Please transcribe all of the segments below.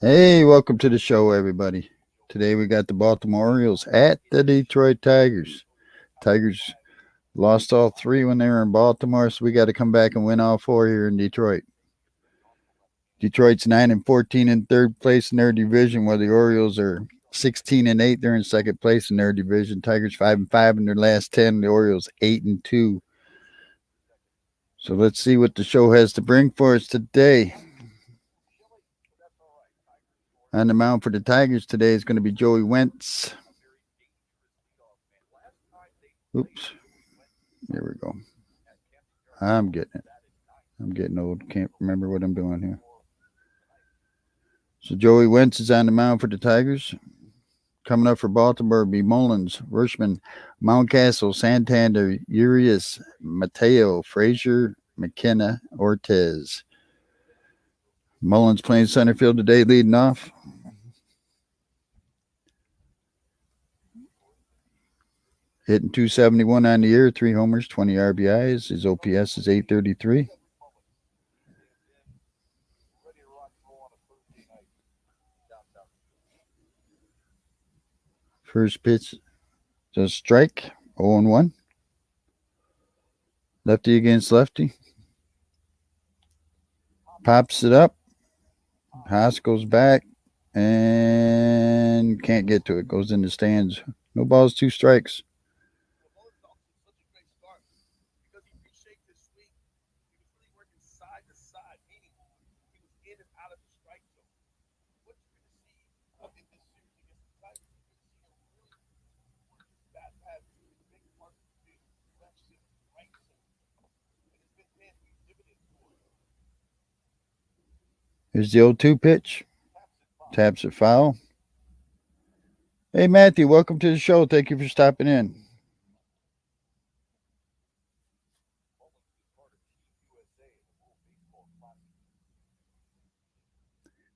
Hey, welcome to the show, everybody. Today we got the Baltimore Orioles at the Detroit Tigers. Tigers lost all three when they were in Baltimore, so we got to come back and win all four here in Detroit. Detroit's 9-14 in third place in their division, while the Orioles are 16-8. They're in second place in their division. Tigers 5-5 in their last 10. The Orioles 8-2. So let's see what the show has to bring for us today. On the mound for the Tigers today is going to be Joey Wentz. Oops. There we go. I'm getting it. I'm getting old. Can't remember what I'm doing here. So Joey Wentz is on the mound for the Tigers. Coming up for Baltimore will be Mullins, Rutschman, Mountcastle, Santander, Urias, Mateo, Frazier, McKenna, Ortiz. Mullins playing center field today, leading off. Hitting .271 on the year, 3 homers, 20 RBIs. His OPS is .833. First pitch is a strike, 0-1. Lefty against lefty. Pops it up. Haas goes back and can't get to it. Goes in the stands. No balls, 2 strikes. Here's the 0-2 pitch. Taps it foul. Hey, Matthew, welcome to the show. Thank you for stopping in.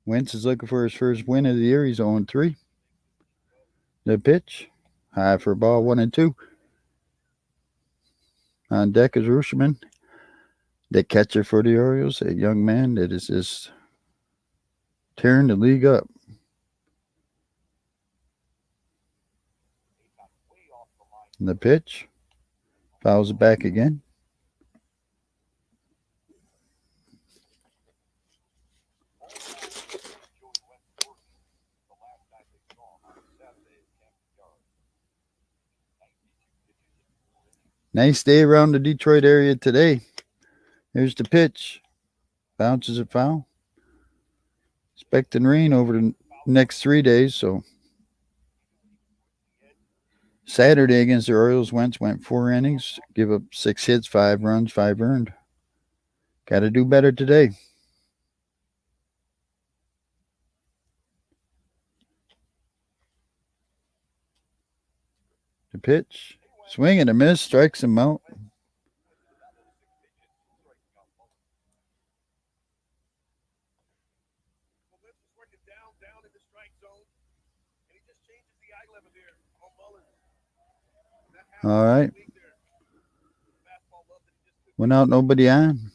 Wentz is looking for his first win of the year. He's 0-3. The pitch. High for a ball, 1-2. On deck is Rutschman, the catcher for the Orioles, a young man that is just tearing the league up. And the pitch. Fouls it back again. Nice day around the Detroit area today. Here's the pitch. Bounces it foul. Expecting rain over the next 3 days, so Saturday against the Orioles, Wentz went 4 innings, give up 6 hits, 5 runs, 5 earned. Got to do better today. The pitch. Swing and a miss, strikes him out. All right. Went out, nobody on.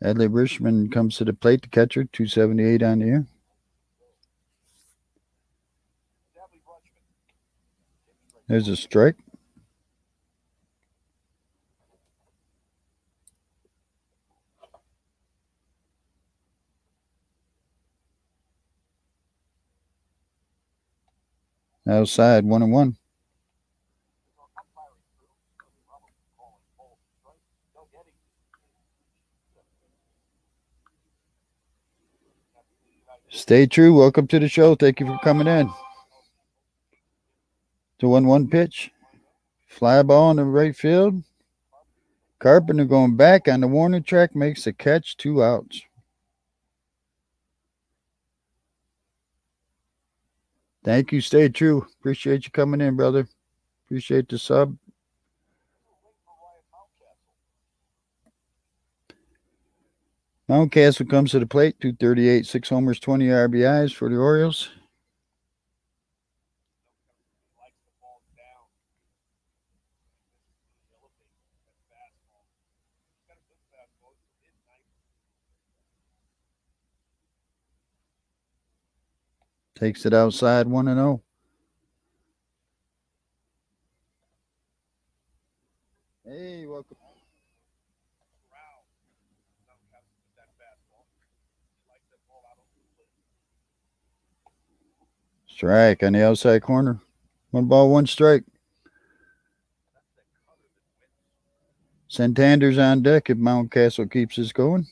Adley Rutschman comes to the plate, the catcher, 278 on the year. There's a strike. Outside, 1-1. Stay true. Welcome to the show. Thank you for coming in. The 1-1 pitch. Fly ball in the right field. Carpenter going back on the warning track makes a catch, 2 outs. Thank you. Stay true. Appreciate you coming in, brother. Appreciate the sub. Mountcastle comes to the plate, 238, 6 homers, 20 RBIs for the Orioles. Takes it outside, 1-0. Hey, welcome. Strike on the outside corner. 1 ball, 1 strike. Santander's on deck if Mountcastle keeps this going.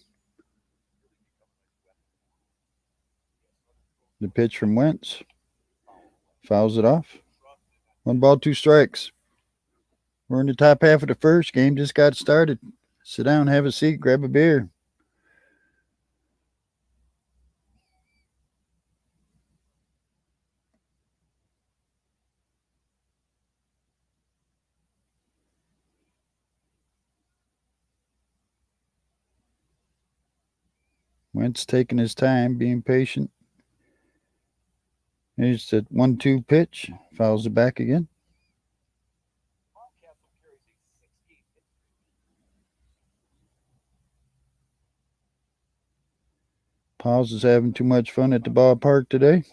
The pitch from Wentz. Fouls it off. 1 ball, 2 strikes. We're in the top half of the first. Game just got started. Sit down, have a seat, grab a beer. Wentz taking his time, being patient. Here's the 1-2 pitch. Fouls it back again. Pauls is having too much fun at the ballpark today.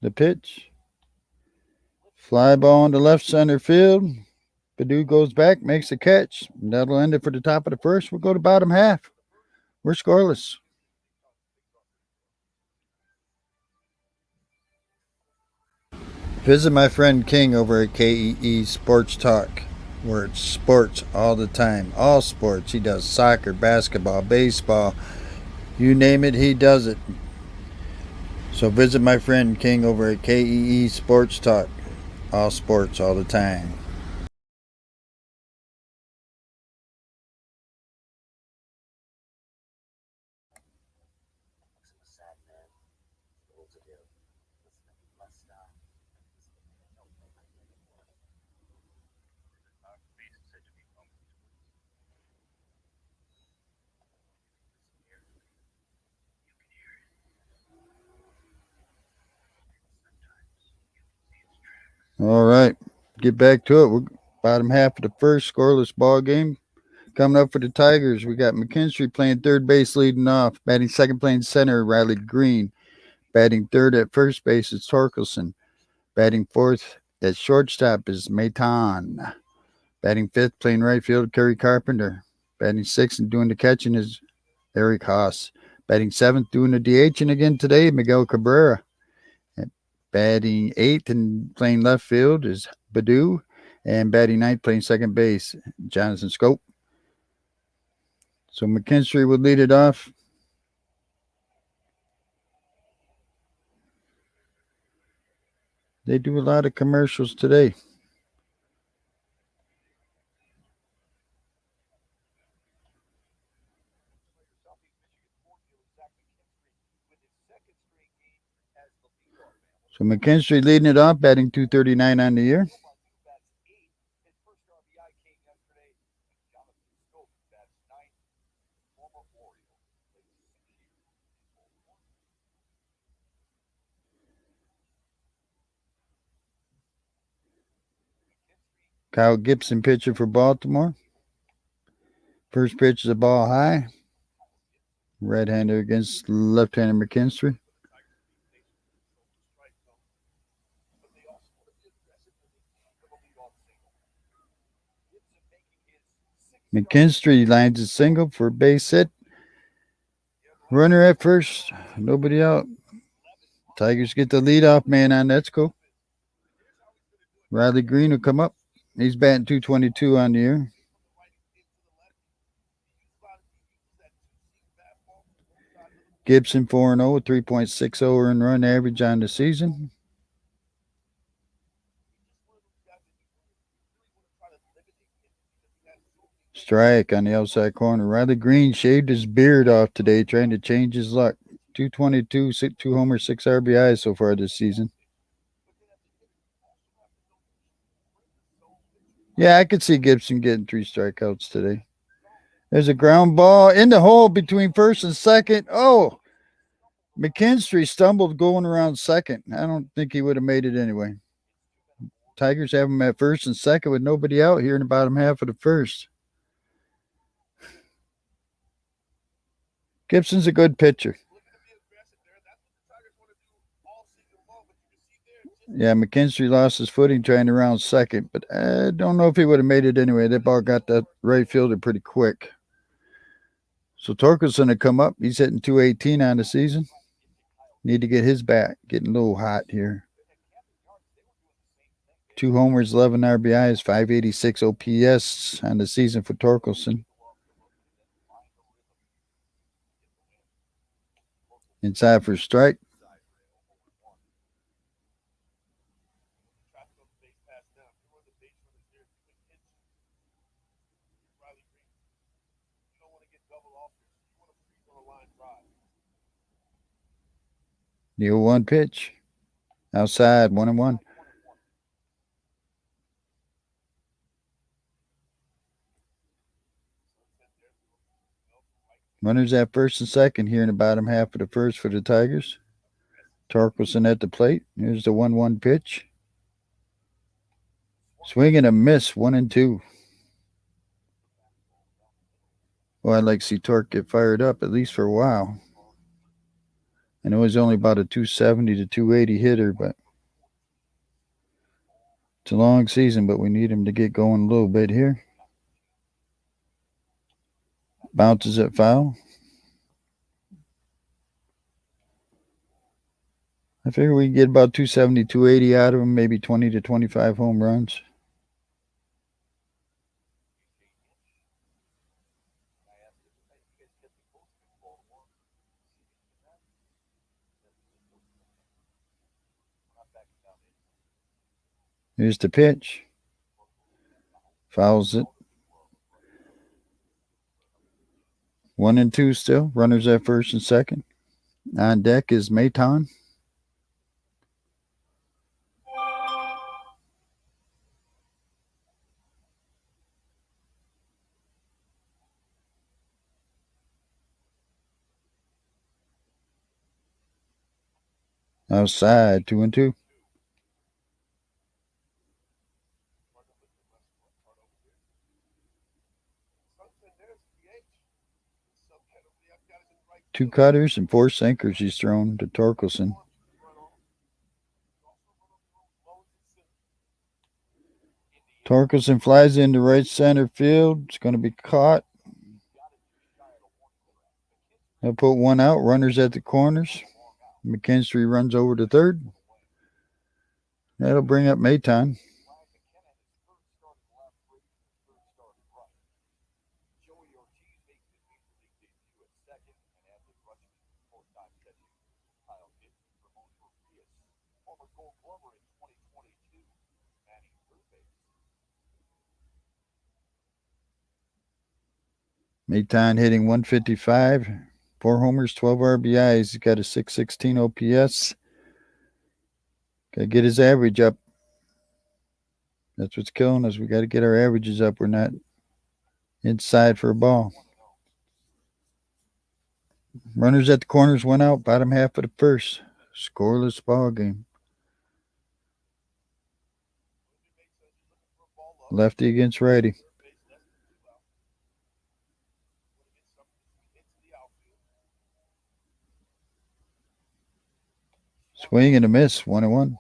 The pitch. Fly ball into left center field. Badu goes back, makes a catch. That'll end it for the top of the first. We'll go to bottom half. We're scoreless. Visit my friend King over at KEE Sports Talk, where it's sports all the time. All sports. He does soccer, basketball, baseball. You name it, he does it. So visit my friend King over at KEE Sports Talk. All sports all the time. All right, get back to it. We're bottom half of the first, scoreless ball game. Coming up for the Tigers, we got McKinstry playing third base, leading off. Batting second, playing center, Riley Green. Batting third at first base is Torkelson. Batting fourth at shortstop is Maitan. Batting fifth, playing right field, Kerry Carpenter. Batting sixth and doing the catching is Eric Haas. Batting seventh, doing the DHing again today, Miguel Cabrera. Batting eighth and playing left field is Badu. And batting ninth, playing second base, Jonathan Scope. So McKinstry would lead it off. They do a lot of commercials today. So McKinstry leading it off, batting 239 on the year. Kyle Gibson pitcher for Baltimore. First pitch is a ball high. Right-hander against left-hander McKinstry. McKinstry lines a single for a base hit. Runner at first. Nobody out. Tigers get the leadoff man on. That's cool. Riley Green will come up. He's batting 222 on the year. Gibson 4-0 with 3.60 earned run average on the season. Strike on the outside corner. Riley Green shaved his beard off today, trying to change his luck. 222, 2 homers, 6 RBIs so far this season. Yeah, I could see Gibson getting 3 strikeouts today. There's a ground ball in the hole between first and second. Oh, McKinstry stumbled going around second. I don't think he would have made it anyway. Tigers have him at first and second with nobody out here in the bottom half of the first. Gibson's a good pitcher. Yeah, McKinstry lost his footing trying to round second, but I don't know if he would have made it anyway. That ball got that right fielder pretty quick. So Torkelson to come up. He's hitting 218 on the season. Need to get his bat. Getting a little hot here. 2 homers, 11 RBIs, 586 OPS on the season for Torkelson. Inside for a strike. The 0-1 pitch. Outside, 1-1. Runners at first and second here in the bottom half of the first for the Tigers. Torkelson at the plate. Here's the 1-1 pitch. Swing and a miss, 1-2. Well, I'd like to see Torque get fired up at least for a while. I know he's only about a 270 to 280 hitter, but it's a long season, but we need him to get going a little bit here. Bounces at foul. I figure we can get about 270, 280 out of him, maybe 20 to 25 home runs. Here's the pitch. Fouls it. 1-2 still. Runners at first and second. On deck is Maton. Outside, 2-2. Two cutters and 4 sinkers he's thrown to Torkelson. Torkelson flies into right center field. It's going to be caught. He'll put one out. Runners at the corners. McKinstry runs over to third. That'll bring up Maton. Maton hitting 155, 4 homers, 12 RBIs. He's got a 616 OPS. Got to get his average up. That's what's killing us. We got to get our averages up. We're not inside for a ball. Runners at the corners went out. Bottom half of the first. Scoreless ball game. Lefty against righty. Swing and a miss, 1-1.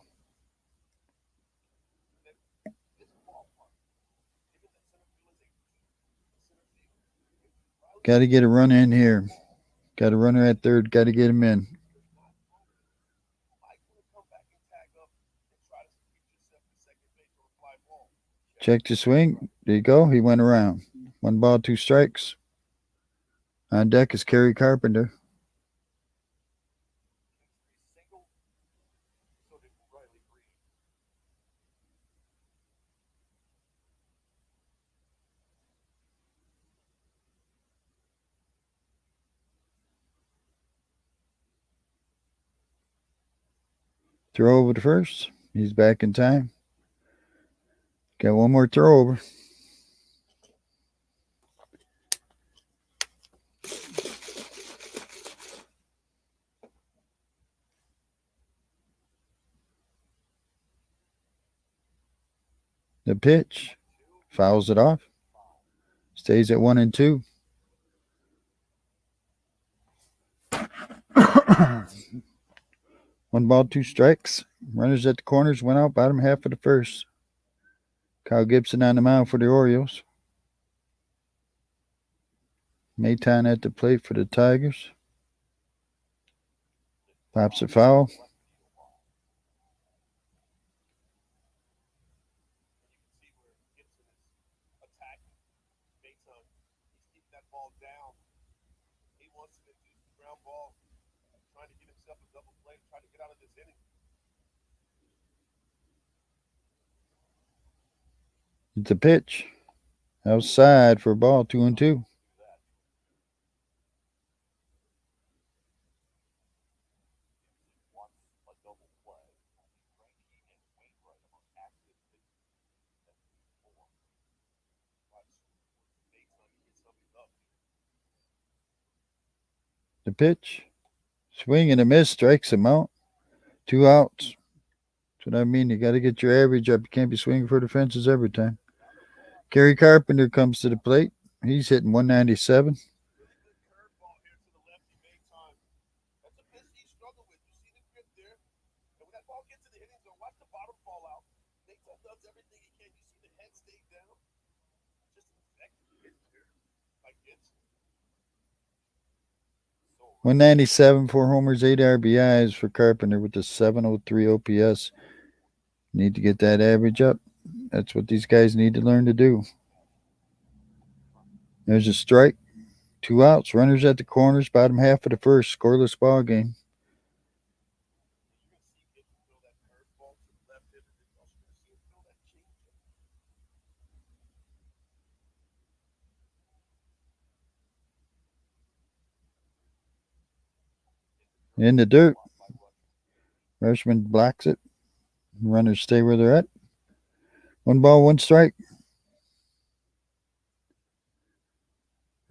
Got to get a run in here. Got a runner at third. Got to get him in. Check the swing. There you go. He went around. 1 ball, 2 strikes. On deck is Kerry Carpenter. Throw over to first. He's back in time. Got one more throw over. The pitch. Fouls it off. Stays at 1-2. One ball, two strikes. Runners at the corners went out bottom half of the first. Kyle Gibson on the mound for the Orioles. Mayton at the plate for the Tigers. Pops a foul. It's a pitch. Outside for a ball, 2-2. The pitch. Swing and a miss. Strikes him out. 2 outs. That's what I mean. You got to get your average up. You can't be swinging for the fences every time. Gary Carpenter comes to the plate. He's hitting 197. .197, 4 homers, 8 RBIs for Carpenter with the 703 OPS. Need to get that average up. That's what these guys need to learn to do. There's a strike. 2 outs. Runners at the corners. Bottom half of the first. Scoreless ball game. In the dirt. Rushman blocks it. Runners stay where they're at. 1 ball, 1 strike.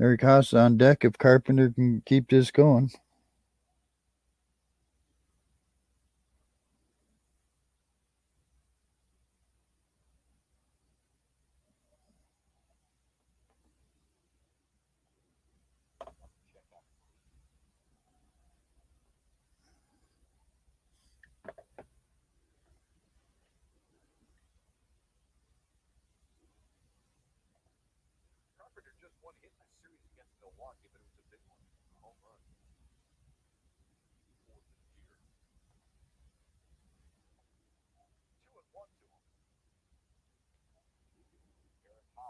Eric Haas on deck if Carpenter can keep this going.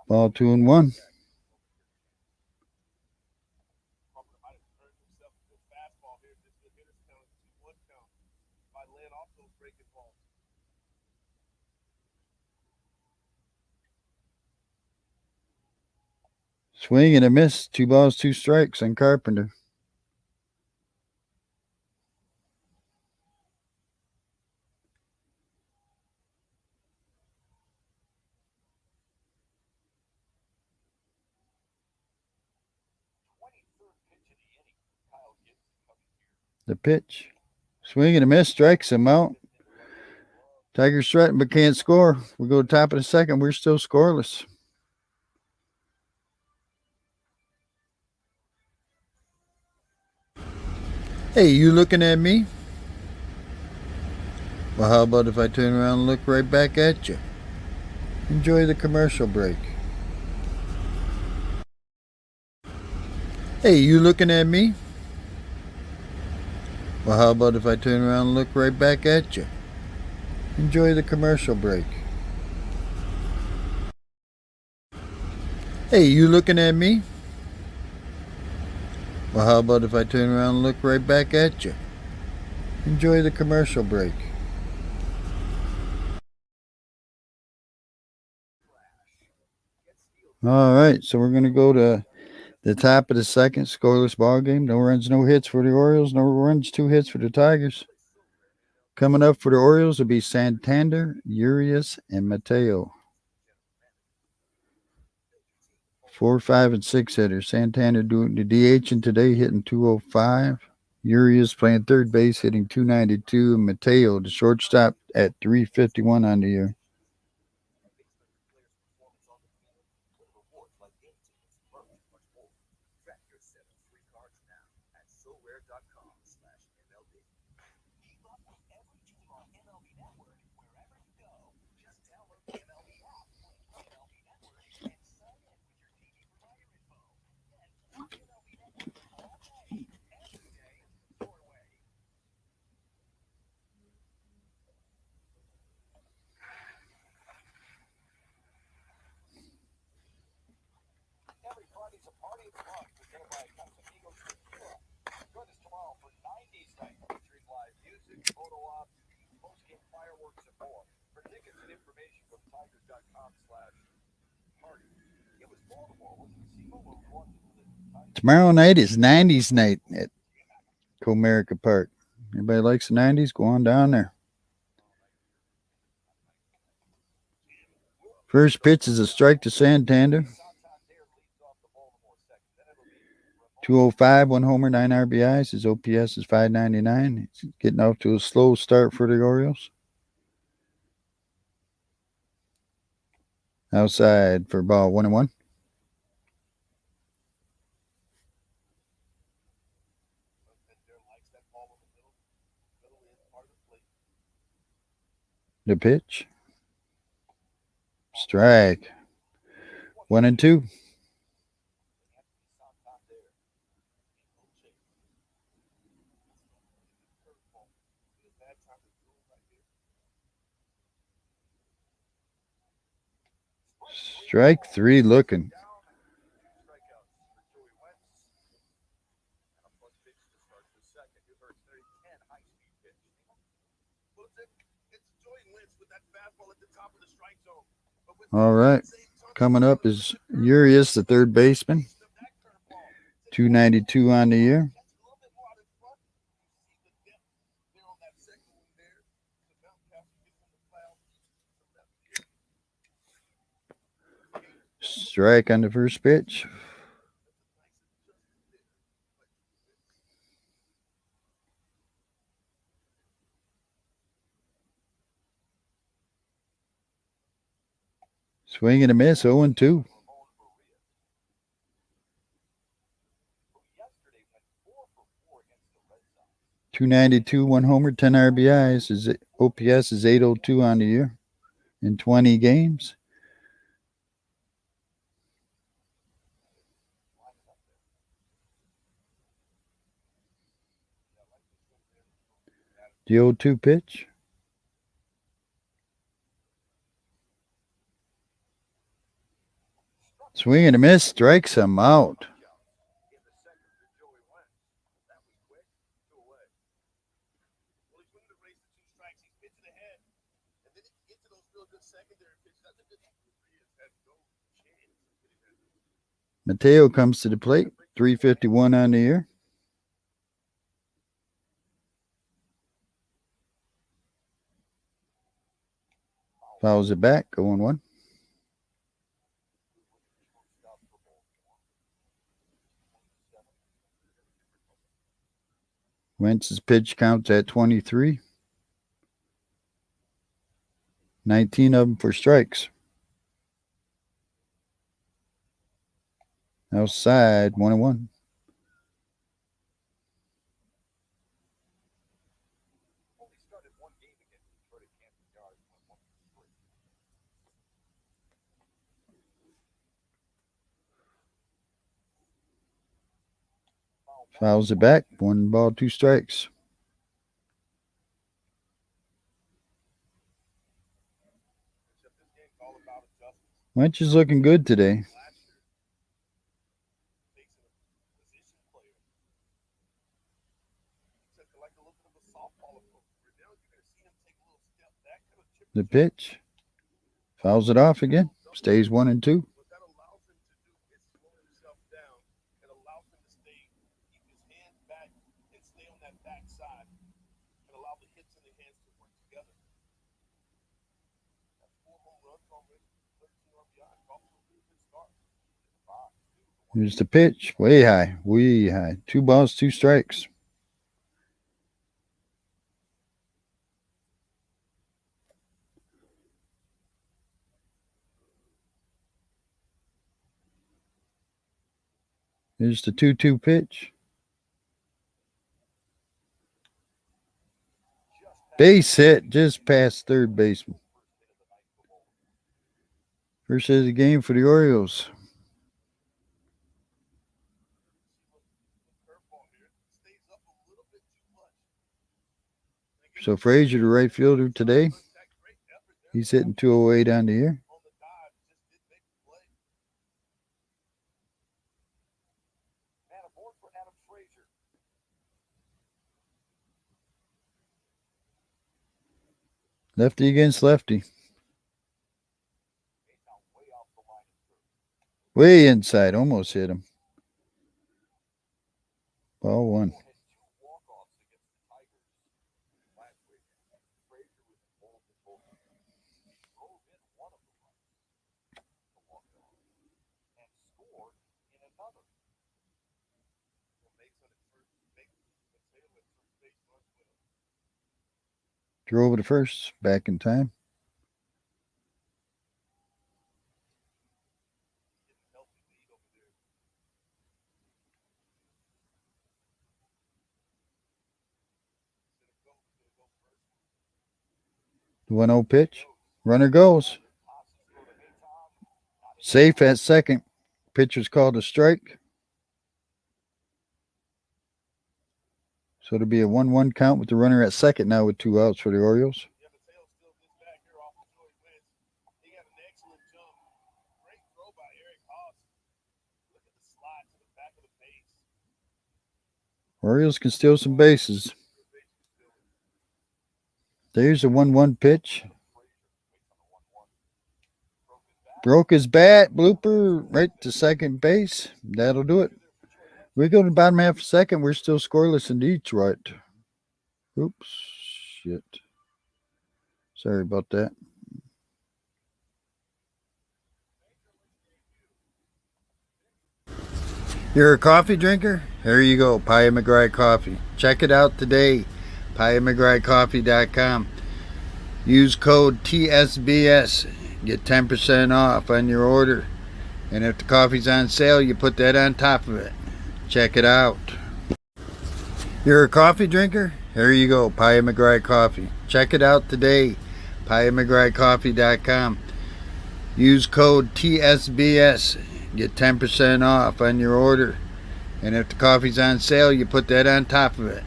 Ball 2-1. Swing and a miss. 2 balls, 2 strikes on Carpenter. The pitch. Swing and a miss. Strikes him out. Tigers threaten but can't score. We go to top of the second. We're still scoreless. Hey, you looking at me? Well, how about if I turn around and look right back at you? Enjoy the commercial break. Hey, you looking at me? Well, how about if I turn around and look right back at you? Enjoy the commercial break. Hey, you looking at me? Well, how about if I turn around and look right back at you? Enjoy the commercial break. All right, so we're going to go to the top of the second, scoreless ball game. No runs, no hits for the Orioles. No runs, 2 hits for the Tigers. Coming up for the Orioles will be Santander, Urias, and Mateo. 4, 5, and 6 hitters. Santander doing the DH in today, hitting 205. Urias playing third base, hitting 292. And Mateo, the shortstop, at 351 on the year. Tomorrow night is 90s night at Comerica Park. Anybody likes the 90s? Go on down there. First pitch is a strike to Santander. 205, one homer, 9 RBIs. His OPS is 599. He's getting off to a slow start for the Orioles. Outside for ball 1-1. The pitch. Strike. 1-2. Strike 3 looking. All right. Coming up is Urias, the third baseman. 292 on the year. Strike on the first pitch. Swing and a miss, 0-2. .292, one homer, 10 RBIs. His OPS is 802 on the year in 20 games. The 0-2 pitch. Swing and a miss, strikes him out. Mateo comes to the plate, 351 on the year. Fouls it back, 0-1. Wentz's pitch counts at 23. 19 of them for strikes. Outside, 1-1. Fouls it back, 1 ball, 2 strikes. Wentz is looking good today. The pitch. Fouls it off again. Stays 1-2. Here's the pitch. Way high. Way high. 2 balls, 2 strikes. Here's the 2-2 pitch. Base hit just past third baseman. First hit of the game for the Orioles. So Frazier, the right fielder today, he's hitting 208 on the year. Lefty against lefty. Way inside. Almost hit him. Ball 1. Throw over to first. Back in time. The 1-0 pitch. Runner goes. Safe at second. Pitcher's called a strike. So it'll be a 1-1 count with the runner at second now with 2 outs for the Orioles. Orioles can steal some bases. There's a 1-1 pitch. Broke his bat. Blooper right to second base. That'll do it. We go to the bottom half of second. We're still scoreless in Detroit. Oops. Shit. Sorry about that. You're a coffee drinker? Here you go. Pie McGrath Coffee. Check it out today. PieMcGrathCoffee.com. Use code TSBS. Get 10% off on your order. And if the coffee's on sale, you put that on top of it. Check it out. You're a coffee drinker? Here you go. Pie McGrath Coffee. Check it out today. PieMcGrathCoffee.com. Use code TSBS. Get 10% off on your order. And if the coffee's on sale, you put that on top of it.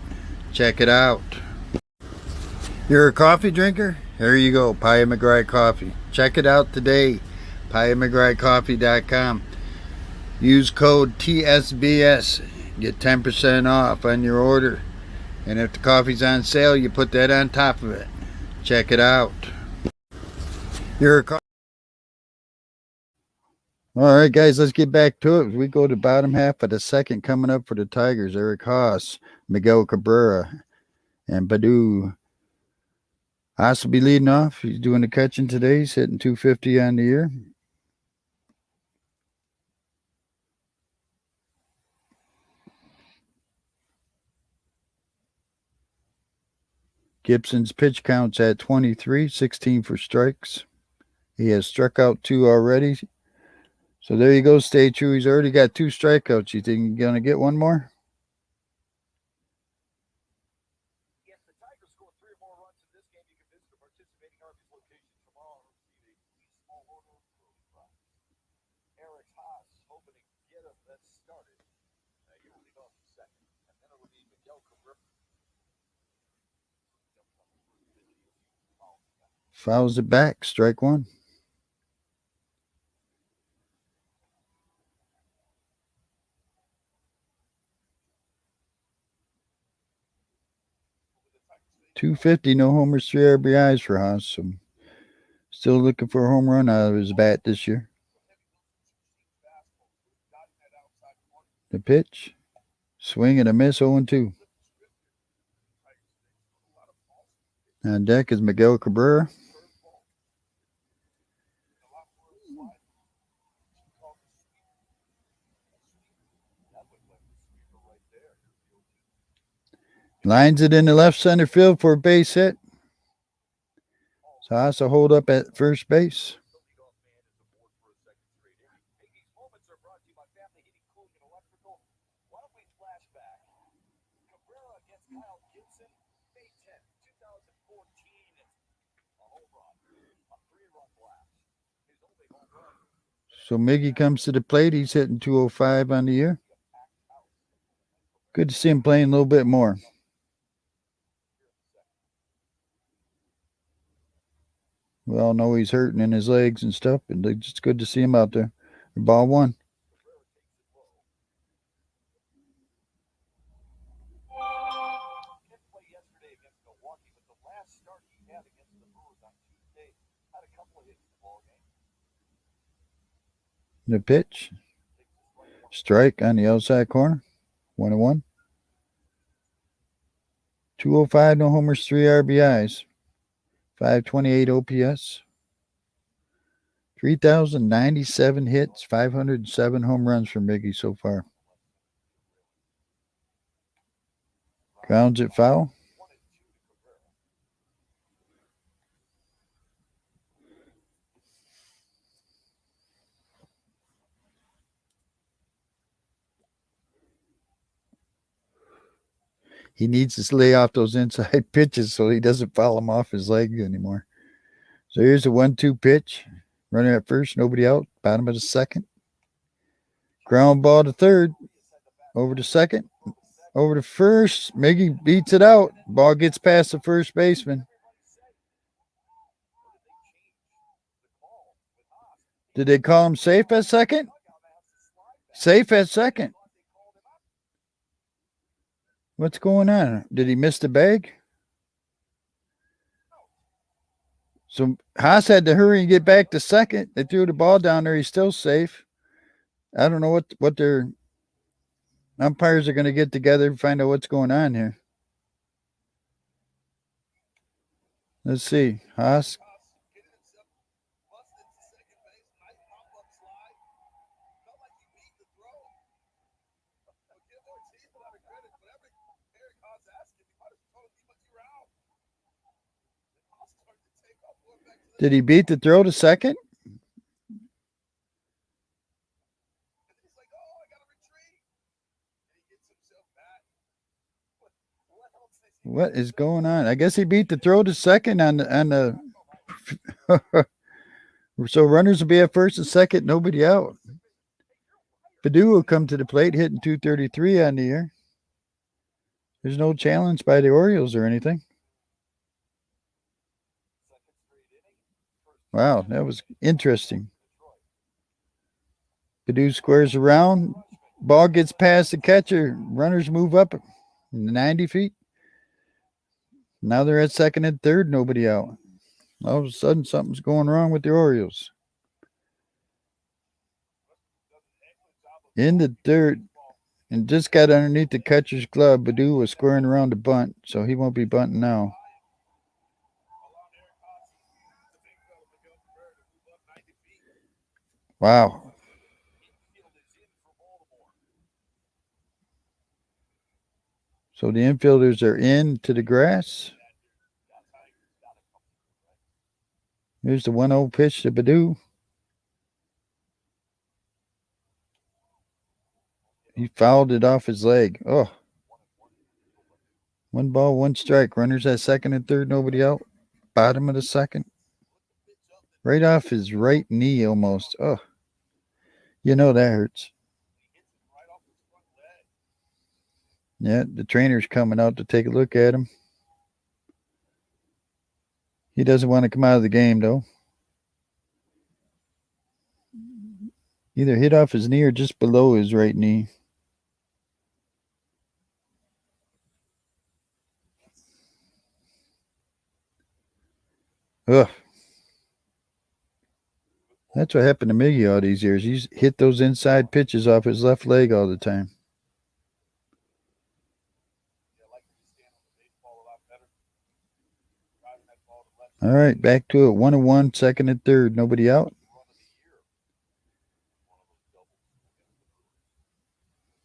Check it out. You're a coffee drinker? Here you go. Pie McGrath Coffee. Check it out today. PieMcGrathCoffee.com. Use code TSBS. Get 10% off on your order. And if the coffee's on sale, you put that on top of it. Check it out. You're a All right, guys, let's get back to it. We go to the bottom half of the second coming up for the Tigers. Eric Haas, Miguel Cabrera, and Badu. Haas will be leading off. He's doing the catching today. He's hitting 250 on the year. Gibson's pitch count's at 23, 16 for strikes. He has struck out 2 already. So there you go, stay true. He's already got 2 strikeouts. You think he's going to get one more? Fouls it back, strike 1. .250, no homers, 3 RBIs for Haas. So still looking for a home run out of his bat this year. The pitch, swing and a miss, 0-2. On deck is Miguel Cabrera. Lines it in the left center field for a base hit. So Haas will hold up at first base. So Miggy comes to the plate. He's hitting 205 on the year. Good to see him playing a little bit more. We all know he's hurting in his legs and stuff, but it's good to see him out there. Ball one. The pitch. Strike on the outside corner. 1-1. 205, no homers, 3 RBIs. 528 OPS. 3,097 hits, 507 home runs for Miggy so far. Grounds it foul. He needs to lay off those inside pitches so he doesn't foul him off his leg anymore. So here's a 1-2 pitch. Runner at first, nobody out. Bottom of the second. Ground ball to third. Over to second. Over to first. Miggy beats it out. Ball gets past the first baseman. Did they call him safe at second? Safe at second. What's going on? Did he miss the bag? So Haas had to hurry and get back to second. They threw the ball down there. He's still safe. I don't know what their umpires are going to get together and find out what's going on here. Let's see. Haas. Did he beat the throw to second? What is going on? I guess he beat the throw to second on the so runners will be at first and second, nobody out. Padu will come to the plate, hitting 233 on the year. There's no challenge by the Orioles or anything. Wow, that was interesting. Padu squares around. Ball gets past the catcher. Runners move up 90 feet. Now they're at second and third, nobody out. All of a sudden, something's going wrong with the Orioles. In the third, and just got underneath the catcher's glove. Badu was squaring around the bunt, so he won't be bunting now. Wow. So the infielders are in to the grass. Here's the 1-0 pitch to Badu. He fouled it off his leg. Oh. 1 ball, 1 strike. Runners at second and third, nobody out. Bottom of the second. Right off his right knee almost. Oh. You know that hurts. Yeah, the trainer's coming out to take a look at him. He doesn't want to come out of the game, though. Either hit off his knee or just below his right knee. Ugh. That's what happened to Miggy all these years. He's hit those inside pitches off his left leg all the time. All right, back to it. 1-1, second and third. Nobody out.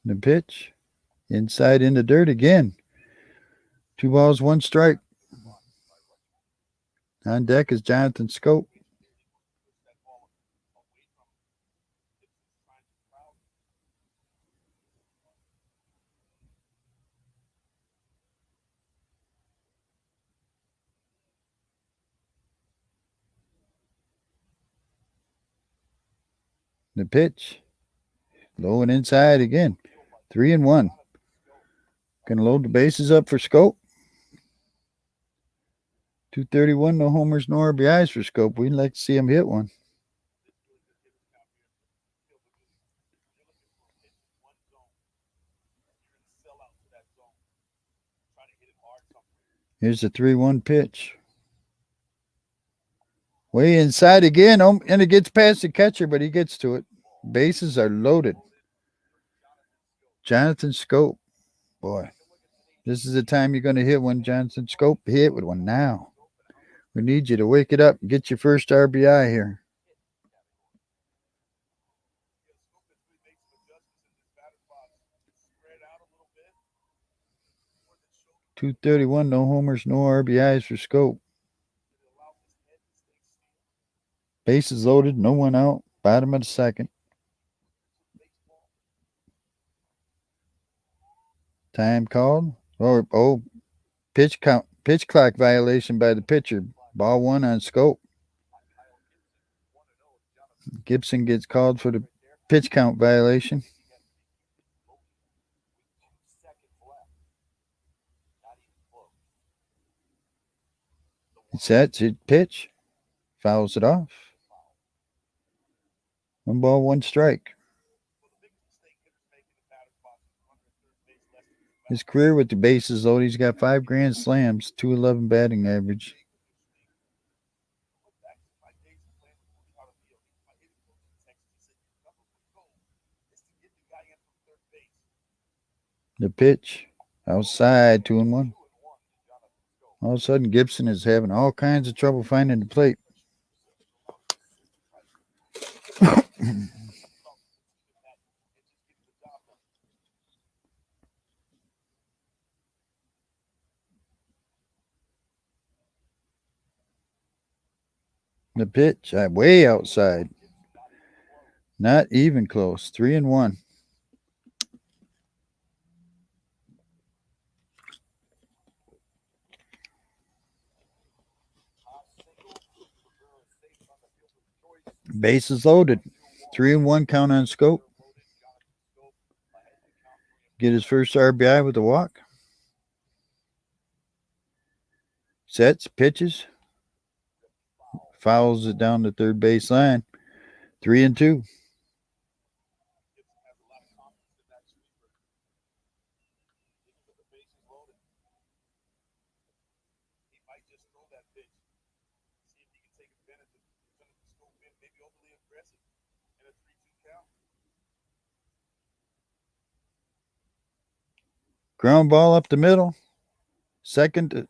The pitch. Inside in the dirt again. 2 balls, 1 strike. On deck is Jonathan Scope. The pitch. Low and inside again. 3-1. Gonna load the bases up for Scope. 231, no homers, no RBIs for Scope. We'd like to see him hit one. Here's the 3-1 pitch. Way inside again, and it gets past the catcher, but he gets to it. Bases are loaded. Jonathan Scope. Boy, this is the time you're going to hit one, Jonathan Scope. Hit with one now. We need you to wake it up and get your first RBI here. .231, no homers, no RBIs for Scope. Bases loaded, no one out. Bottom of the second. Time called. Pitch clock violation by the pitcher. Ball 1 on Scope. Gibson gets called for the pitch count violation. He sets it, pitch, fouls it off. 1 ball, 1 strike. His career with the bases loaded, he's got 5 grand slams, .211 batting average. The pitch, outside, 2-1. All of a sudden, Gibson is having all kinds of trouble finding the plate. The pitch, way outside. Not even close. 3-1. Bases loaded. 3-1 count on Scope. Get his first RBI with a walk. Sets, pitches. Fouls it down the third base line. 3-2. Ground ball up the middle. Second,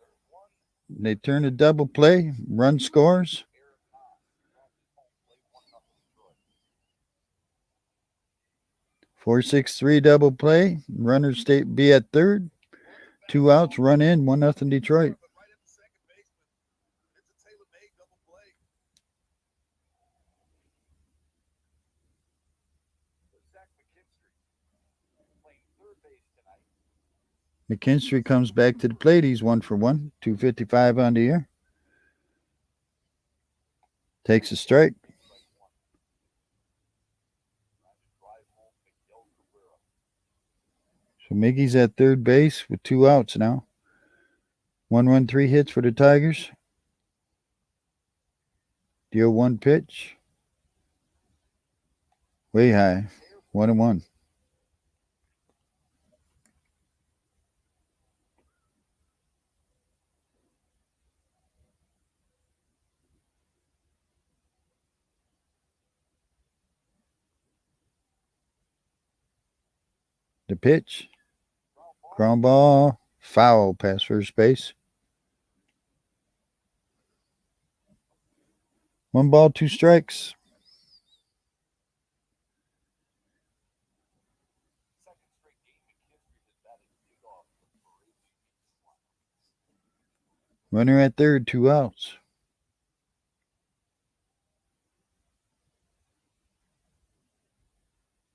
they turn a double play. Run scores. 4-6-3 double play. Runners be at third. 2 outs, run in, 1-0 Detroit. McKinstry comes back to the plate. He's 1 for 1, 255 on the year. Takes a strike. So Miggy's at third base with 2 outs now. 1 run, 3 hits for the Tigers. Deal 1 pitch. Way high. 1-1. The pitch. Ground ball. Foul past first base. 1 ball, 2 strikes. Runner at third, 2 outs.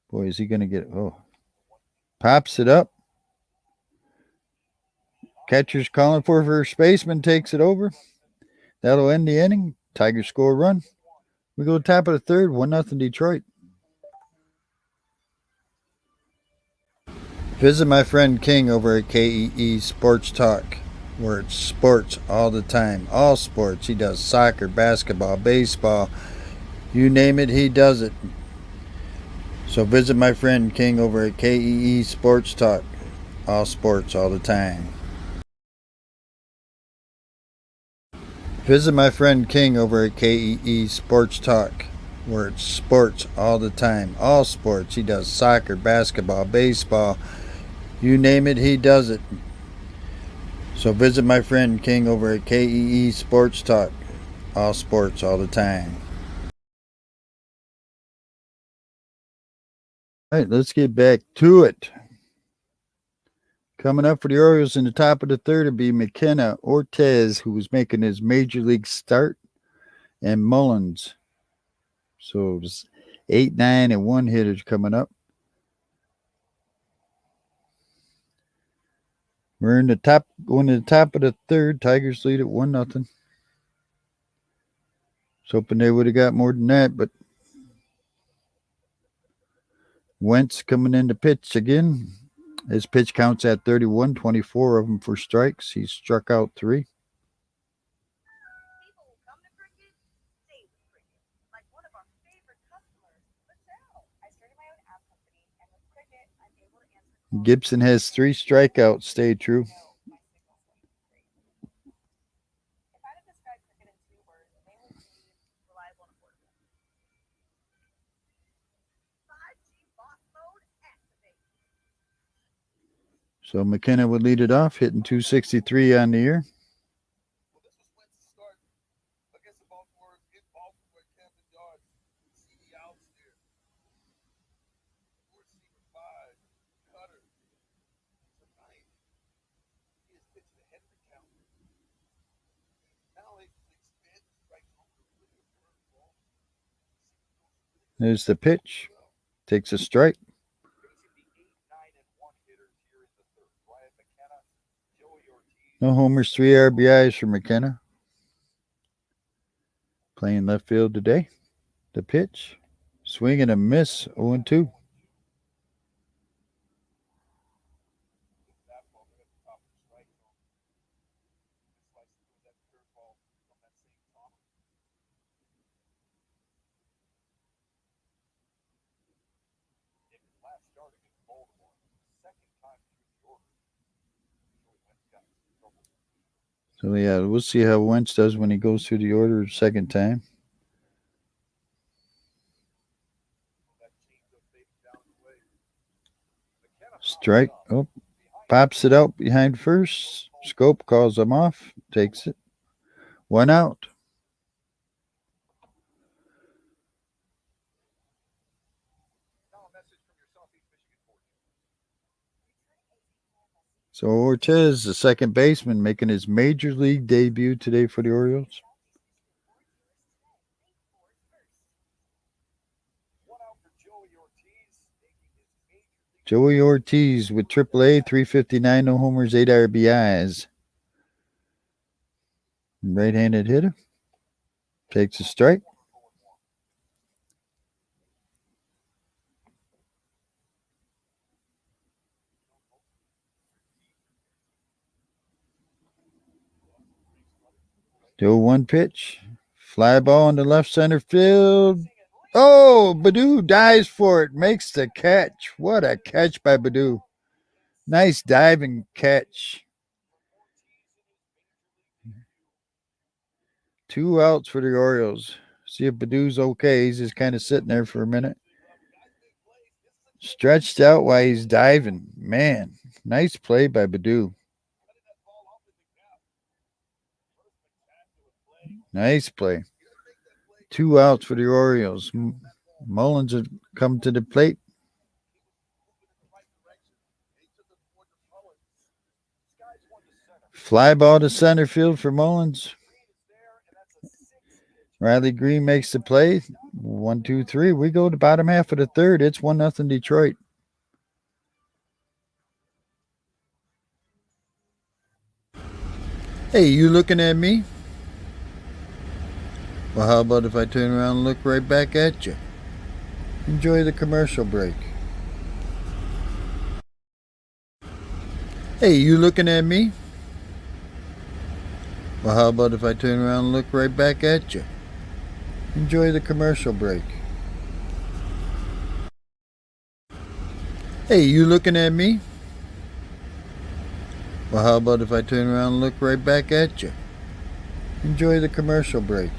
Boy, is he going to get it? Oh. Pops it up. Catcher's calling for first baseman, takes it over. That'll end the inning. Tigers score a run. We go top of the third, 1-0 Detroit. Visit my friend King over at KEE Sports Talk, where it's sports all the time. All sports. He does soccer, basketball, baseball. You name it, he does it. So visit my friend King over at KEE Sports Talk. All sports all the time. Visit my friend King over at KEE Sports Talk, where it's sports all the time. All sports. He does soccer, basketball, baseball. You name it, he does it. So visit my friend King over at KEE Sports Talk. All sports all the time. All right, let's get back to it. Coming up for the Orioles in the top of the third will be McKenna, Ortiz, who was making his major league start, and Mullins. So it's 8, 9, and 1 hitters coming up. We're in the top, going to the top of the third. Tigers lead at 1-0. Was hoping they would have got more than that, but Wentz coming in to pitch again. His pitch counts at 31, 24 of them for strikes. He struck out 3. Gibson has 3 strikeouts. Stay true. So McKenna would lead it off, hitting 263 on the year. There's the pitch. Takes a strike. No homers, 3 RBIs for McKenna. Playing left field today. The pitch. Swing and a miss, 0-2. So, yeah, we'll see how Wentz does when he goes through the order the second time. Strike. Oh, pops it out behind first. Scope calls him off. Takes it. 1 out. So Ortiz, the second baseman, making his major league debut today for the Orioles. Joey Ortiz with AAA, 359, no homers, 8 RBIs. Right-handed hitter. Takes a strike. Do 1 pitch. Fly ball in the left center field. Oh, Baddoo dives for it. Makes the catch. What a catch by Baddoo. Nice diving catch. 2 outs for the Orioles. See if Baddoo's okay. He's just kind of sitting there for a minute. Stretched out while he's diving. Man, nice play by Baddoo. Nice play. 2 outs for the Orioles. Mullins had come to the plate. Fly ball to center field for Mullins. Riley Green makes the play. 1-2-3. We go to bottom half of the third. It's 1-0 Detroit. Hey, you looking at me? Well, how about if I turn around and look right back at you? Enjoy the commercial break. Hey, you looking at me? Well, how about if I turn around and look right back at you? Enjoy the commercial break. Hey, you looking at me? Well, how about if I turn around and look right back at you? Enjoy the commercial break.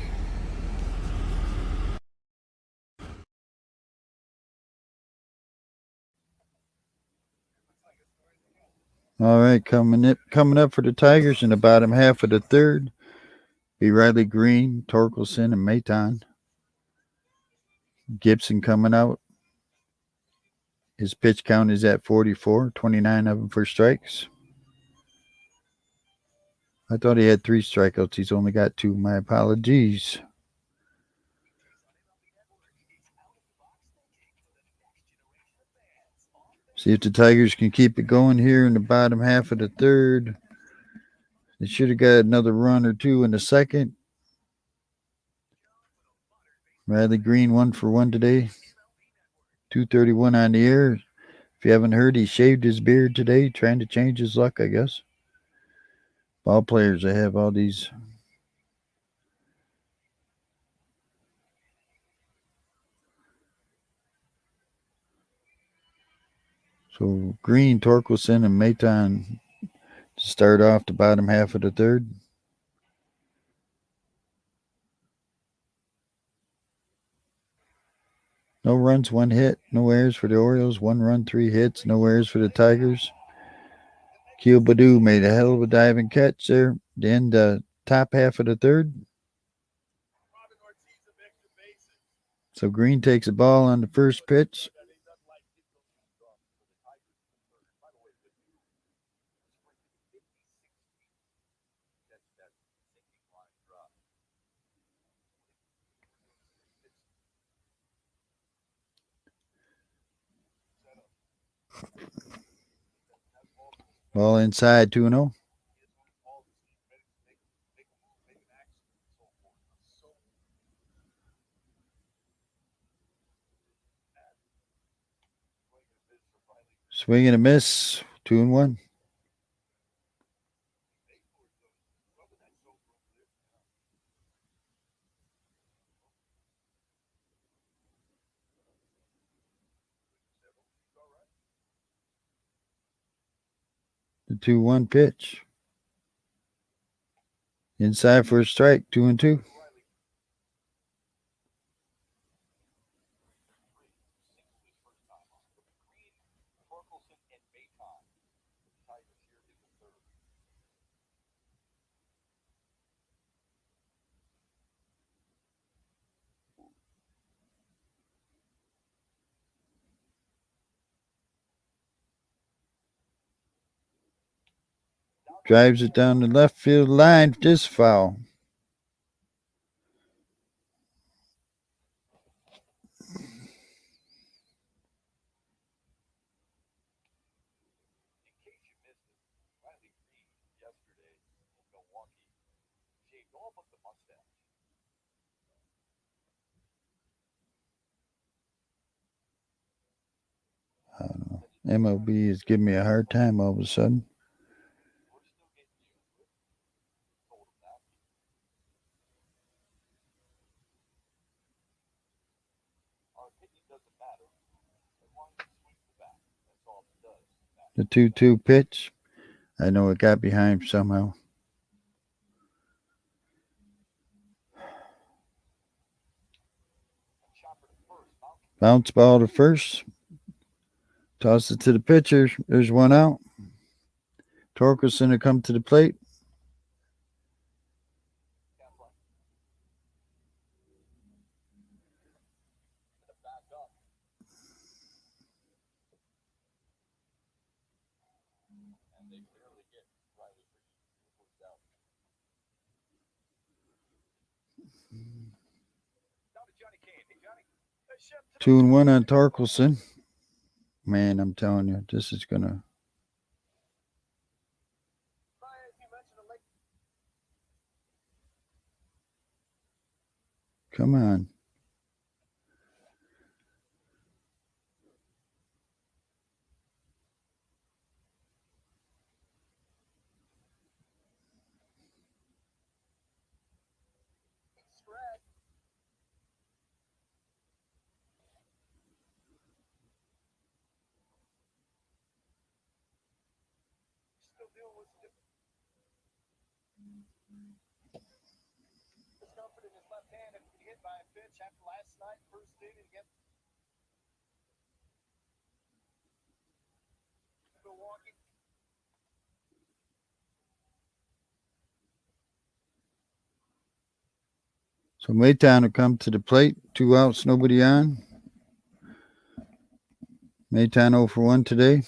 All right, coming up for the Tigers in the bottom half of the third. Be Riley Green, Torkelson, and Maton. Gibson coming out. His pitch count is at 44, 29 of them for strikes. I thought he had 3 strikeouts. He's only got 2. My apologies. See if the Tigers can keep it going here in the bottom half of the third. They should have got another run or 2 in the second. Riley Green 1 for 1 today. 231 on the air. If you haven't heard, he shaved his beard today, trying to change his luck, I guess. Ball players, they have all these. So Green, Torkelson, and Maton to start off the bottom half of the third. No runs, 1 hit, no errors for the Orioles. 1 run, 3 hits, no errors for the Tigers. Keel Badu made a hell of a diving catch there. Then the top half of the third. So Green takes the ball on the first pitch. Ball inside 2-0. Swing and a miss. 2-1. The 2-1 pitch. Inside for a strike. 2-2. Drives it down the left field line. Just foul. I don't know. MLB is giving me a hard time all of a sudden. The 2-2 pitch. I know it got behind somehow. Bounce ball to first. Toss it to the pitcher. There's 1 out. Torkelson to come to the plate. 2-1 on Torkelson. Man, I'm telling you, this is going to. Come on. So Maytown will come to the plate. 2 outs, nobody on. Maytown 0 for 1 today.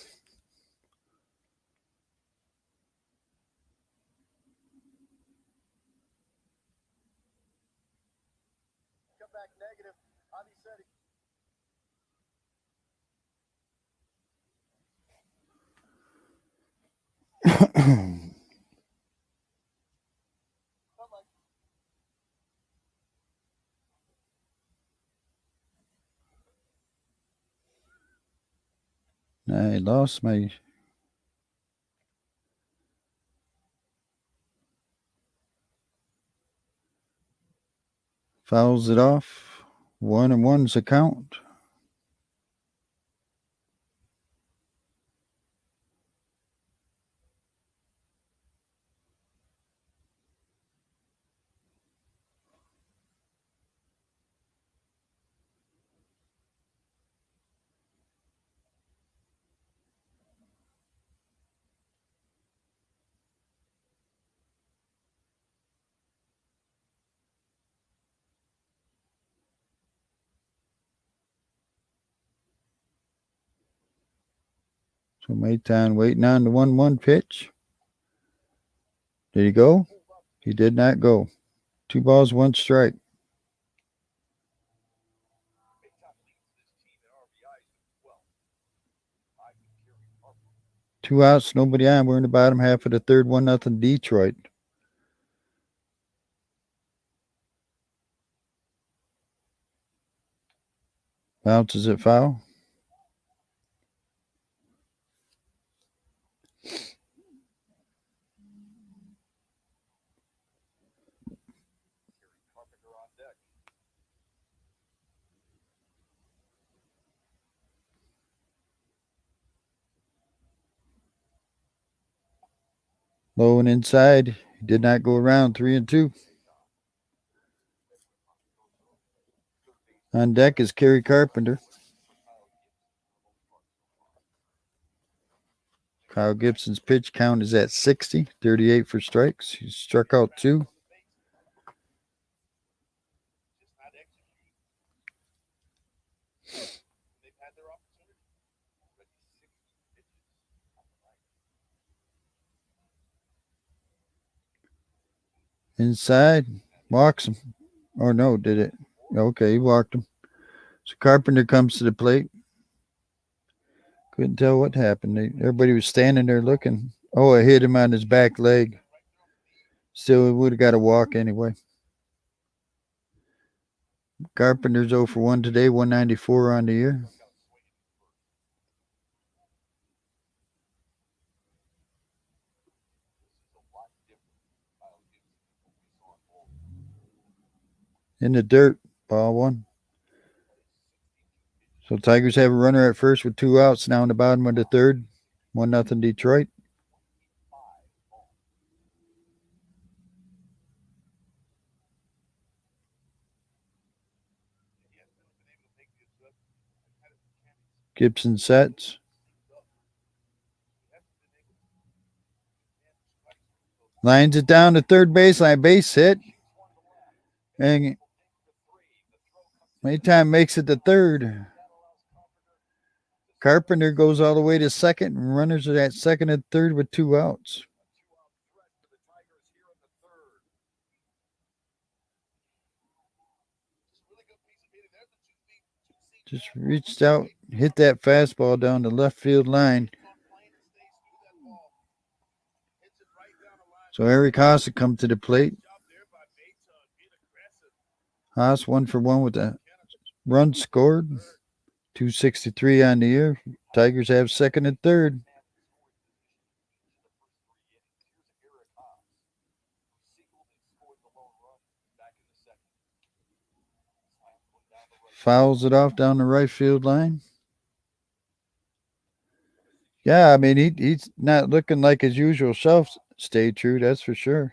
I lost my. Fouls it off. 1-1's a count. So Maytown waiting on the 1-1 pitch. Did he go? He did not go. 2 balls, 1 strike. Two outs, nobody on. We're in the bottom half of the third, 1-0 Detroit. Bounces it foul. Low and inside. He did not go around. 3-2. On deck is Kerry Carpenter. Kyle Gibson's pitch count is at 60, 38 for strikes. He struck out 2. Inside, walks him. Or no, did it? Okay, he walked him. So Carpenter comes to the plate. Couldn't tell what happened. Everybody was standing there looking. Oh, I hit him on his back leg. Still, he would have got a walk anyway. Carpenter's 0 for 1 today, 194 on the year. In the dirt, ball 1. So Tigers have a runner at first with 2 outs. Now in the bottom of the third, 1-0 Detroit. Gibson sets. Lines it down to third baseline. Base hit. And Maytime makes it to third. Carpenter goes all the way to second, and runners are at second and third with 2 outs. Just reached out, hit that fastball down the left field line. So Eric Haas would come to the plate. Haas 1-for-1 with a run scored. 263 on the year. Tigers have second and third. Fouls it off down the right field line. Yeah, I mean he's not looking like his usual self. Stay true, that's for sure.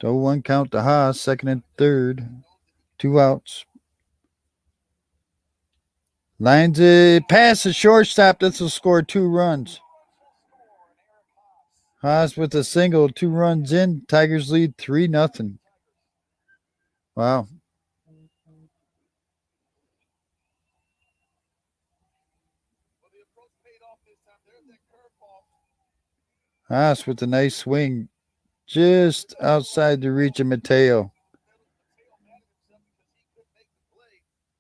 So 1 count to Haas, second and third. 2 outs. Lines it past the shortstop. This will score 2 runs. Haas with a single, 2 runs in. Tigers lead 3-0. Wow. Haas with a nice swing just outside the reach of Mateo.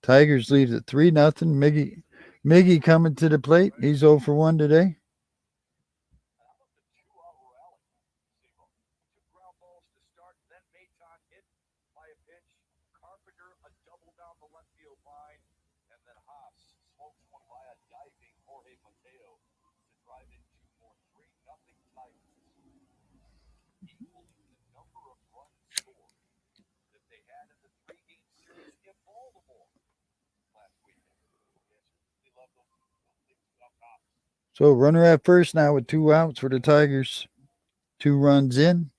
Tigers lead at 3-0. Miggy coming to the plate. He's 0-for-1 today. So runner at first now with 2 outs for the Tigers. 2 runs in.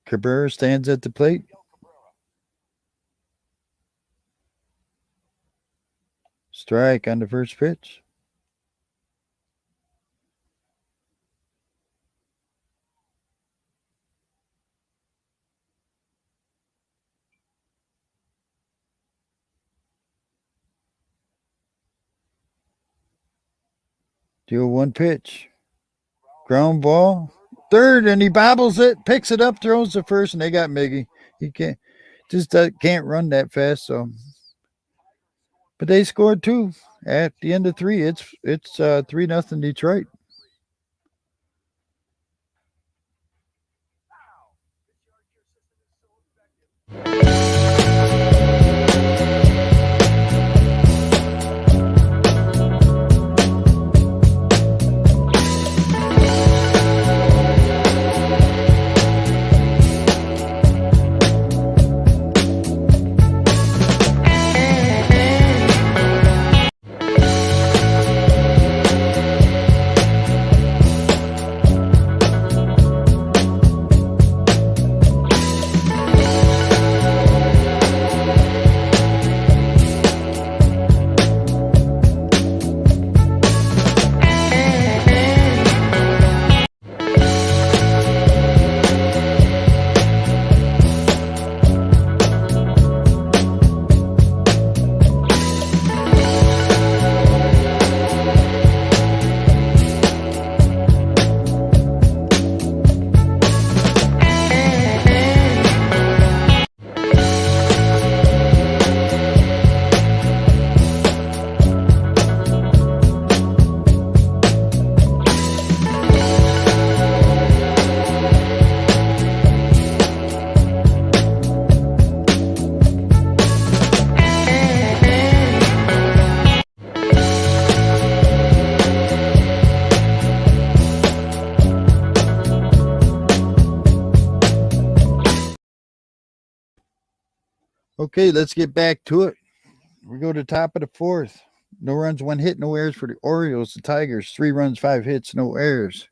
Cabrera stands at the plate. Strike on the first pitch. Deal 1 pitch. Ground ball. Third, and he bobbles it, picks it up, throws the first, and they got Miggy. He can't run that fast. So, but they scored 2 at the end of 3. It's 3-0 Detroit. Okay, let's get back to it. We go to the top of the 4th. No runs, 1 hit, no errors for the Orioles. The Tigers, 3 runs, 5 hits, no errors.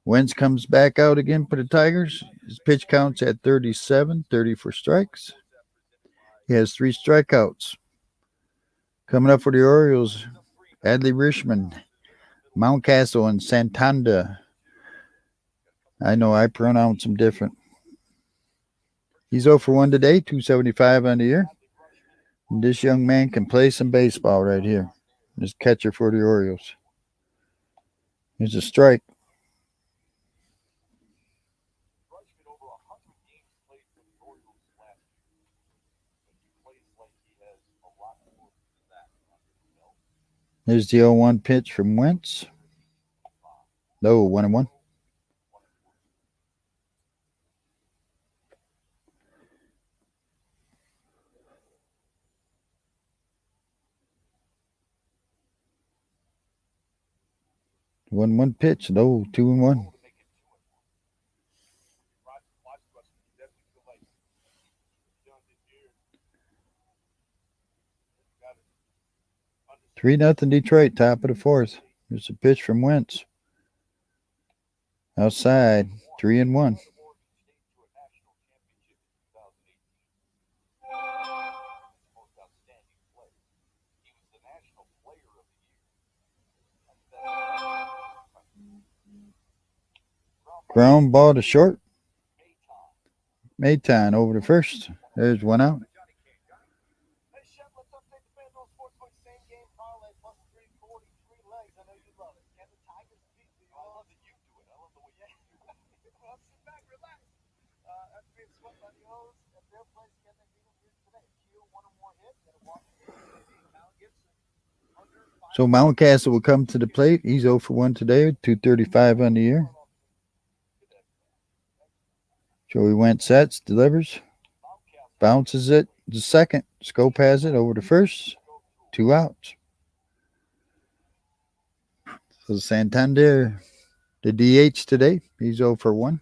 Wentz comes back out again for the Tigers. His pitch counts at 37, 34 strikes. He has 3 strikeouts. Coming up for the Orioles, Adley Rishman, Mountcastle, and Santander. I know I pronounce them different. He's 0-for-1 today, 275 on the year. And this young man can play some baseball right here. This catcher for the Orioles. Here's a strike. There's the 0-1 pitch from Wentz. No, 1-1. One pitch. No, 2-1. Three nothing Detroit. Top of the fourth. There's a pitch from Wentz. Outside. 3-1. Ground ball to short. Mayton over to first. There's one out. So Mountcastle will come to the plate. He's 0 for 1 today, 235 on the year. Joey Wentz sets, delivers, bounces it to second. Scope has it over to first. 2 outs. So Santander, the DH today, he's 0 for 1.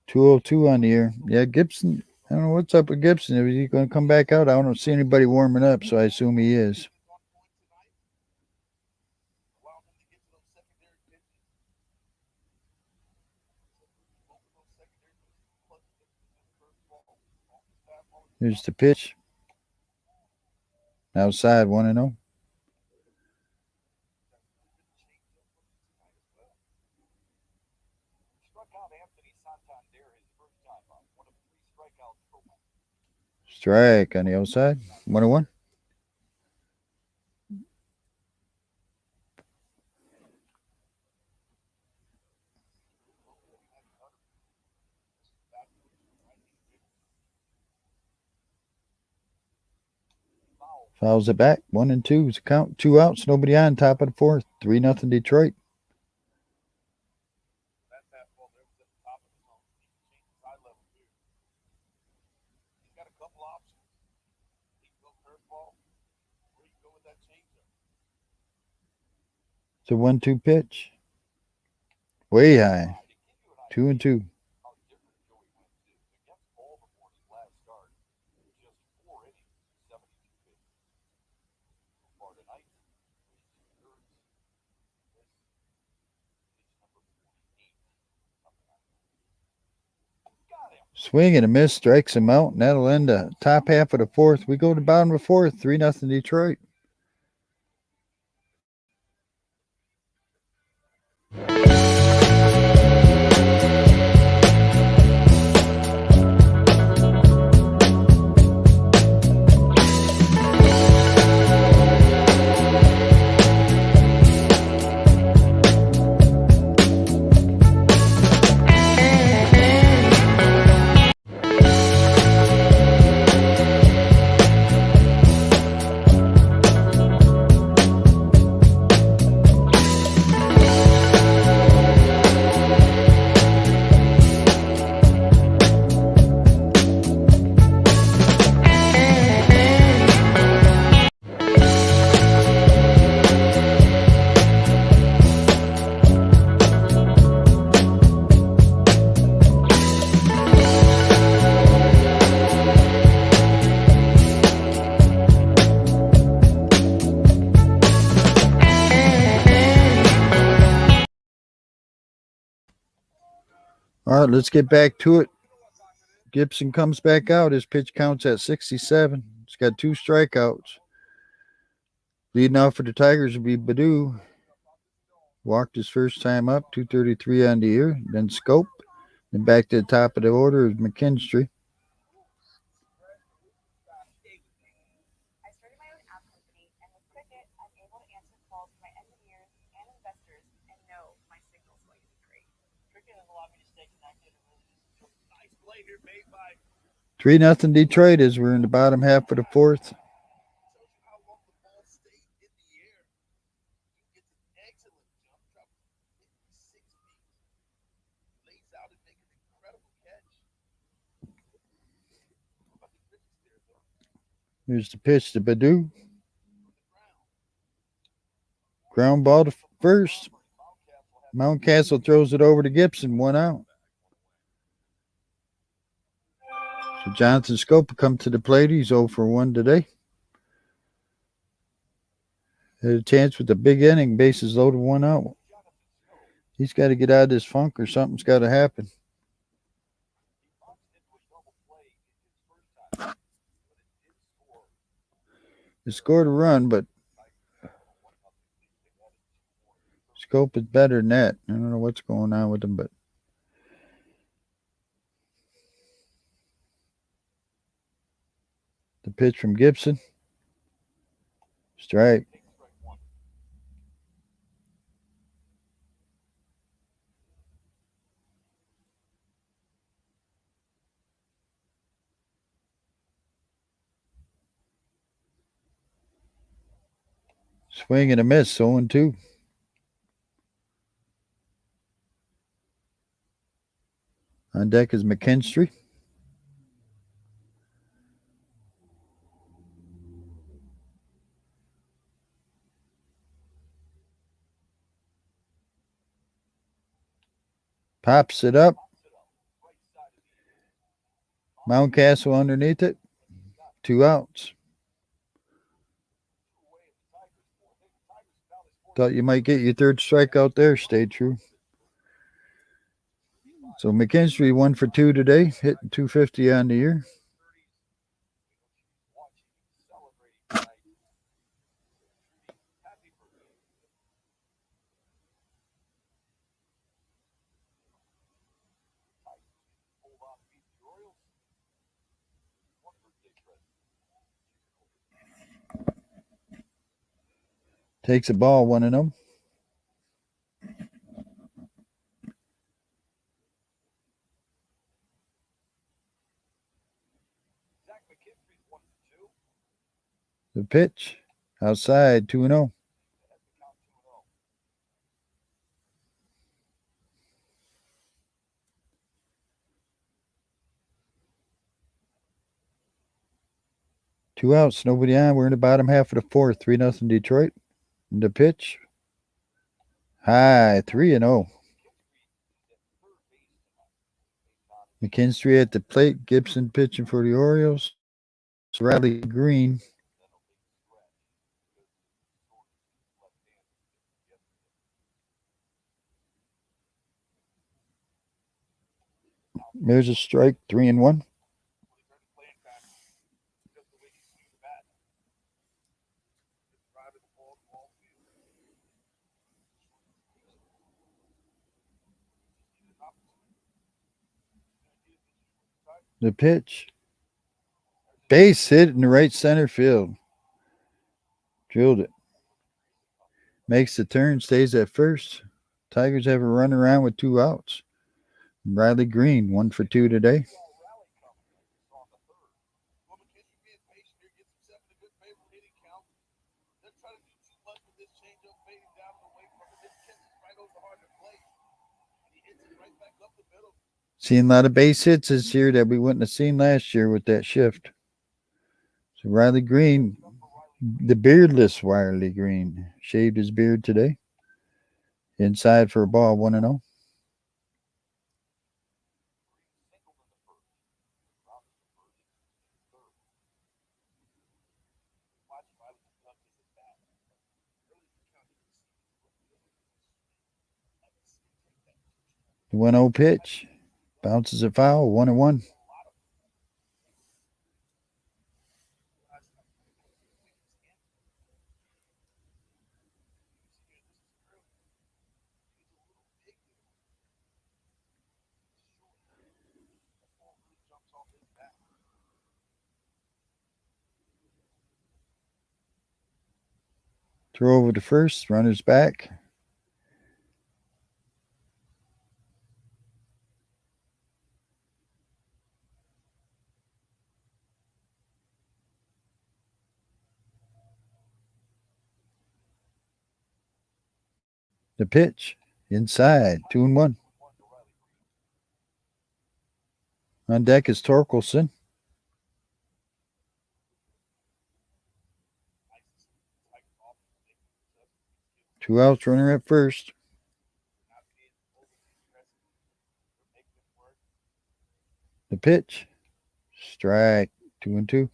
202 on the year. Yeah, Gibson, I don't know what's up with Gibson. Is he going to come back out? I don't see anybody warming up, so I assume he is. Here's the pitch. Outside, 1-0. Strike on the outside. 1-1. Fouls it back. 1-2 is the count. 2 outs. Nobody on. Top of the fourth. 3-0 Detroit. It's a 1-2 pitch. Way high. 2-2. Swing and a miss, strikes him out, and that'll end the top half of the fourth. We go to the bottom of the fourth, 3-0 Detroit. All right, let's get back to it. Gibson comes back out. His pitch counts at 67. He's got 2 strikeouts. Leading off for the Tigers will be Baду. Walked his first time up, 233 on the year. Then Scope. Then back to the top of the order is McKinstry. Three nothing Detroit as we're in the bottom half of the fourth. Here's the pitch to Badu. Ground ball to first. Mountcastle throws it over to Gibson. 1 out. So Jonathan Scope will come to the plate. He's 0 for 1 today. Had a chance with the big inning. Bases loaded. 1 out. He's got to get out of this funk or something's got to happen. He scored a run, but Scope is better than that. I don't know what's going on with him, but the pitch from Gibson. Strike. Swing and a miss. 0-2. On deck is McKinstry. Pops it up. Mountcastle underneath it. 2 outs. Thought you might get your third strikeout there. Stayed true. So McKinstry 1 for 2 today, hitting 250 on the year. Takes a ball, 1-0. The pitch outside, 2-0. Two outs, nobody on. We're in the bottom half of the fourth. 3-0 Detroit. And the pitch. High, 3-0. McKinstry at the plate. Gibson pitching for the Orioles. Riley Green. There's a strike, 3-1. The pitch. Base hit in the right center field. Drilled it. Makes the turn, stays at first. Tigers have a run around with 2 outs. Riley Green, 1 for 2 today. Seen a lot of base hits this year that we wouldn't have seen last year with that shift. So Riley Green, the beardless Riley Green, shaved his beard today. Inside for a ball, 1-0. The 1-0 pitch. Bounces a foul, 1-1. Throw over to first, runners back. The pitch, inside, 2-1. On deck is Torkelson. Two outs, runner at first. The pitch. Strike. 2-2.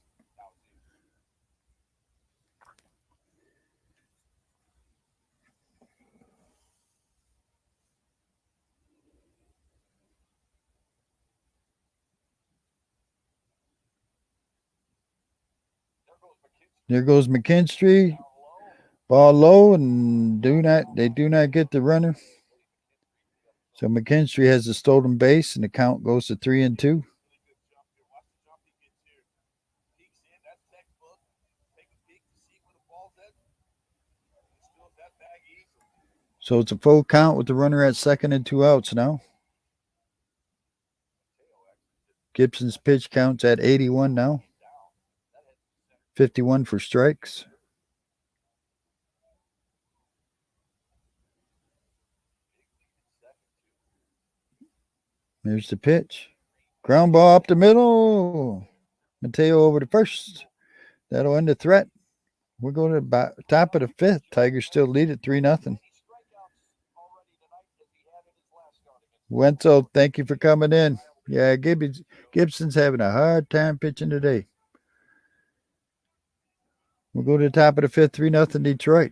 There goes McKinstry. Ball low, and they do not get the runner. So McKinstry has a stolen base, and the count goes to 3-2. So it's a full count with the runner at second and two outs now. Gibson's pitch counts at 81 now. 51 for strikes. There's the pitch. Ground ball up the middle. Mateo over to first. That'll end the threat. We're going to the top of the fifth. Tigers still lead at 3-0. Wenzel, thank you for coming in. Yeah, Gibson's having a hard time pitching today. We'll go to the top of the fifth, 3-0 Detroit.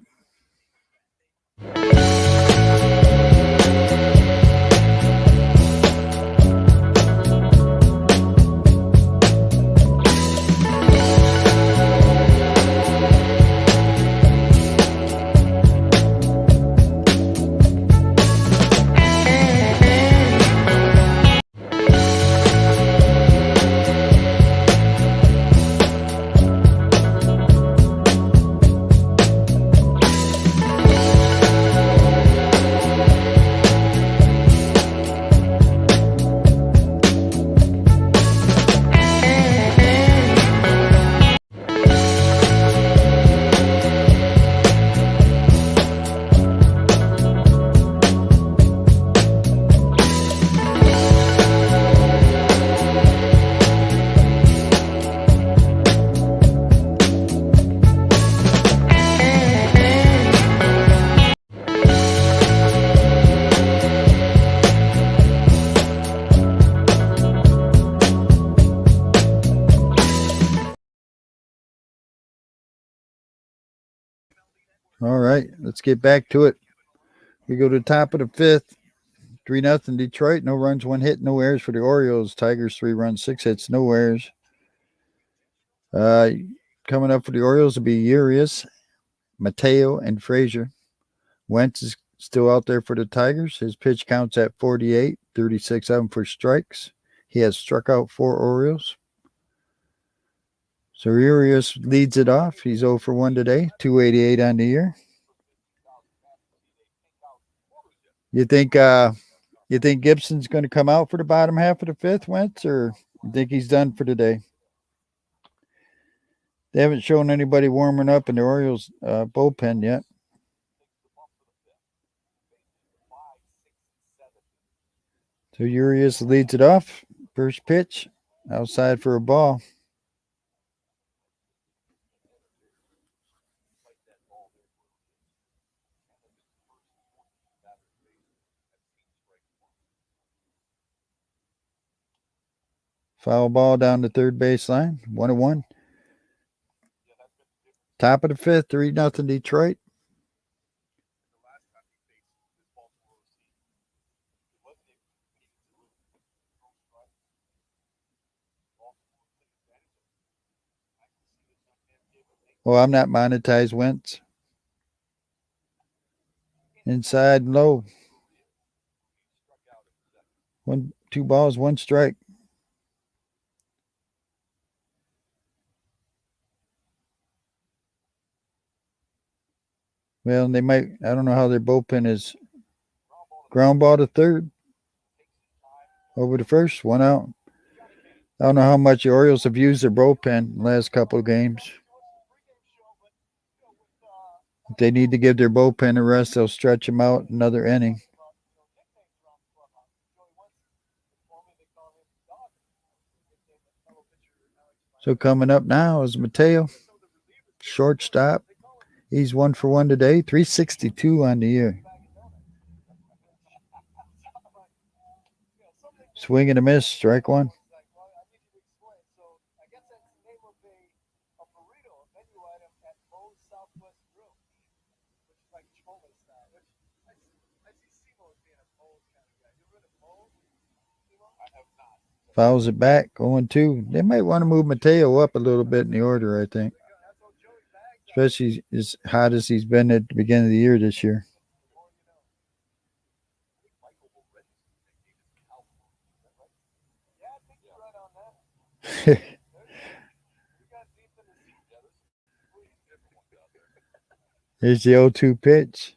All right, let's get back to it. We go to the top of the fifth, 3-0 Detroit. No runs, one hit, no errors for the Orioles. Tigers 3 runs, 6 hits, no errors. Coming up for the Orioles will be Urias, Mateo, and Frazier. Wentz is still out there for the Tigers. His pitch counts at 48, 36 of them for strikes. He has struck out 4 Orioles. So Urias leads it off. He's 0 for 1 today, 288 on the year. You think Gibson's going to come out for the bottom half of the fifth, Wentz, or you think he's done for today? They haven't shown anybody warming up in the Orioles bullpen yet. So Urias leads it off. First pitch, outside for a ball. Foul ball down the third baseline, 1-1. Top of the fifth, 3-0 Detroit. Well, I'm not monetized, Wentz. Inside low. 2 balls, 1 strike. Well, they might, I don't know how their bullpen is. Ground ball to third. Over to first, 1 out. I don't know how much the Orioles have used their bullpen the last couple of games. If they need to give their bullpen a rest, they'll stretch them out another inning. So coming up now is Mateo, shortstop. He's 1 for 1 today, 362 on the year. Swing and a miss, strike one. Fouls it back, 0-2. They might want to move Mateo up a little bit in the order, I think. Especially as hot as he's been at the beginning of the year this year. Here's the 0-2 pitch.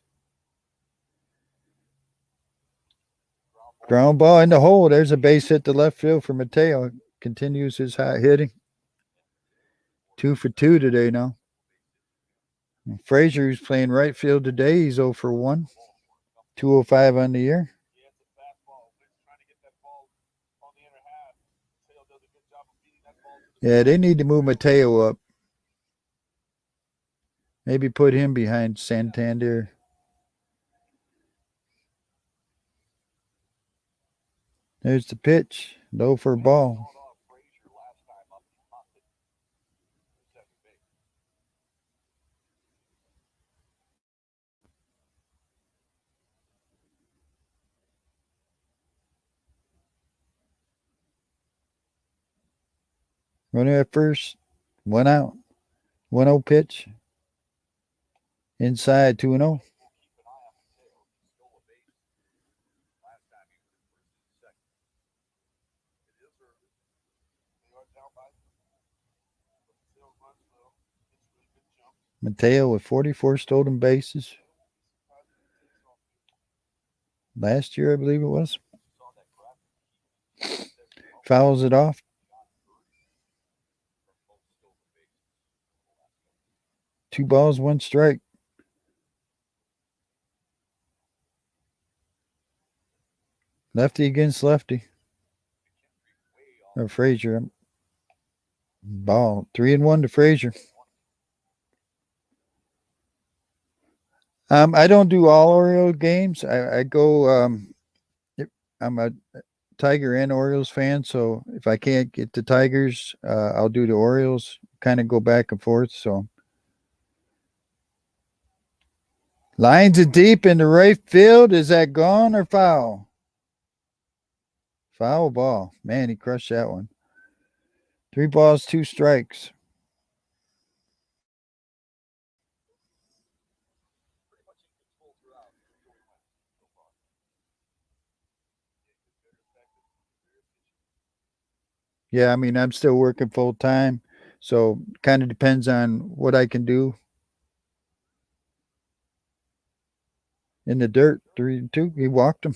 Ground ball in the hole. There's a base hit to left field for Mateo. Continues his hot hitting. 2 for 2 today now. And Frazier, who's playing right field today, he's 0 for 1. 205 on the year. Yeah, they need to move Mateo up. Maybe put him behind Santander. There's the pitch. Low for a ball. Runner at first. 1 out. 1-0 pitch. Inside 2-0. Mateo with 44 stolen bases. Last year, I believe it was. Fouls it off. Two balls, one strike. Lefty against lefty. Or Frazier. Ball. 3-1 to Frazier. I don't do all Orioles games. I go. I'm a Tiger and Orioles fan, so if I can't get the Tigers, I'll do the Orioles. Kind of go back and forth. So lines it deep in the right field. Is that gone or foul? Foul ball. Man, he crushed that one. 3 balls, 2 strikes. Yeah, I mean, I'm still working full time, so kind of depends on what I can do. In the dirt, 3-2. He walked him.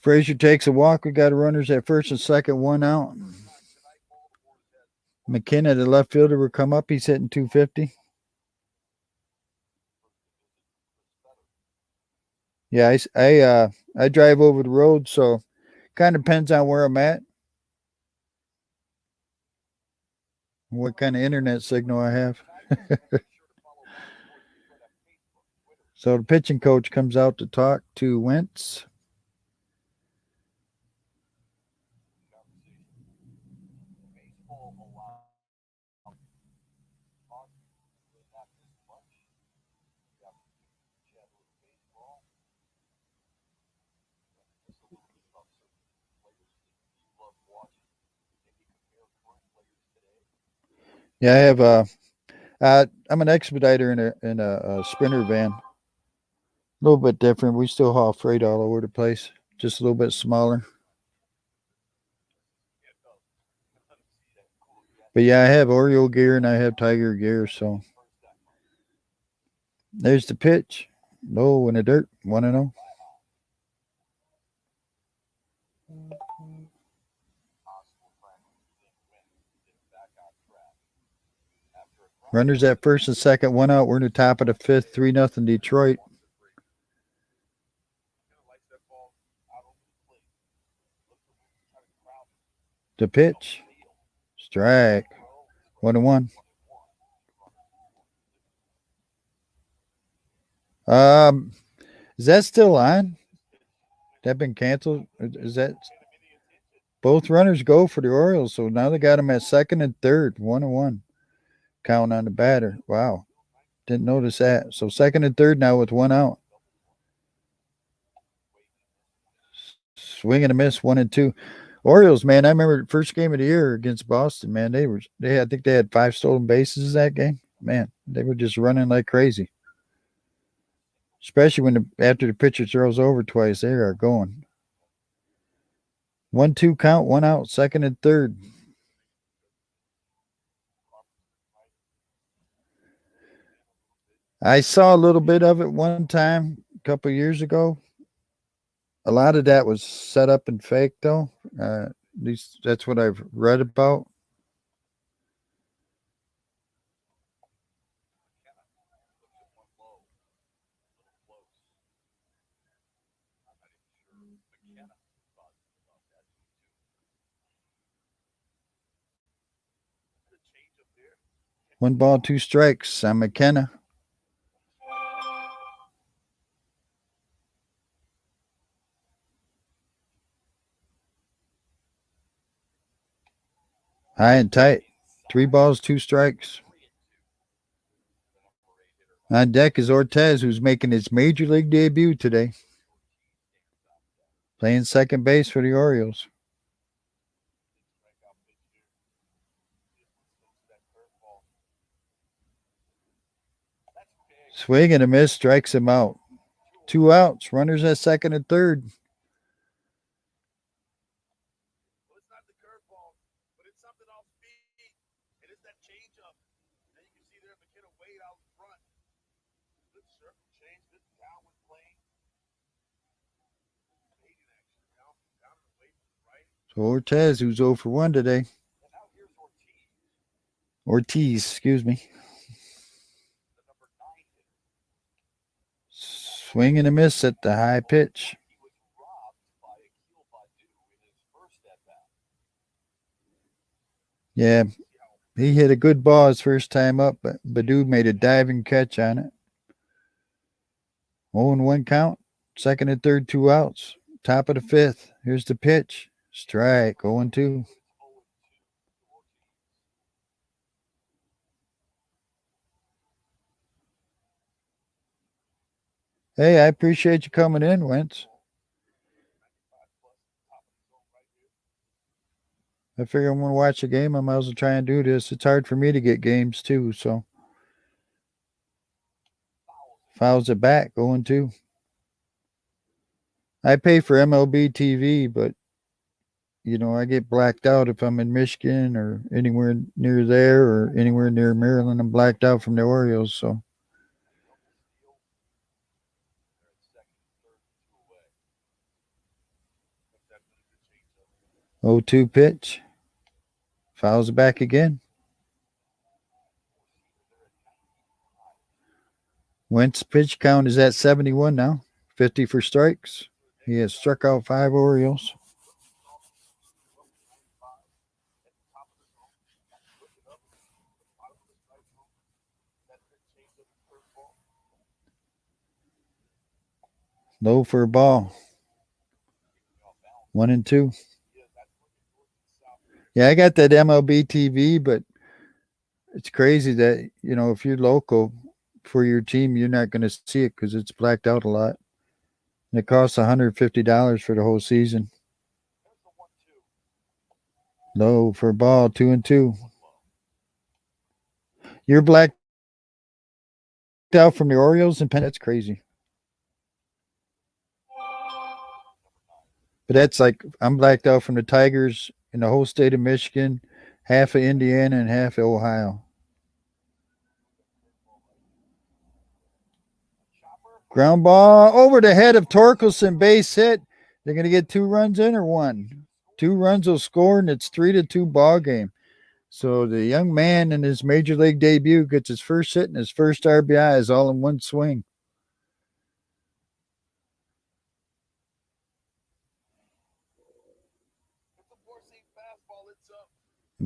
Frazier takes a walk. We got runners at first and second, 1 out. McKenna, the left fielder, will come up. He's hitting 250. Yeah, I drive over the road, so kind of depends on where I'm at, what kind of internet signal I have. So the pitching coach comes out to talk to Wentz. Yeah, I have I'm an expediter in a sprinter van. A little bit different. We still haul freight all over the place, just a little bit smaller. But yeah, I have Oriole gear and I have Tiger gear. So there's the pitch. Low in the dirt. 1-0. Runners at first and second, 1 out. We're in the top of the fifth. 3-0 Detroit. The pitch. Strike. 1-1. Is that still on? That been canceled? Is that both runners go for the Orioles? So now they got them at second and third, 1-1. Count on the batter. Wow, didn't notice that. So second and third now with one out. Swing and a miss, 1-2. Orioles, man, I remember first game of the year against Boston, man. I think they had 5 stolen bases that game. Man, they were just running like crazy. Especially after the pitcher throws over twice, they are going. 1-2 count, one out, second and third. I saw a little bit of it one time a couple years ago. A lot of that was set up and fake, though. At least that's what I've read about. One ball, 2 strikes on McKenna. High and tight. 3 balls, 2 strikes. On deck is Ortiz, who's making his major league debut today. Playing second base for the Orioles. Swing and a miss, strikes him out. 2 outs, runners at second and third. So Ortiz, who's 0 for 1 today. Ortiz, excuse me. Swing and a miss at the high pitch. Yeah, he hit a good ball his first time up, but Badu made a diving catch on it. 0-1 count, second and third, 2 outs. Top of the 5th. Here's the pitch. Strike, 0-2. Hey, I appreciate you coming in, Wentz. I figure I'm going to watch a game. I might as well try and do this. It's hard for me to get games, too, so. Fouls it back, 0-2. I pay for MLB TV, but I get blacked out if I'm in Michigan or anywhere near there or anywhere near Maryland. I'm blacked out from the Orioles, so. 0-2 pitch. Fouls it back again. Wentz pitch count is at 71 now. 50 for strikes. He has struck out 5 Orioles. Low for a ball. 1-2. Yeah, I got that MLB TV, but it's crazy that, if you're local for your team, you're not going to see it because it's blacked out a lot. And it costs $150 for the whole season. Low for a ball, 2-2. You're blacked out from the Orioles and Penn. That's crazy. But that's like I'm blacked out from the Tigers in the whole state of Michigan, half of Indiana, and half of Ohio. Ground ball over the head of Torkelson, base hit. They're going to get 2 runs in or 1. 2 runs will score, and it's 3-2 ball game. So the young man in his major league debut gets his first hit and his first RBI is all in one swing.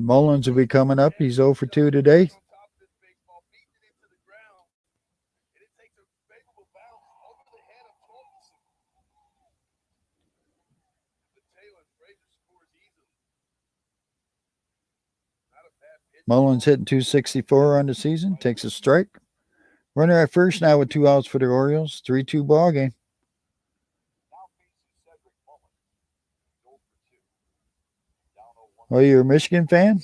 Mullins will be coming up. He's 0 for 2 today. Mullins hitting 264 on the season. Takes a strike. Runner at first now with 2 outs for the Orioles. 3-2 ball game. Oh, you're a Michigan fan?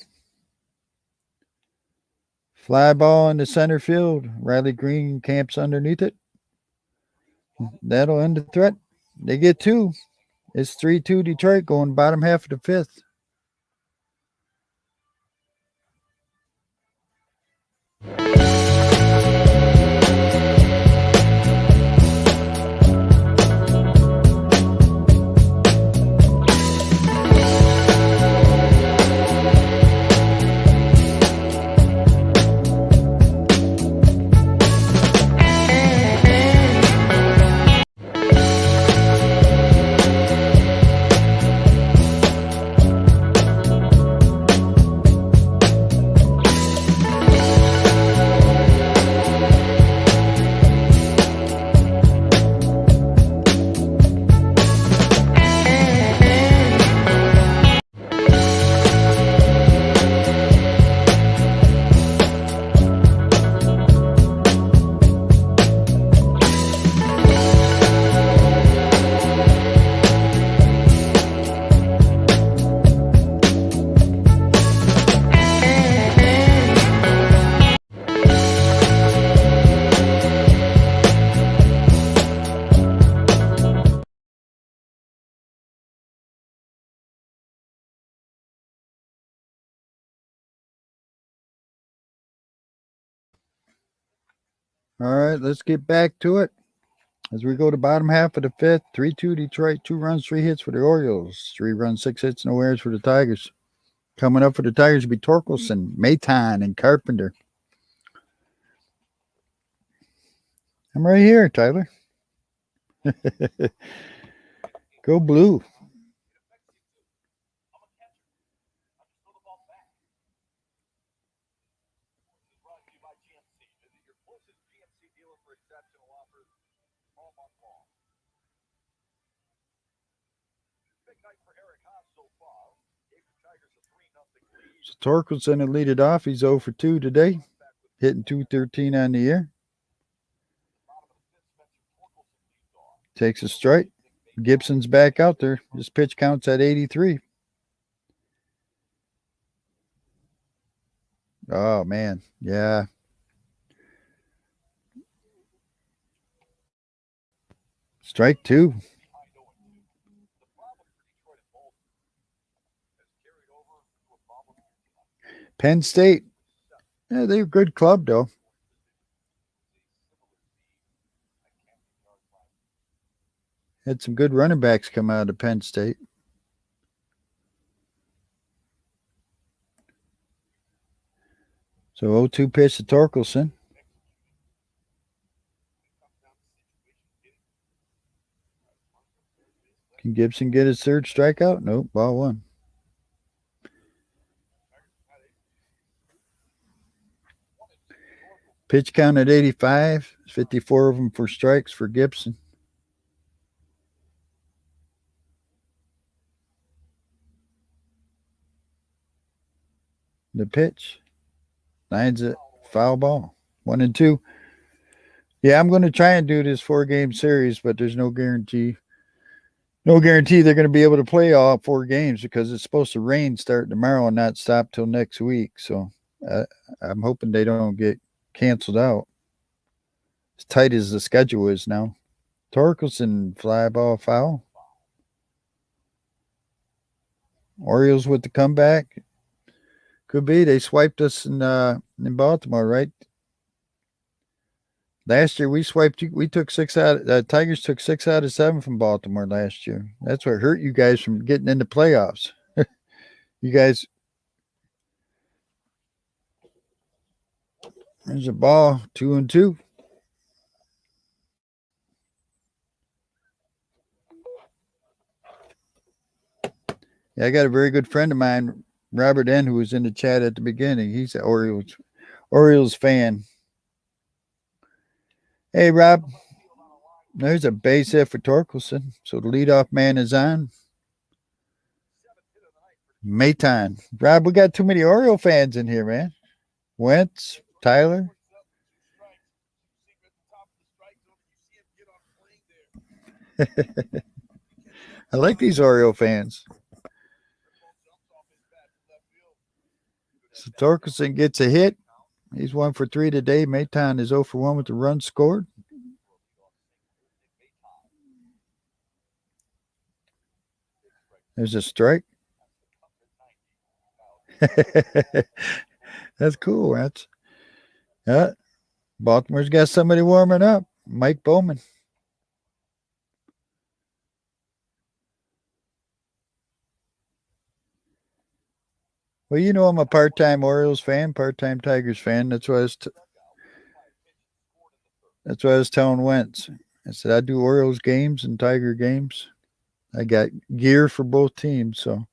Fly ball in the center field. Riley Green camps underneath it. That'll end the threat. They get 2. It's 3-2 Detroit going bottom half of the 5th. All right, let's get back to it. As we go to bottom half of the 5th, 3-2 Detroit, 2 runs, 3 hits for the Orioles, 3 runs, 6 hits, no errors for the Tigers. Coming up for the Tigers will be Torkelson, Maton, and Carpenter. I'm right here, Tyler. Go blue. So Torkelson will lead it off. He's 0 for 2 today, hitting 213 on the year. Takes a strike. Gibson's back out there. His pitch counts at 83. Oh, man. Yeah. Strike 2. Penn State. Yeah, they're a good club, though. Had some good running backs come out of Penn State. So 0-2 pitch to Torkelson. Can Gibson get his 3rd strikeout? Nope, ball 1. Pitch count at 85. 54 of them for strikes for Gibson. The pitch. Lines it. Foul ball. 1-2. Yeah, I'm going to try and do this 4-game series, but there's no guarantee. No guarantee they're going to be able to play all 4 games because it's supposed to rain starting tomorrow and not stop till next week. So I'm hoping they don't get canceled out. As tight as the schedule is now. Torkelson fly ball foul. Orioles with the comeback. Could be. They swiped us in Baltimore, right? Last year we swiped. We took 6 out. Tigers took 6 out of 7 from Baltimore last year. That's what hurt you guys from getting into playoffs. You guys. There's a ball. 2-2. Yeah, I got a very good friend of mine Robert N., who was in the chat at the beginning, he's an Orioles fan. Hey, Rob, there's a base hit for Torkelson. So the leadoff man is on. Mayton. Rob, we got too many Oriole fans in here, man. Wentz, Tyler. I like these Oriole fans. So Torkelson gets a hit. He's 1 for 3 today. Mayton is 0 for 1 with the run scored. There's a strike. That's cool. Baltimore's got somebody warming up. Mike Bowman. Well, you know I'm a part-time Orioles fan, part-time Tigers fan. That's why I was telling Wentz. I said I do Orioles games and Tiger games. I got gear for both teams. So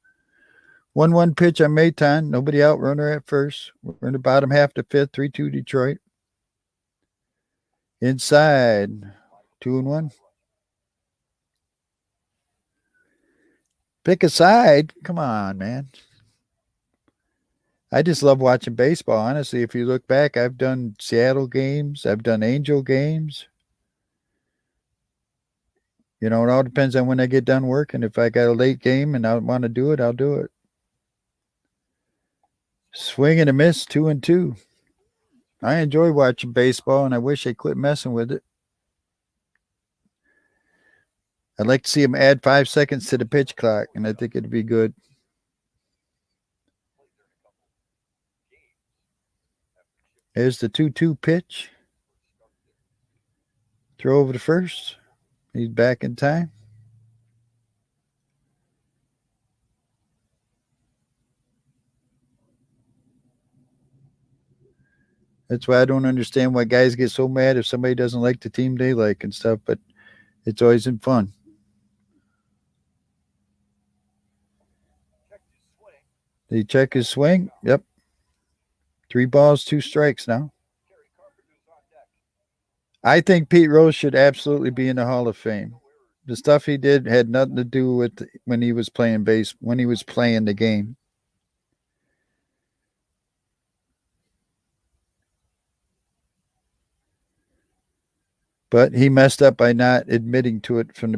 1-1 pitch on Mayton. Nobody out. Runner at first. We're in the bottom half the fifth. 3-2 Detroit. Inside. 2-1. Pick a side. Come on, man. I just love watching baseball. Honestly, if you look back, I've done Seattle games. I've done Angel games. You know, it all depends on when I get done working. If I got a late game and I want to do it, I'll do it. Swing and a miss, 2-2. I enjoy watching baseball, and I wish they quit messing with it. I'd like to see them add 5 seconds to the pitch clock, and I think it'd be good. There's the 2-2 pitch. Throw over to first. He's back in time. That's why I don't understand why guys get so mad if somebody doesn't like the team they like and stuff, but it's always in fun. Did he check his swing? Yep. 3 balls, 2 strikes now. I think Pete Rose should absolutely be in the Hall of Fame. The stuff he did had nothing to do with when he was playing when he was playing the game. But he messed up by not admitting to it from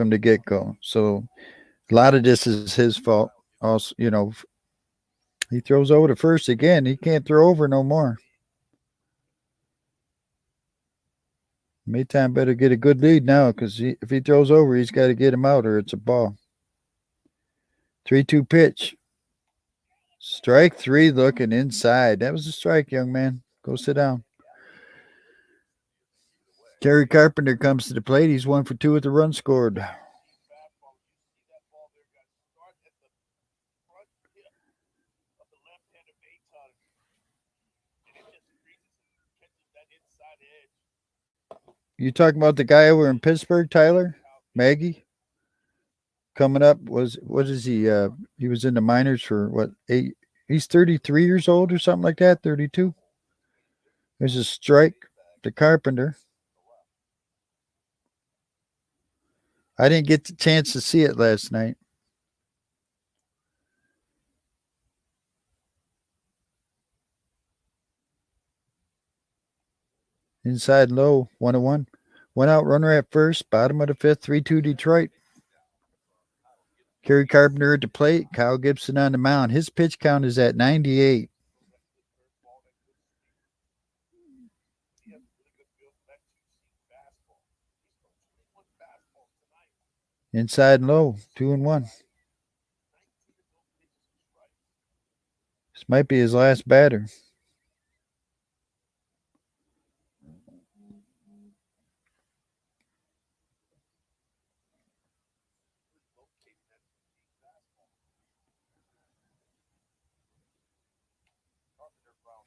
the get-go. So a lot of this is his fault. Also, you know, he throws over to first again. He can't throw over no more. Maytime better get a good lead now because if he throws over, he's got to get him out or it's a ball. 3-2 pitch. Strike 3 looking inside. That was a strike, young man. Go sit down. Terry Carpenter comes to the plate. He's 1 for 2 with the run scored. You talking about the guy over in Pittsburgh, Tyler? Maggie? Coming up what is he? He was in the minors for what 8? He's 33 years old or something like that. 32. There's a strike to Carpenter. I didn't get the chance to see it last night. Inside low, 1-1. 1 out, runner at first, bottom of the fifth, 3-2 Detroit. Kerry Carpenter at the plate, Kyle Gibson on the mound. His pitch count is at 98. Inside and low, 2-1. This might be his last batter.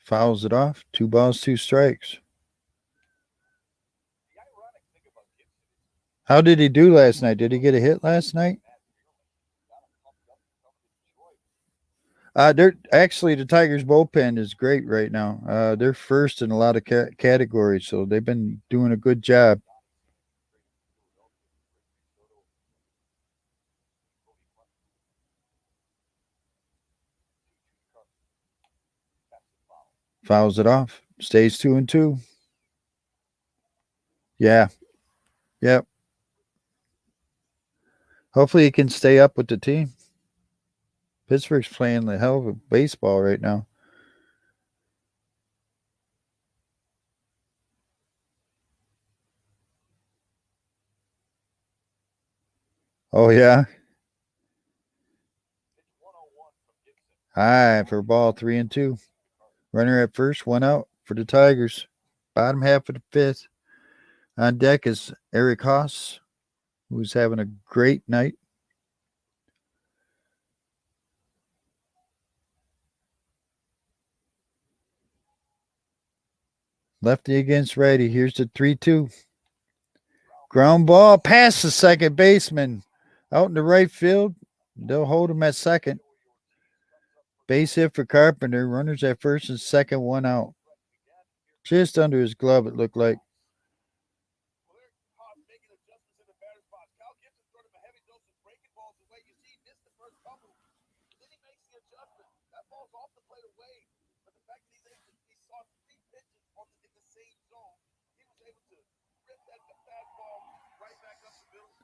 Fouls it off. 2 balls, 2 strikes. How did he do last night? Did he get a hit last night? They're actually the Tigers bullpen is great right now. They're first in a lot of categories, so they've been doing a good job. Fouls it off. Stays 2-2. Yeah. Yep. Hopefully he can stay up with the team. Pittsburgh's playing the hell of a baseball right now. Oh yeah. High for ball 3-2. Runner at first, one out for the Tigers. Bottom half of the fifth. On deck is Eric Haas, who's having a great night. Lefty against righty. Here's the 3-2. Ground ball past the second baseman. Out in the right field. They'll hold him at second. Base hit for Carpenter. Runners at first and second, one out. Just under his glove, it looked like.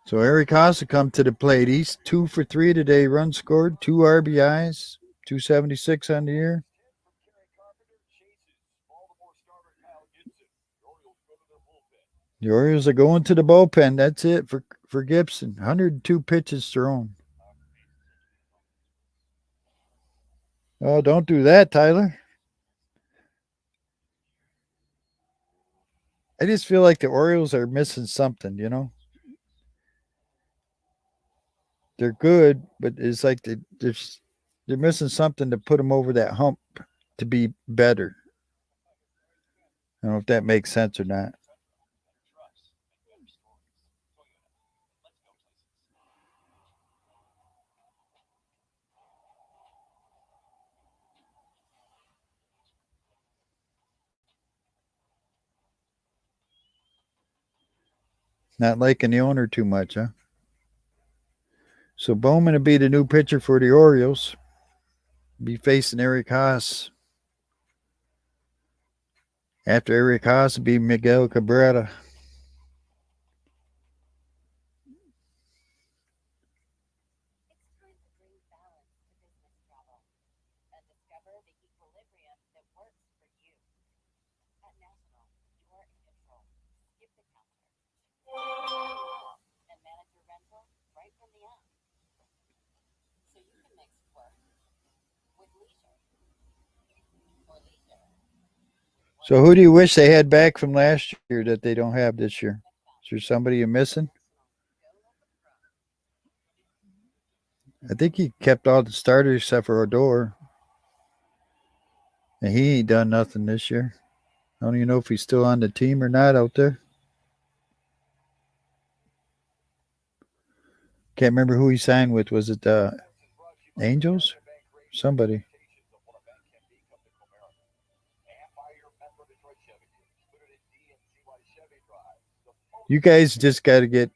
So Eric Haas come to the plate. He's 2 for 3 today. Runs scored, 2 RBIs, 276 on the year. The Orioles are going to the bullpen. That's it for Gibson. 102 pitches thrown. Oh, don't do that, Tyler. I just feel like the Orioles are missing something, you know? They're good, but it's like they're missing something to put them over that hump to be better. I don't know if that makes sense or not. Not liking the owner too much, huh? So Bowman will be the new pitcher for the Orioles. Be facing Eric Haas. After Eric Haas will be Miguel Cabrera. So who do you wish they had back from last year that they don't have this year? Is there somebody you're missing? I think he kept all the starters except for Odor. And he ain't done nothing this year. I don't even know if he's still on the team or not out there. Can't remember who he signed with. Was it the Angels? Somebody. You guys just got to get,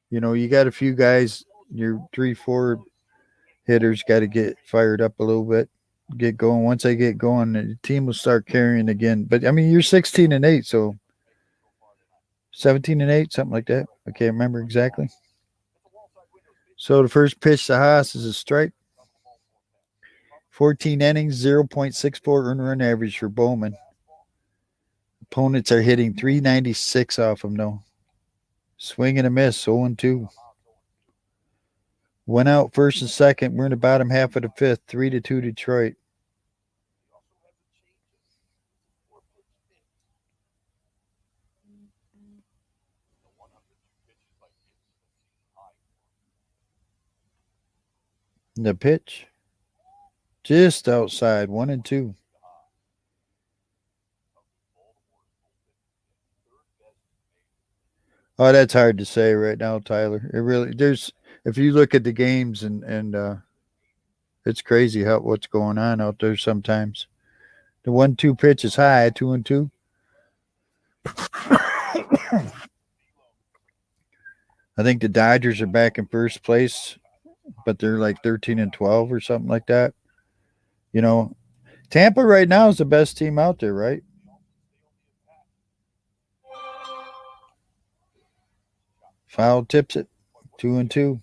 you got a few guys, your 3, 4 hitters got to get fired up a little bit, get going. Once they get going, the team will start carrying again. But I mean, you're 16-8, so 17-8, something like that. I can't remember exactly. So the first pitch to Haas is a strike. 14 innings, 0.64 earned run average for Bowman. Opponents are hitting 396 off him, though. Swing and a miss, 0-2. One out, first and second. We're in the bottom half of the fifth, 3-2 Detroit. The pitch, just outside, 1-2. Oh, that's hard to say right now, Tyler. It really there's if you look at the games and It's crazy what's going on out there sometimes. The 1-2 pitch is high, 2-2. I think the Dodgers are back in first place, but they're like 13-12 or something like that. You know, Tampa right now is the best team out there, right? Foul tips it, 2-2.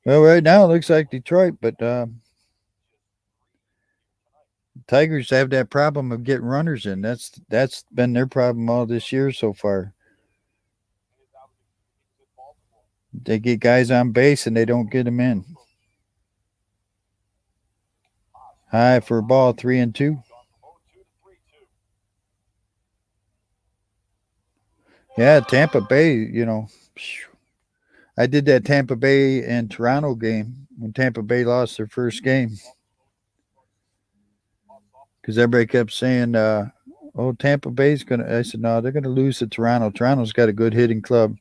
Well, right now it looks like Detroit, but Tigers have that problem of getting runners in. That's been their problem all this year so far. They get guys on base and they don't get them in. High for a ball, 3-2. Yeah, Tampa Bay. I did that Tampa Bay and Toronto game when Tampa Bay lost their first game because everybody kept saying, "Oh, Tampa Bay's gonna." I said, "No, they're gonna lose to Toronto. Toronto's got a good hitting club."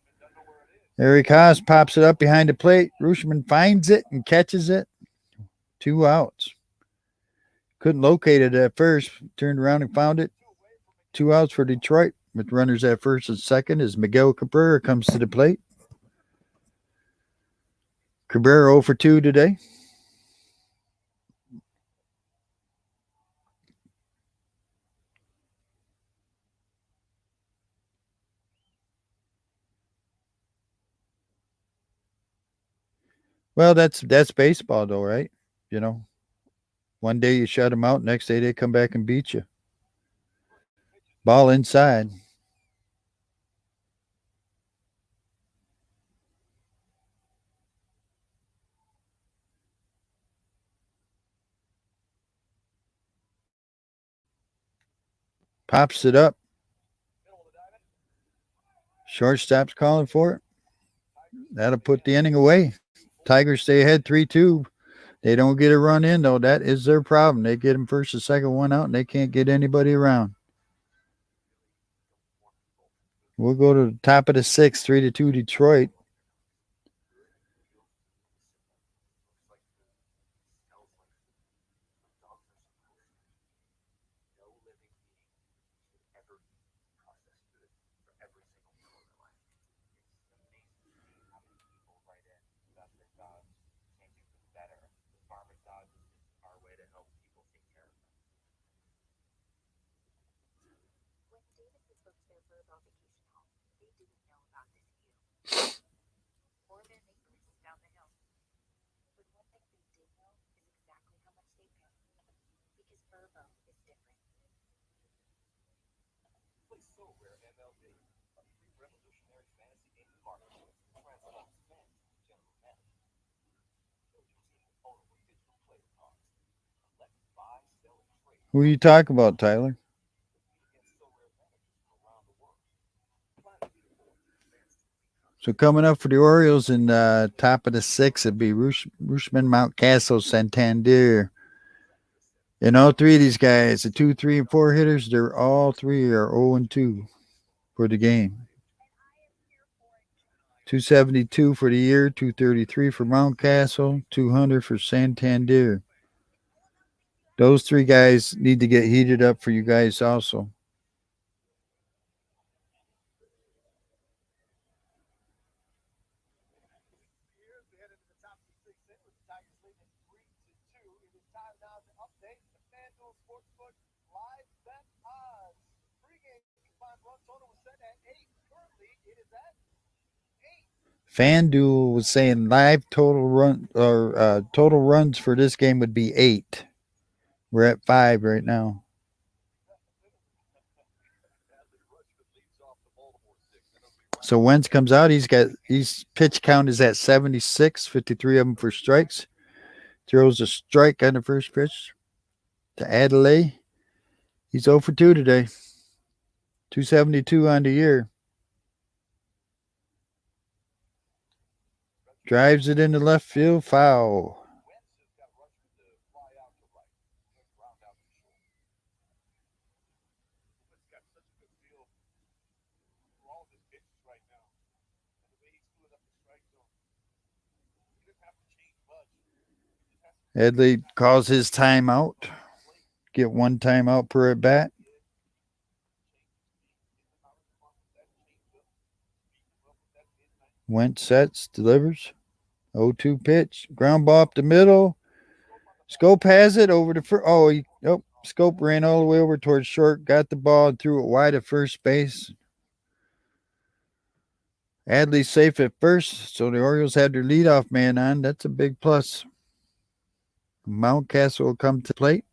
Eric Haas pops it up behind the plate. Rutschman finds it and catches it. 2 outs. Couldn't locate it at first. Turned around and found it. 2 outs for Detroit with runners at first and second as Miguel Cabrera comes to the plate. Cabrera 0 for 2 today. Well, that's baseball though, right? You know, one day you shut them out, next day they come back and beat you. Ball inside. Pops it up. Shortstop's calling for it. That'll put the inning away. Tigers stay ahead 3-2. They don't get a run in, though. That is their problem. They get them first and second one out, and they can't get anybody around. We'll go to the top of the sixth, 3-2 Detroit. Who are you talking about, Tyler? So coming up for the Orioles in top of the sixth, it'd be Rutschman, Mountcastle, Santander. And all three of these guys, the 2, 3, and 4 hitters, they're all three are 0-2 for the game. 272 for the year, 233 for Mountcastle, 200 for Santander. Those three guys need to get heated up for you guys also. FanDuel was saying live total runs for this game would be 8. We're at 5 right now. So Wentz comes out. He's pitch count is at 76, 53 of them for strikes. Throws a strike on the first pitch to Adelaide. He's 0 for 2 today. 272 on the year. Drives it into left field, foul. Adley calls his timeout. Get one timeout per at bat. Wentz sets, delivers. 0-2 pitch. Ground ball up the middle. Scope has it over to first. Scope ran all the way over towards short, got the ball and threw it wide at first base. Adley's safe at first, so the Orioles had their leadoff man on. That's a big plus. Mountcastle will come to plate.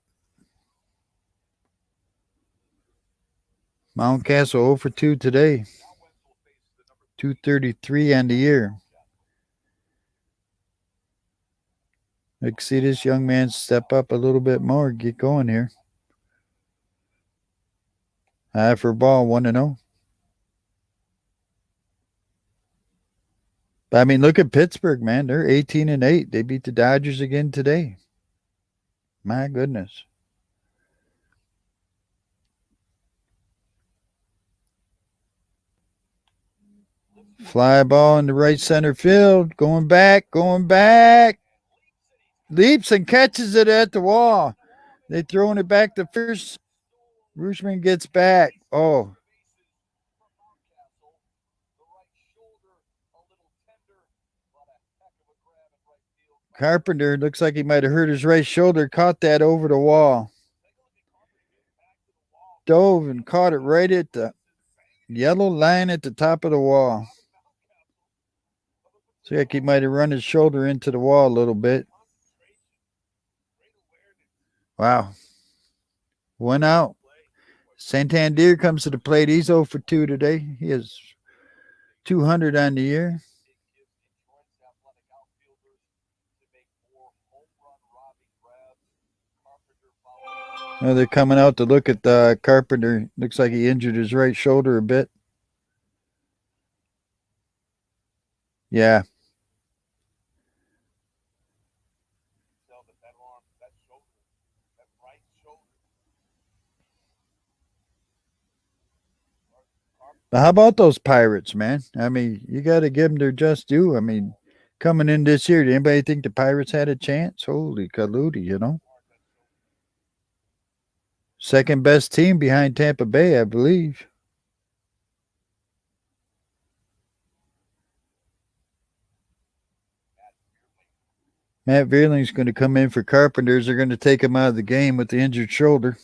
Mountcastle 0 for 2 today. 233 on the year. I can see this young man step up a little bit more, get going here. High for ball, 1-0. But I mean, look at Pittsburgh, man. They're 18-8. They beat the Dodgers again today. My goodness. Fly ball in the right center field. Going back. Leaps and catches it at the wall. They throwing it back to first. Rooshman gets back. Oh. Carpenter looks like he might have hurt his right shoulder. Caught that over the wall. Dove and caught it right at the yellow line at the top of the wall. Looks like he might have run his shoulder into the wall a little bit. Wow. 1 out. Santander comes to the plate. He's 0 for 2 today. He has 200 on the year. Now they're coming out to look at Carpenter. Looks like he injured his right shoulder a bit. Yeah. But how about those Pirates, man? I mean, you got to give them their just due. I mean, coming in this year, did anybody think the Pirates had a chance? Holy Kaludi, you know? Second best team behind Tampa Bay, I believe. Matt Vierling's going to come in for Carpenters. They're going to take him out of the game with the injured shoulder.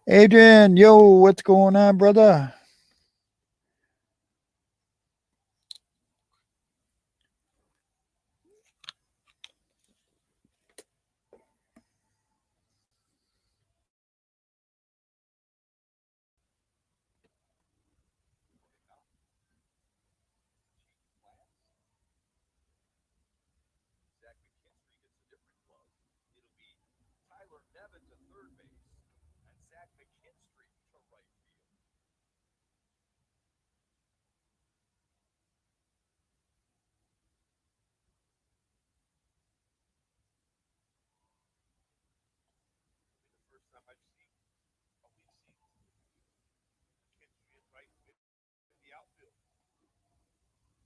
Adrian, yo, what's going on, brother?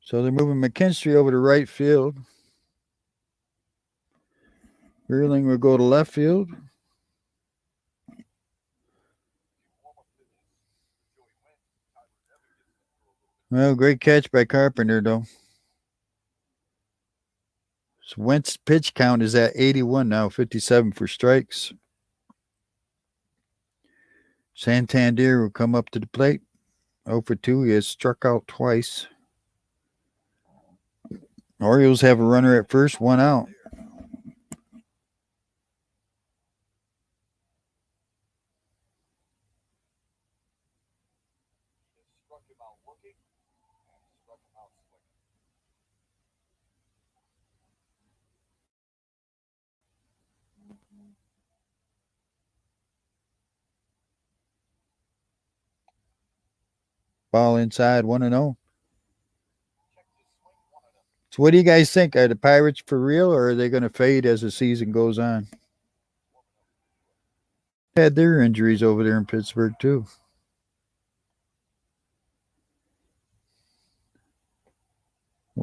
So they're moving McKinstry over to right field. Vierling will go to left field. Well, great catch by Carpenter, though. So Wentz's pitch count is at 81 now, 57 for strikes. Santander will come up to the plate. 0 for 2. He has struck out twice. Orioles have a runner at first, 1 out. Ball inside, 1-0. So what do you guys think? Are the Pirates for real, or are they going to fade as the season goes on? Had their injuries over there in Pittsburgh, too.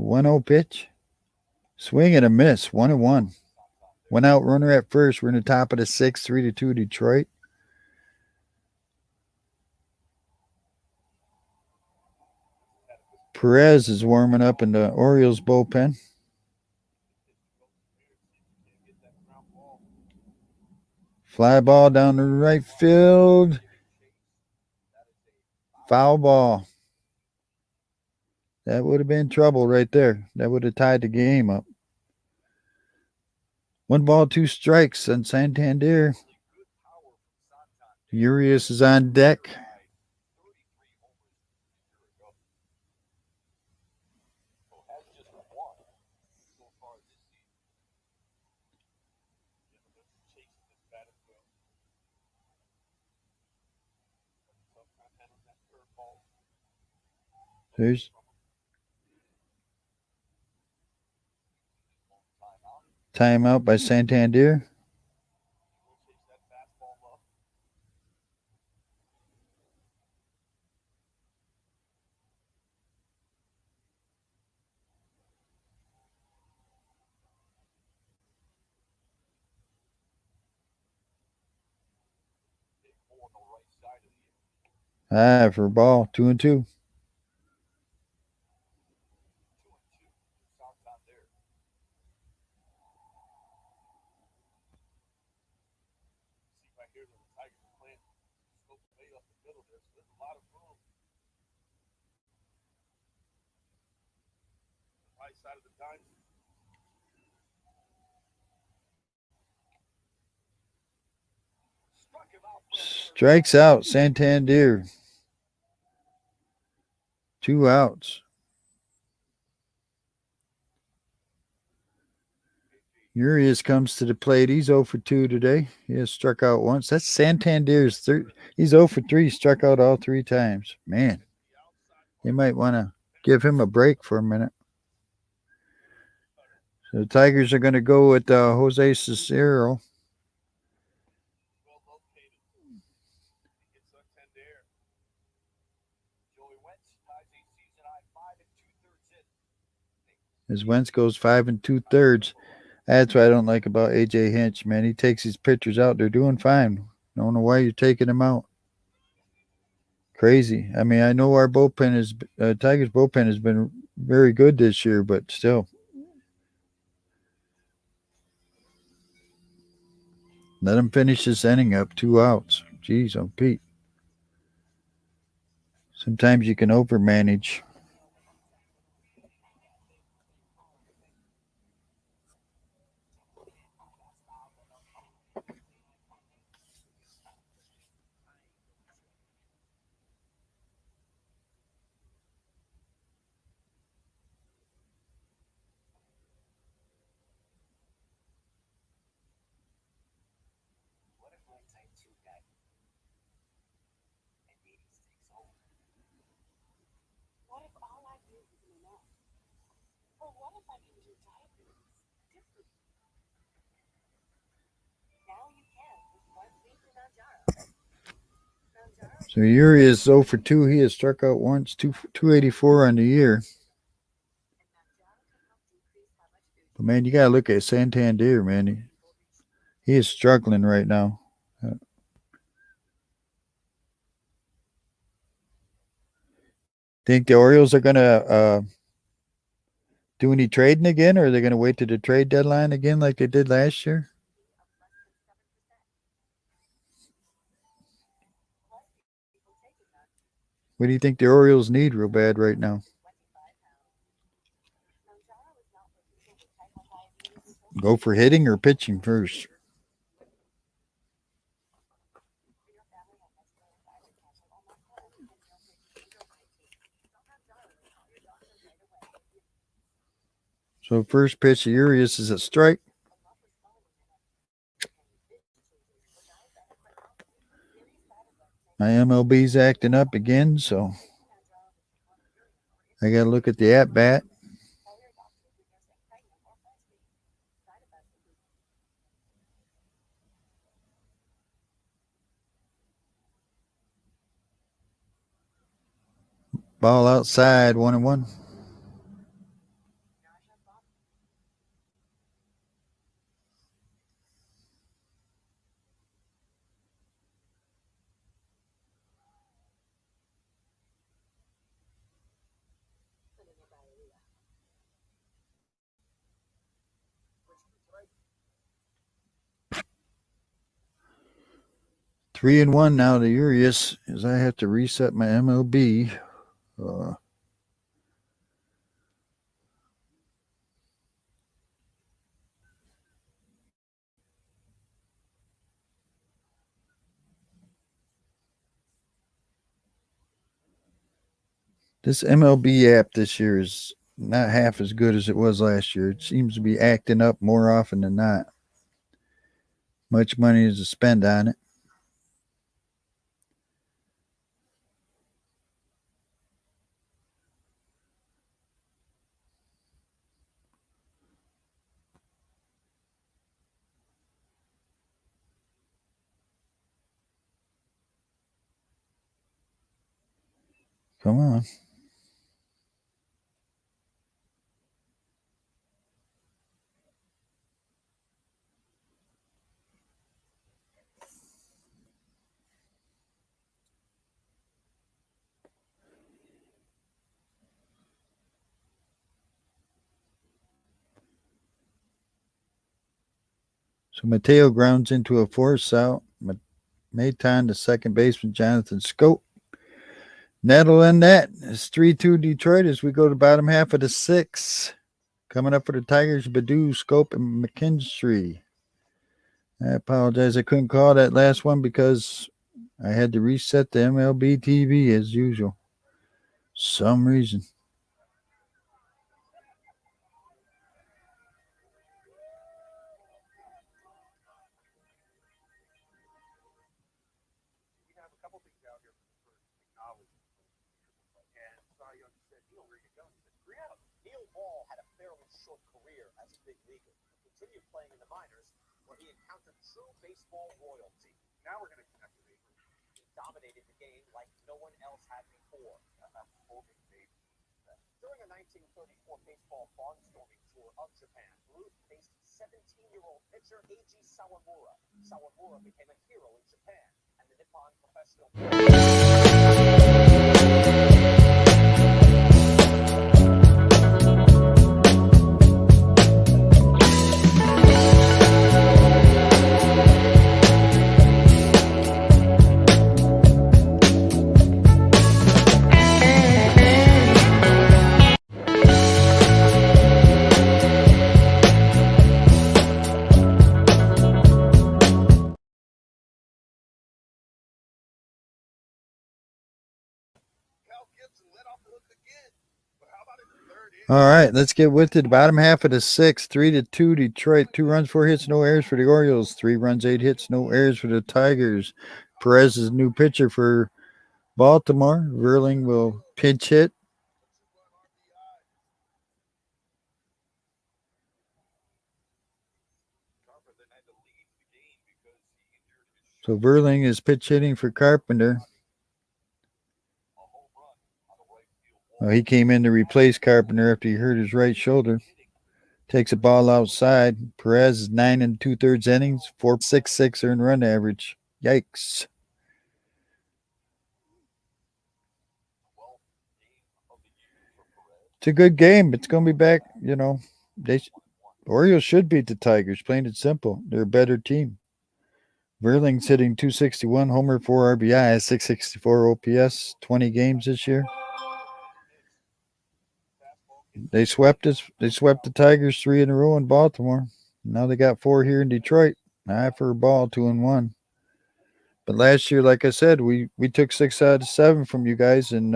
1-0 pitch. Swing and a miss. 1-1. One out runner at first. We're in the top of the sixth. 3-2 Detroit. Perez is warming up in the Orioles bullpen. Fly ball down the right field. Foul ball. That would have been trouble right there. That would have tied the game up. 1 ball, 2 strikes on Santander. Urias is on deck. There's timeout by Santander. For a ball, 2-2. Strikes out Santander. 2 outs. Urias comes to the plate. He's 0 for 2 today. He has struck out once. That's Santander's third. He's 0 for 3. Struck out all 3 times. Man, you might want to give him a break for a minute. So the Tigers are going to go with Jose Cicero. As Wentz goes 5 2/3. That's what I don't like about AJ Hinch, man. He takes his pitchers out. They're doing fine. Don't know why you're taking them out. Crazy. I mean, I know our bullpen is Tigers bullpen has been very good this year, but still. Let him finish this inning up. 2 outs. Jeez, oh Pete. Sometimes you can overmanage. So Uri is 0 for 2. He has struck out once, 284 on the year. But, man, you got to look at Santander, man. He is struggling right now. Think the Orioles are going to do any trading again, or are they going to wait to the trade deadline again like they did last year? What do you think the Orioles need real bad right now? Go for hitting or pitching first? So first pitch to Urias is a strike. My MLB's acting up again, so I got to look at the at-bat. Ball outside, 1-1. 3-1 now to Urias as I have to reset my MLB. This MLB app this year is not half as good as it was last year. It seems to be acting up more often than not. Much money is to spend on it. Come on. So Mateo grounds into a force out. Mayton to second baseman Jonathan Scope. Nettle in that. It's 3-2 Detroit as we go to the bottom half of the sixth. Coming up for the Tigers, Badu, Scope, and McKinstry. I apologize. I couldn't call that last one because I had to reset the MLB TV as usual. Some reason. All right, let's get with it. The bottom half of the sixth, 3-2 Detroit. 2 runs, 4 hits, no errors for the Orioles. 3 runs, 8 hits, no errors for the Tigers. Perez is a new pitcher for Baltimore. Verling will pinch hit. So Verling is pitch hitting for Carpenter. He came in to replace Carpenter after he hurt his right shoulder. Takes a ball outside. Perez is 9 2/3 innings, 4.66 earned run average. Yikes. It's a good game. It's going to be back. Orioles should beat the Tigers, plain and simple. They're a better team. Verling's hitting 261, homer, 4 RBI, 664 OPS, 20 games this year. They swept us. They swept the Tigers 3 in a row in Baltimore. Now they got 4 here in Detroit. Eye for a ball, 2-1. But last year, like I said, we took 6 out of 7 from you guys, and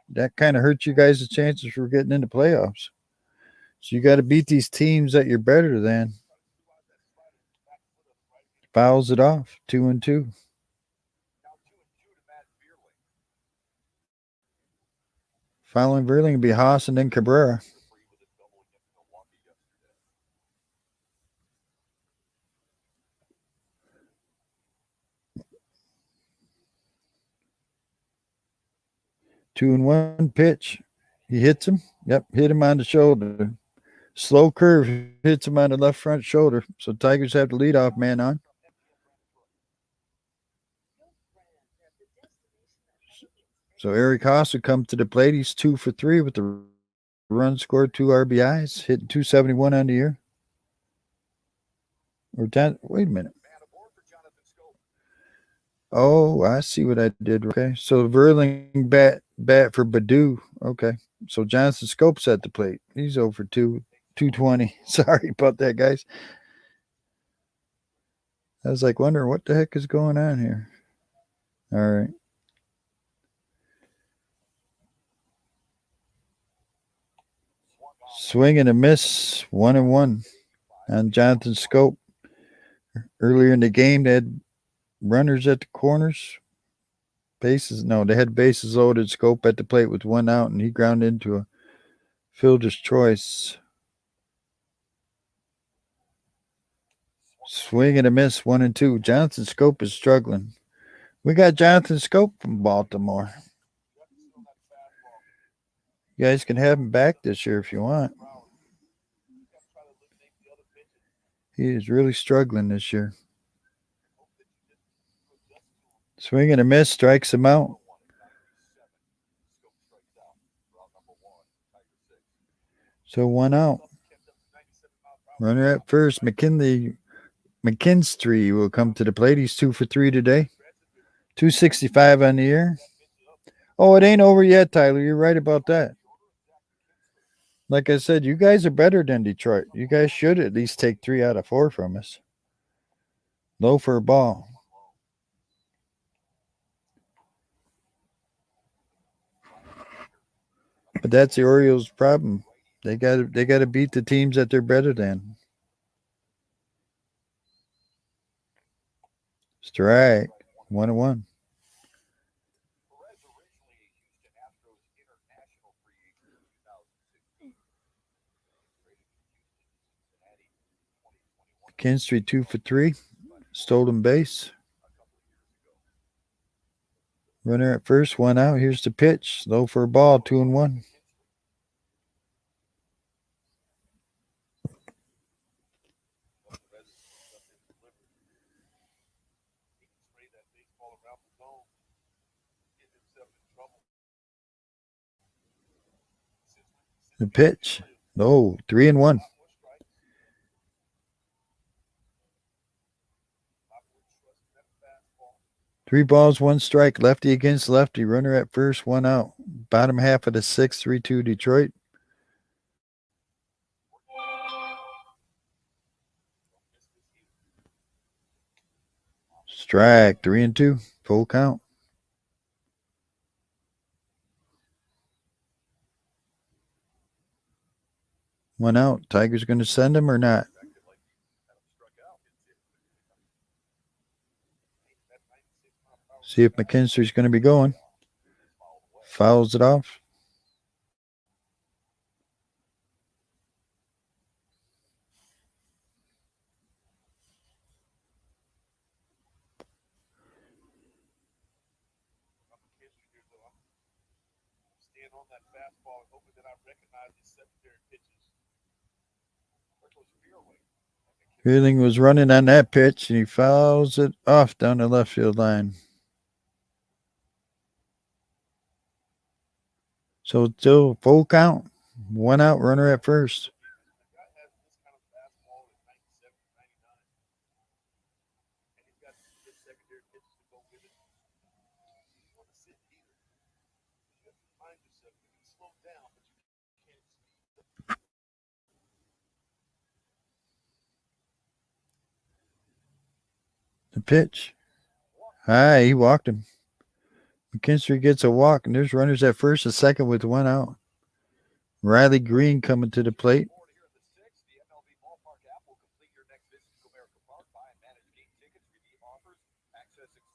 that kind of hurt you guys' chances for getting into playoffs. So you got to beat these teams that you're better than. Fouls it off, 2-2. Following Verling would be Haas and then Cabrera. Two and one pitch. He hits him. Yep, hit him on the shoulder. Slow curve hits him on the left front shoulder. So Tigers have the leadoff man on. So Eric Haas would come to the plate. He's 2 for 3 with the run scored, 2 RBIs, hitting 271 on the year. Wait a minute. Oh, I see what I did. Okay, so Verling bat for Badu. Okay, so Johnson Scopes at the plate. He's over 220. Sorry about that, guys. I was like wondering what the heck is going on here. All right. Swing and a miss, 1-1 on Jonathan Scope. Earlier in the game, they had runners at the corners. Bases, no, they had bases loaded. Scope at the plate with one out, and he grounded into a fielder's choice. Swing and a miss, 1-2. Jonathan Scope is struggling. We got Jonathan Scope from Baltimore. You guys can have him back this year if you want. He is really struggling this year. Swing and a miss, strikes him out. So one out. Runner at first, McKinstry will come to the plate. He's 2 for 3 today. 265 on the year. Oh, it ain't over yet, Tyler. You're right about that. Like I said, you guys are better than Detroit. You guys should at least take 3 out of 4 from us. Low for a ball. But that's the Orioles' problem. They got to beat the teams that they're better than. Strike. 1-1. McKinstry 2 for 3. Stolen base. Runner at first, one out. Here's the pitch. Low for a ball, 2-1. The pitch. No, 3-1. 3 balls, 1 strike. Lefty against lefty. Runner at first, one out. Bottom half of the sixth, 3-2 Detroit. Strike. 3-2. Full count. One out. Tiger's going to send him or not? See if McKinstry's going to be going. Fouls it off. Feeling was running on that pitch, and he fouls it off down the left field line. So still full count. One out, runner at first. The pitch. He walked him. McKinstry gets a walk, and there's runners at first and second with one out. Riley Green coming to the plate.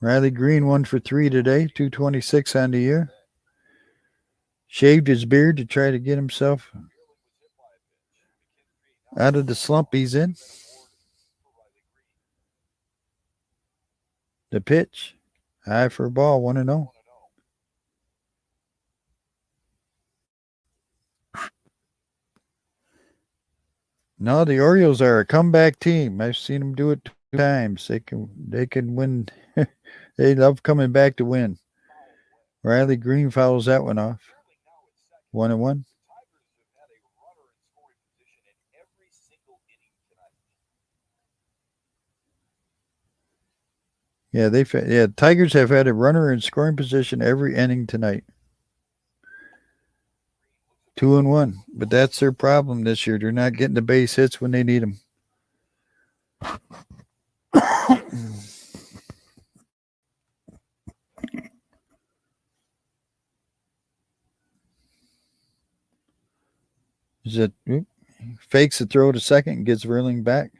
Riley Green 1 for 3 today, 226 on the year. Shaved his beard to try to get himself out of the slump he's in. The pitch. High for a ball, 1-0. No, the Orioles are a comeback team. I've seen them do it 2 times. They can win. They love coming back to win. Riley Green fouls that one off. 1-1. Yeah, Tigers have had a runner in scoring position every inning tonight. 2-1, but that's their problem this year. They're not getting the base hits when they need them. Is it fakes the throw to second and gets Verling back?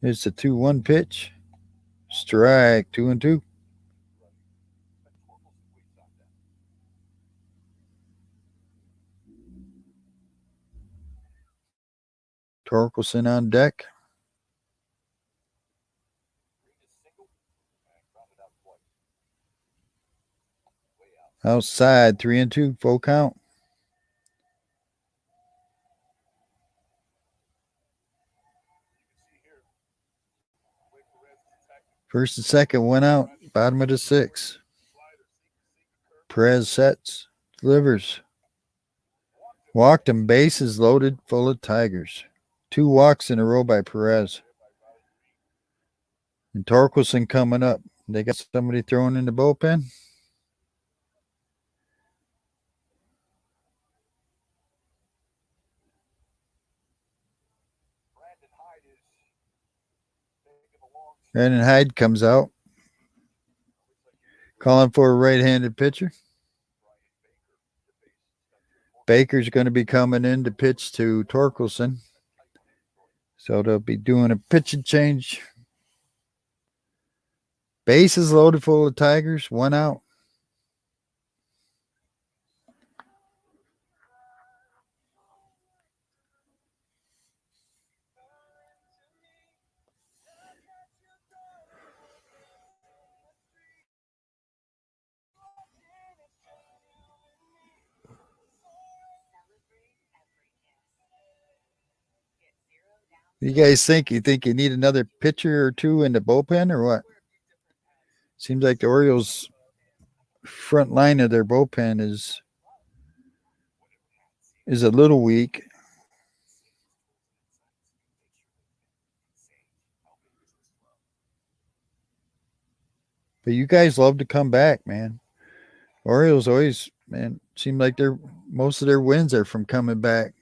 It's a 2-1 pitch. Strike, 2-2. Torkelson on deck. Outside, 3-2, full count. First and second, one out. Bottom of the sixth. Perez sets, delivers. Walked him, bases loaded, full of Tigers. 2 walks in a row by Perez. And Torkelson coming up. They got somebody throwing in the bullpen. Brandon Hyde comes out. Calling for a right-handed pitcher. Baker's going to be coming in to pitch to Torkelson. So they'll be doing a pitching change. Bases loaded full of Tigers, 1 out. What do you guys think? You think you need another pitcher or two in the bullpen or what? Seems like the Orioles' front line of their bullpen is a little weak. But you guys love to come back, man. Orioles always, man, seem like most of their wins are from coming back.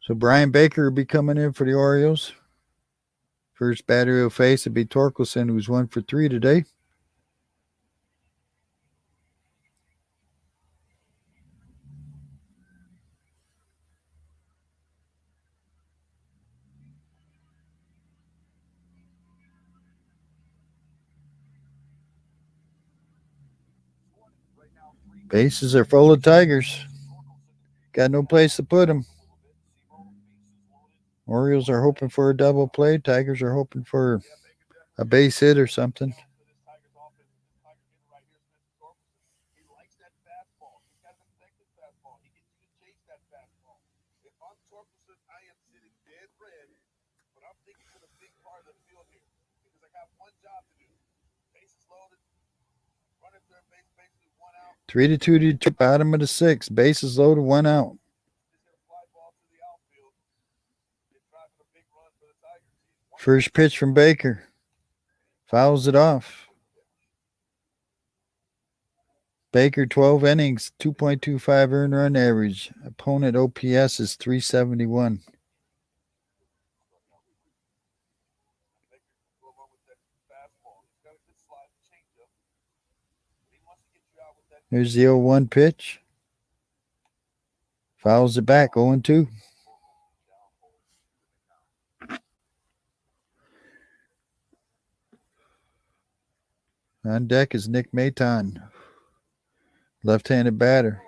So Brian Baker will be coming in for the Orioles. First batter he'll face will be Torkelson, who's 1 for 3 today. Bases are full of Tigers. Got no place to put them. Orioles are hoping for a double play. Tigers are hoping for a base hit or something. Three to two to bottom of the sixth. Bases loaded, 1 out. First pitch from Baker. Fouls it off. Baker, 12 innings, 2.25 earned run average. Opponent OPS is 371. Here's the 0-1 pitch. Fouls it back, 0-2. On deck is Nick Maton, left-handed batter.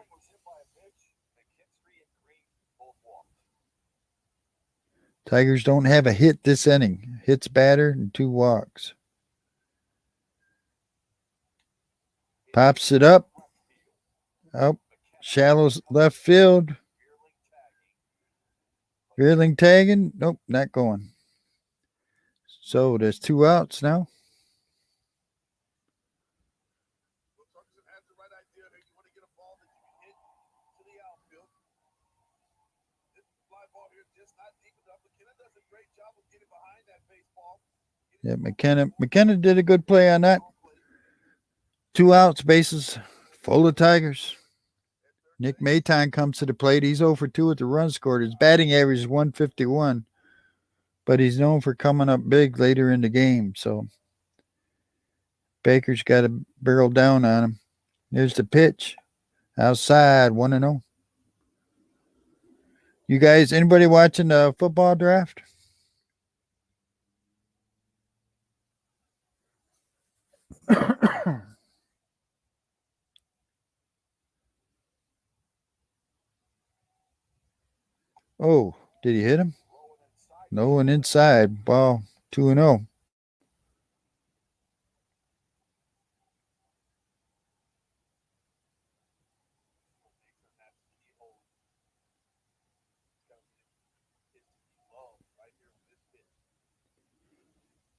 Tigers don't have a hit this inning. hits batter, and 2 walks. Pops it up. Up. Shallow left field. Veerling tagging. Nope, not going. So there's 2 outs now. Yeah, McKenna did a good play on that. 2 outs, bases full of Tigers. Nick Maton comes to the plate. He's 0 for 2 at the run scored. His batting average is 151, but he's known for coming up big later in the game. So Baker's got to barrel down on him. There's the pitch. Outside, 1-0. You guys, anybody watching the football draft? Oh, did he hit him? No one inside. Ball 2-0.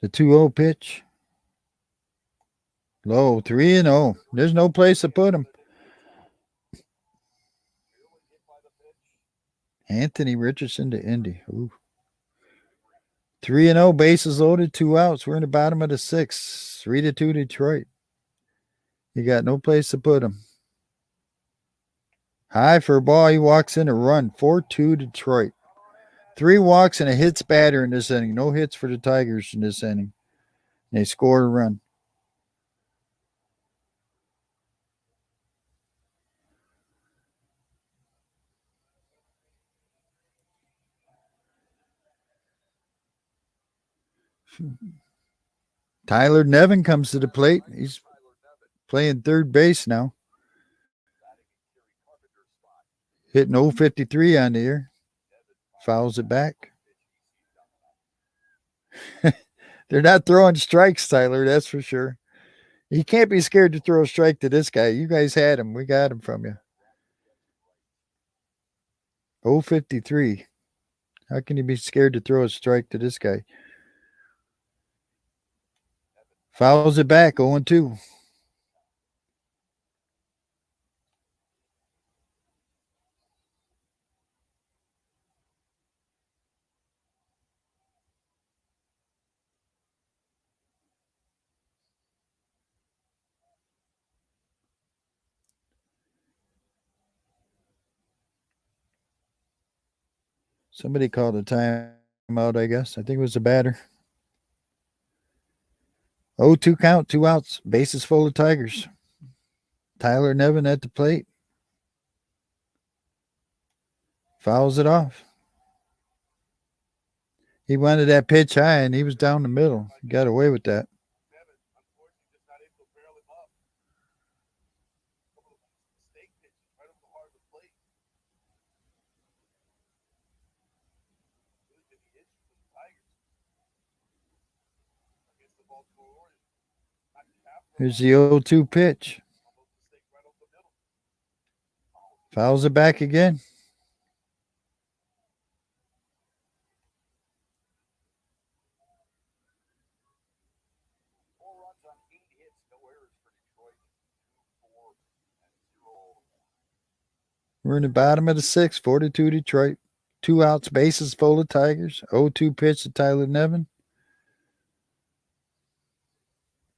The 2-0 pitch. Low 3-0. There's no place to put him. Anthony Richardson to Indy. Ooh. 3-0, bases loaded, 2 outs. We're in the bottom of the 6th. 3-2 Detroit. You got no place to put him. High for a ball. He walks in a run. 4-2 Detroit. 3 walks and a hits batter in this inning. No hits for the Tigers in this inning. They score a run. Tyler Nevin comes to the plate. He's playing third base now. Hitting 053 on the year. Fouls it back. They're not throwing strikes, Tyler, that's for sure. You can't be scared to throw a strike to this guy. You guys had him. We got him from you. 053. How can you be scared to throw a strike to this guy? Fouls it back, 0-2. Somebody called a timeout, I guess. I think it was the batter. 0-2 count, 2 outs. Bases full of Tigers. Tyler Nevin at the plate. Fouls it off. He wanted that pitch high, and he was down the middle. He got away with that. Here's the 0-2 pitch. Fouls it back again. We're in the bottom of the 6th, 4-2 Detroit. 2 outs, bases full of Tigers. 0-2 pitch to Tyler Nevin.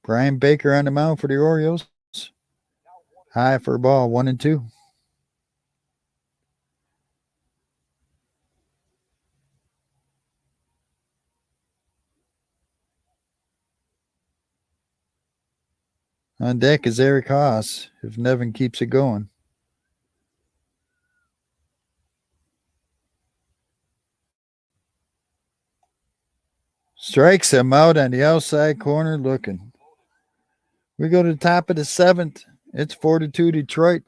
Brian Baker on the mound for the Orioles. High for a ball, 1-2. On deck is Eric Haas if Nevin keeps it going. Strikes him out on the outside corner looking. We go to the top of the 7th. It's 4-2 Detroit.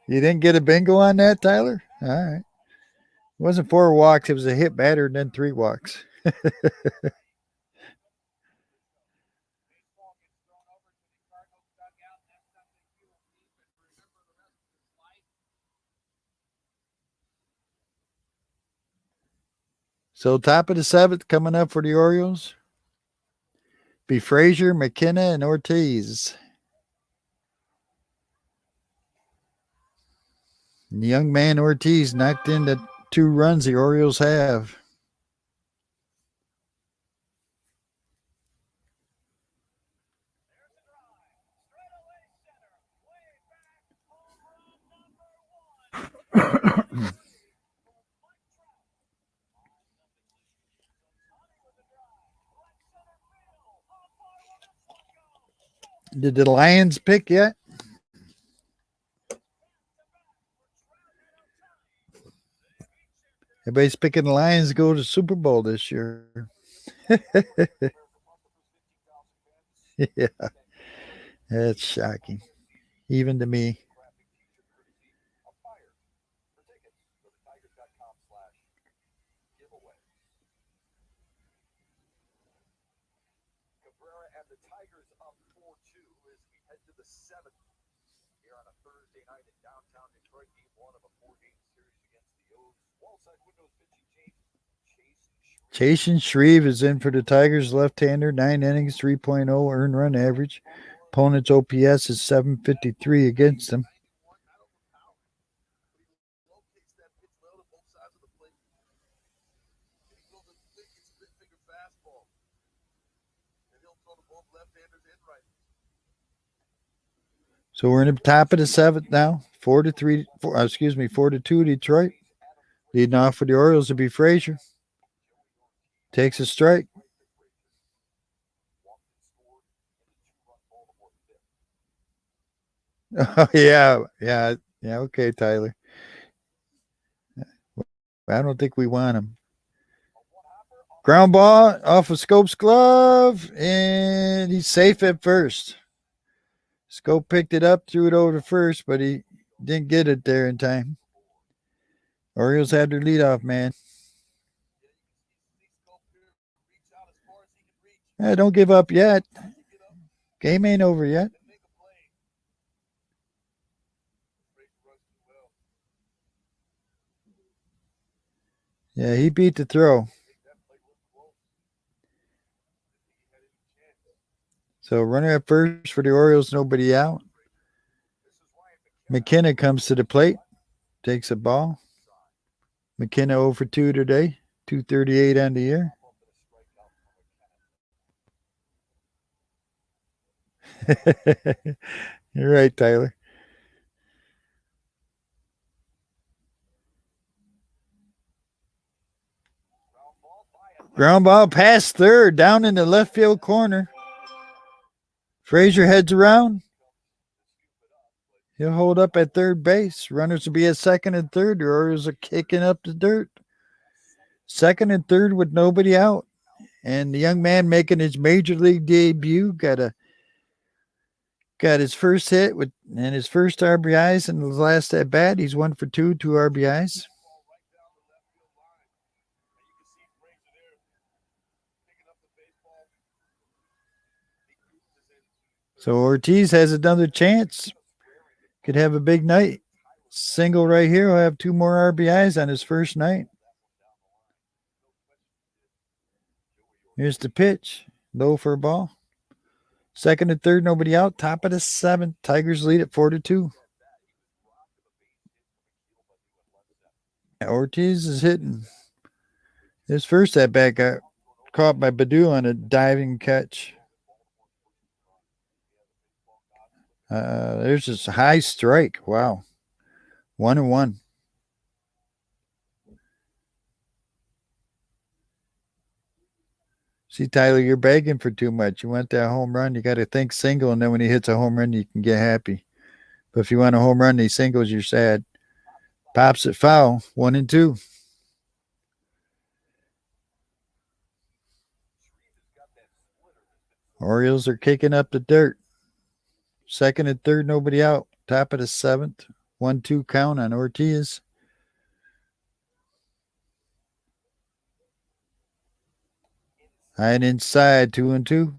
You didn't get a bingo on that, Tyler? All right. It wasn't 4 walks. It was a hit batter and then 3 walks. So top of the 7th coming up for the Orioles. Be Frazier, McKenna, and Ortiz. And the young man Ortiz knocked in the 2 runs the Orioles have. Did the Lions pick yet? Everybody's picking the Lions to go to the Super Bowl this year. Yeah, that's shocking, even to me. Jason Shreve is in for the Tigers, left-hander, 9 innings, 3.0 earned run average. Opponent's OPS is 753 against him. So we're in the top of the 7th now. 4-3. 4-2 Detroit. Leading off for the Orioles to be Frazier. Takes a strike. Oh, yeah. Okay, Tyler. I don't think we want him. Ground ball off of Scope's glove, and he's safe at first. Scope picked it up, threw it over to first, but he didn't get it there in time. Orioles had their leadoff man. Don't give up yet. Game ain't over yet. Yeah, he beat the throw. So runner at first for the Orioles, nobody out. McKenna comes to the plate, takes a ball. McKenna 0 for 2 today, 238 on the year. You're right, Tyler. Ground ball past third, down in the left field corner. Frazier heads around. He'll hold up at third base. Runners will be at second and third. The Orioles are kicking up the dirt. Second and third with nobody out. And the young man making his major league debut got his first hit and his first RBIs in his last at bat. He's 1 for 2, 2 RBIs. So Ortiz has another chance. Could have a big night. Single right here. He'll have 2 more RBIs on his first night. Here's the pitch. Low for a ball. Second and third, nobody out. Top of the 7th. Tigers lead at 4-2. Ortiz is hitting. His first at bat got caught by Badu on a diving catch. There's this high strike. Wow. 1-1. See, Tyler, you're begging for too much. You want that home run, you got to think single, and then when he hits a home run, you can get happy. But if you want a home run, these singles, you're sad. Pops it foul, 1-2. Orioles are kicking up the dirt. Second and third, nobody out. Top of the 7th, 1-2 count on Ortiz. High and inside, 2-2.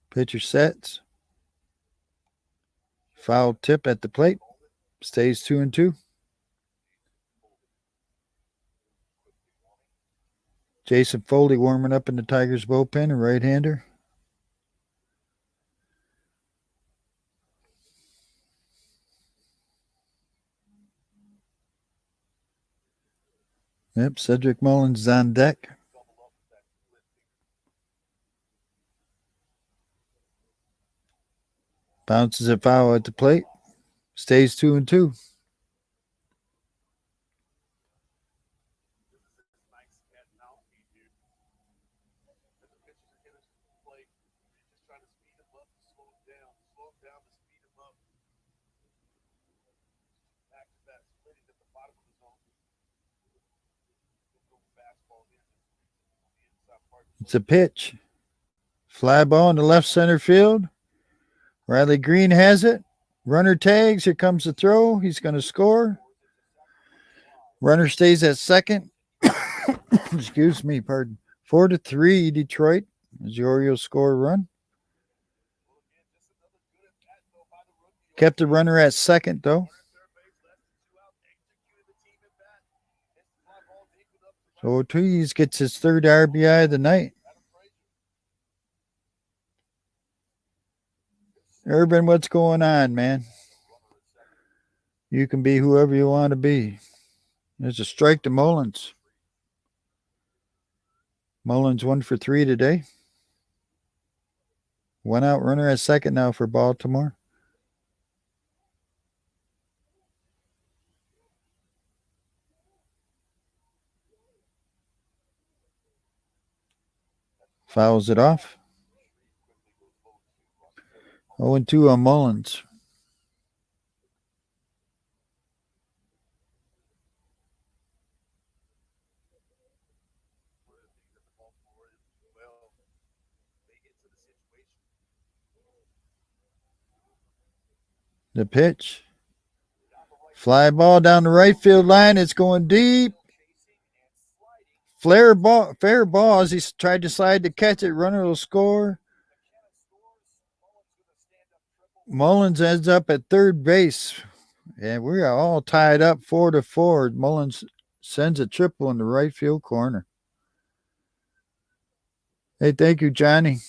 Pitcher sets. Foul tip at the plate. Stays 2-2. Jason Foley warming up in the Tigers bullpen, a right-hander. Yep, Cedric Mullins is on deck. Bounces a foul at the plate. Stays 2-2. It's a pitch. Fly ball in the left center field. Riley Green has it. Runner tags. Here comes the throw. He's going to score. Runner stays at second. Excuse me, pardon. 4-3 Detroit as the Orioles score a run. Kept the runner at second, though. So Ortiz gets his third RBI of the night. Urban, what's going on, man? You can be whoever you want to be. There's a strike to Mullins. Mullins 1 for 3 today. One out runner at second now for Baltimore. Fouls it off. 0-2 on Mullins. The pitch. Fly ball down the right field line. It's going deep. Fair ball as he tried to slide to catch it. Runner will score. Mullins ends up at third base. And we are all tied up 4-4. Mullins sends a triple in the right field corner. Hey, thank you, Johnny.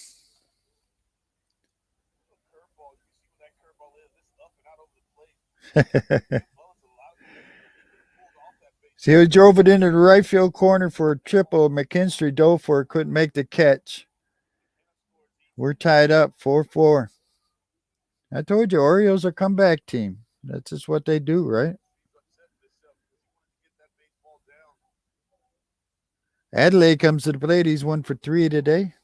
See, he drove it into the right field corner for a triple. McKinstry dove for it, couldn't make the catch. We're tied up 4-4. I told you, Orioles are a comeback team. That's just what they do, right? Adelaide comes to the plate. He's 1 for 3 today.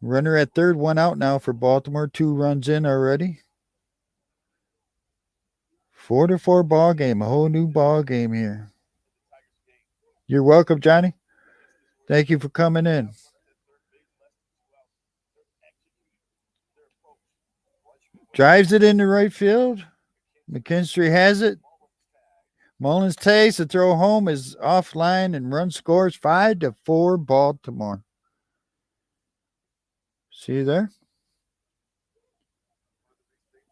Runner at third, one out now for Baltimore. 2 runs in already. 4-4 ball game, a whole new ball game here. You're welcome, Johnny. Thank you for coming in. Drives it into right field. McKinstry has it. Mullins takes the throw home, is offline, and run scores 5-4 Baltimore. See you there?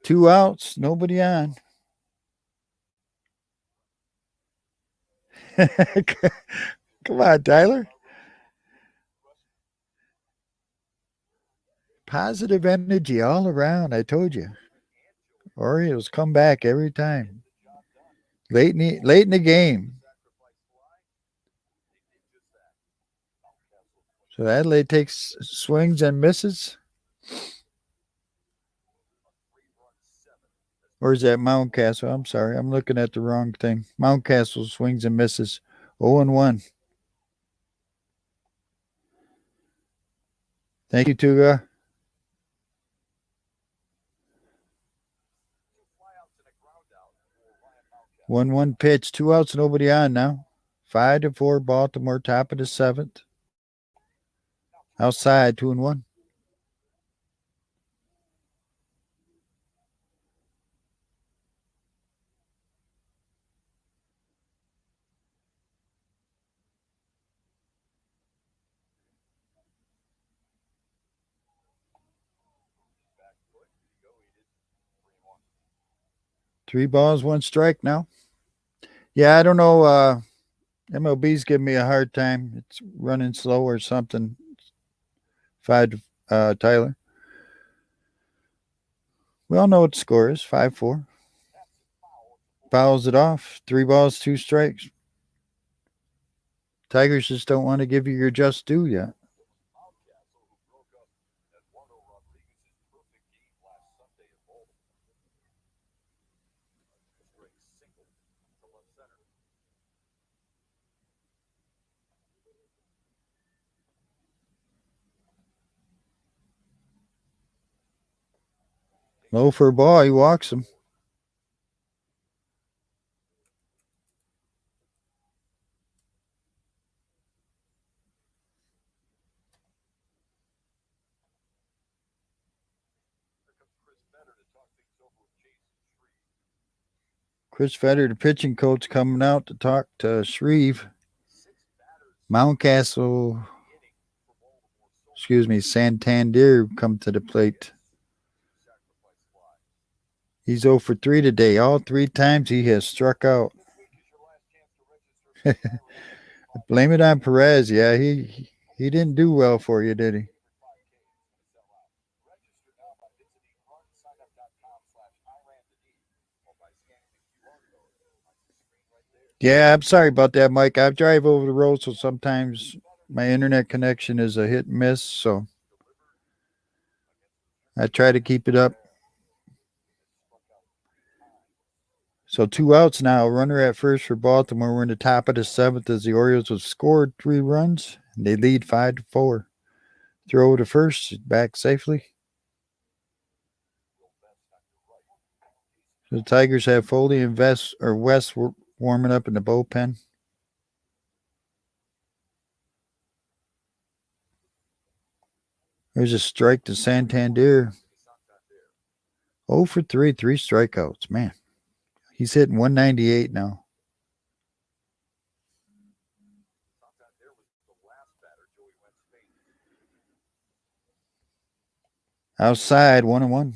2 outs, nobody on. Come on, Tyler. Positive energy all around. I told you. Orioles come back every time. Late in the game. So Adelaide takes swings and misses. Or is that Mountcastle? I'm sorry. I'm looking at the wrong thing. Mountcastle swings and misses. 0-1. Thank you, Tuga. 1-1 pitch, 2 outs, nobody on now. 5-4 Baltimore, top of the seventh. Outside, 2-1. Three balls, one strike now. Yeah, I don't know. MLB's giving me a hard time. It's running slow or something. Tyler. We all know what the score is. 5-4. Fouls it off. 3 balls, 2 strikes. Tigers just don't want to give you your just due yet. Low for a ball. He walks him. Chris Fetter, the pitching coach, coming out to talk to Shreve. Santander come to the plate. He's 0 for 3 today. All 3 times he has struck out. Blame it on Perez. Yeah, he didn't do well for you, did he? Yeah, I'm sorry about that, Mike. I drive over the road, so sometimes my internet connection is a hit and miss. So I try to keep it up. So 2 outs now. Runner at first for Baltimore. We're in the top of the seventh as the Orioles have scored 3 runs. And they lead 5-4. Throw to first, back safely. So the Tigers have Foley and West warming up in the bullpen. There's a strike to Santander. 0 for 3, 3 strikeouts. Man, he's hitting 198 now. Outside, 1-1.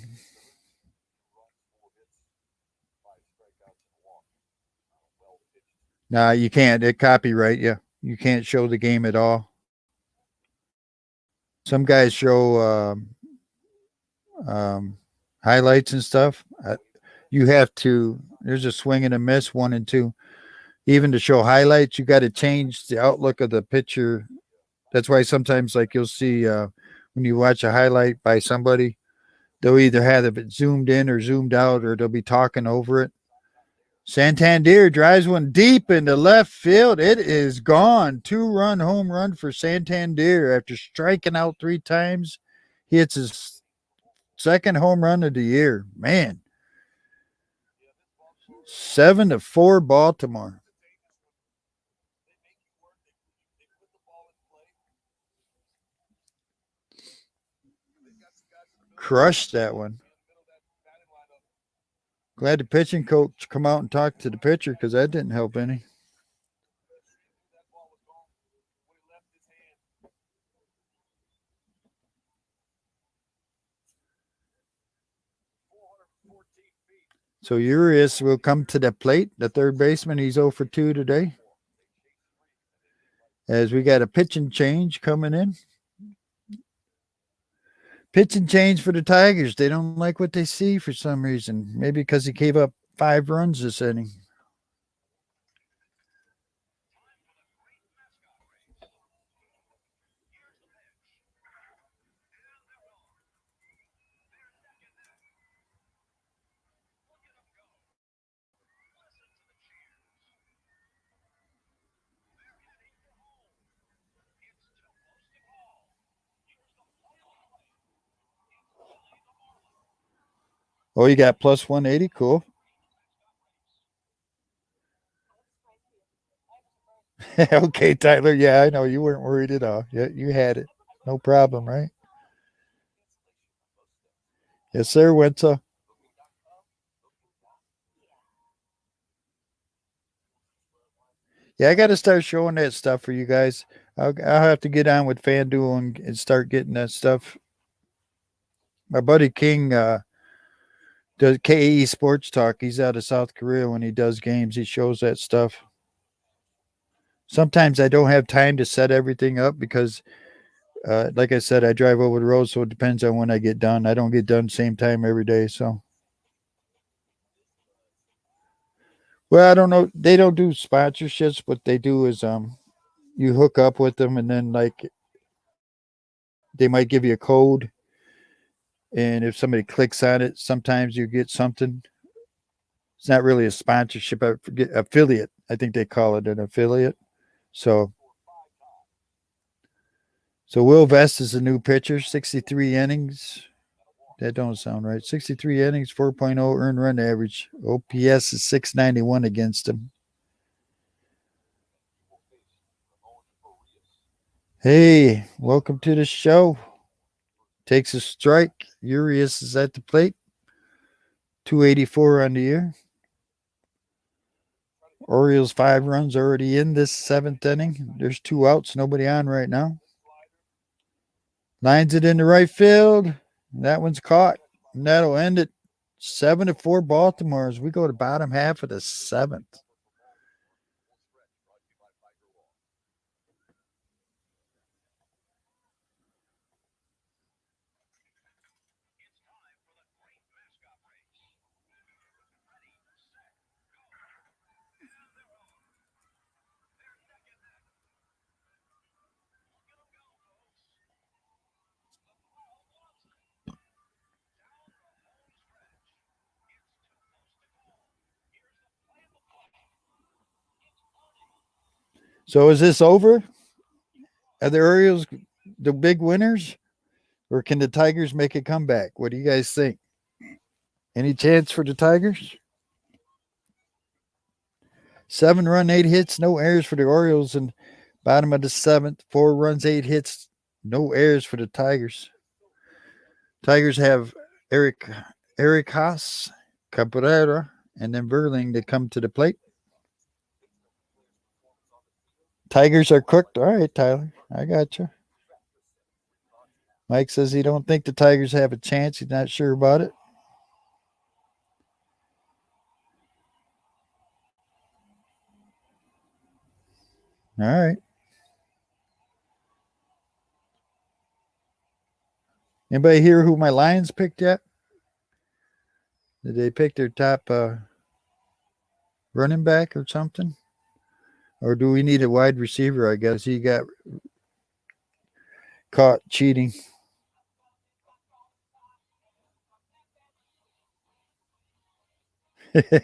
Nah, you can't. It copyright you. You can't show the game at all. Some guys show highlights and stuff. You have to. There's a swing and a miss, 1 and 2. Even to show highlights, you got to change the outlook of the picture. That's why sometimes, like you'll see when you watch a highlight by somebody, they'll either have it zoomed in or zoomed out, or they'll be talking over it. Santander drives one deep into left field. It is gone. 2-run home run for Santander after striking out 3 times. He hits his second home run of the year. Man. 7-4 Baltimore. Crushed that one. Glad the pitching coach come out and talk to the pitcher because that didn't help any. So Urias will come to the plate, the third baseman. He's 0 for 2 today. As we got a pitching change coming in. Pitching change for the Tigers. They don't like what they see for some reason. Maybe because he gave up 5 runs this inning. Oh, you got plus 180. Cool. Okay, Tyler. Yeah, I know you weren't worried at all. Yeah, you had it. No problem, right? Yes, sir, Winter. Yeah, I got to start showing that stuff for you guys. I'll have to get on with FanDuel and start getting that stuff. My buddy King does KE Sports Talk. He's out of South Korea. When he does games, he shows that stuff. Sometimes I don't have time to set everything up because, like I said, I drive over the road, so it depends on when I get done. I don't get done same time every day, so. Well, I don't know. They don't do sponsorships. What they do is you hook up with them, and then like they might give you a code, and if somebody clicks on it, sometimes you get something. It's not really a sponsorship. I forget affiliate. I think they call it an affiliate. So Will Vest is a new pitcher, 63 innings. That don't sound right. 63 innings, 4.0 earned run average. OPS is 691 against him. Hey, welcome to the show. Takes a strike. Urias is at the plate. 284 on the year. Orioles 5 runs already in this seventh inning. There's 2 outs, nobody on right now. Lines it into right field. That one's caught. And that'll end it 7-4 Baltimore as we go to bottom half of the seventh. So is this over? Are the Orioles the big winners? Or can the Tigers make a comeback? What do you guys think? Any chance for the Tigers? 7 run, 8 hits, no errors for the Orioles in bottom of the seventh. 4 runs, 8 hits, no errors for the Tigers. Tigers have Eric Eric Haas, Cabrera, and then Verling to come to the plate. Tigers are cooked. All right, Tyler. I got you. Mike says he don't think the Tigers have a chance. He's not sure about it. All right. Anybody hear who my Lions picked yet? Did they pick their top running back or something? Or do we need a wide receiver? I guess he got caught cheating.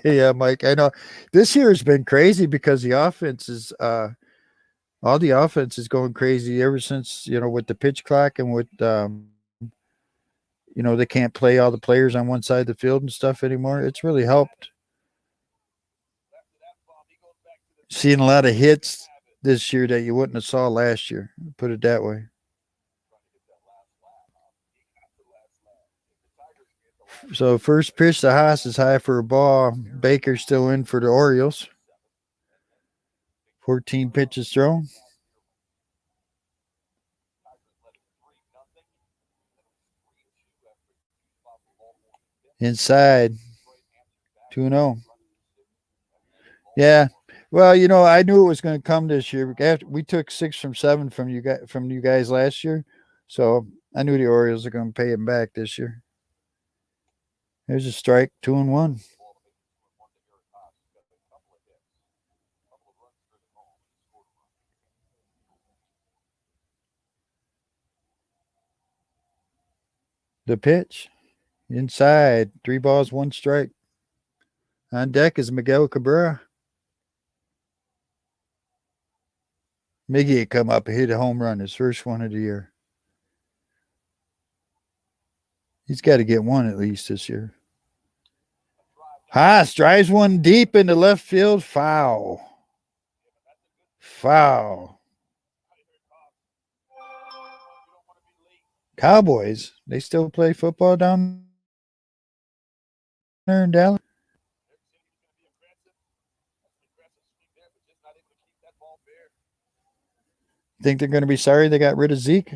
Yeah, Mike. I know this year has been crazy because the offense is all the offense is going crazy ever since with the pitch clock and with they can't play all the players on one side of the field and stuff anymore. It's really helped. Seeing a lot of hits this year that you wouldn't have saw last year. Put it that way. So first pitch, the Haas is high for a ball. Baker's still in for the Orioles. 14 pitches thrown. Inside. 2-0. Yeah. Well, I knew it was going to come this year. After we took 6 from 7 from you guys last year, so I knew the Orioles are going to pay him back this year. There's a strike, 2-1. The pitch, inside, 3 balls, 1 strike. On deck is Miguel Cabrera. Miggy had come up and hit a home run, his first one of the year. He's got to get one at least this year. Haas drives one deep into left field, foul. Foul. Cowboys. They still play football down there in Dallas? Think they're going to be sorry they got rid of Zeke?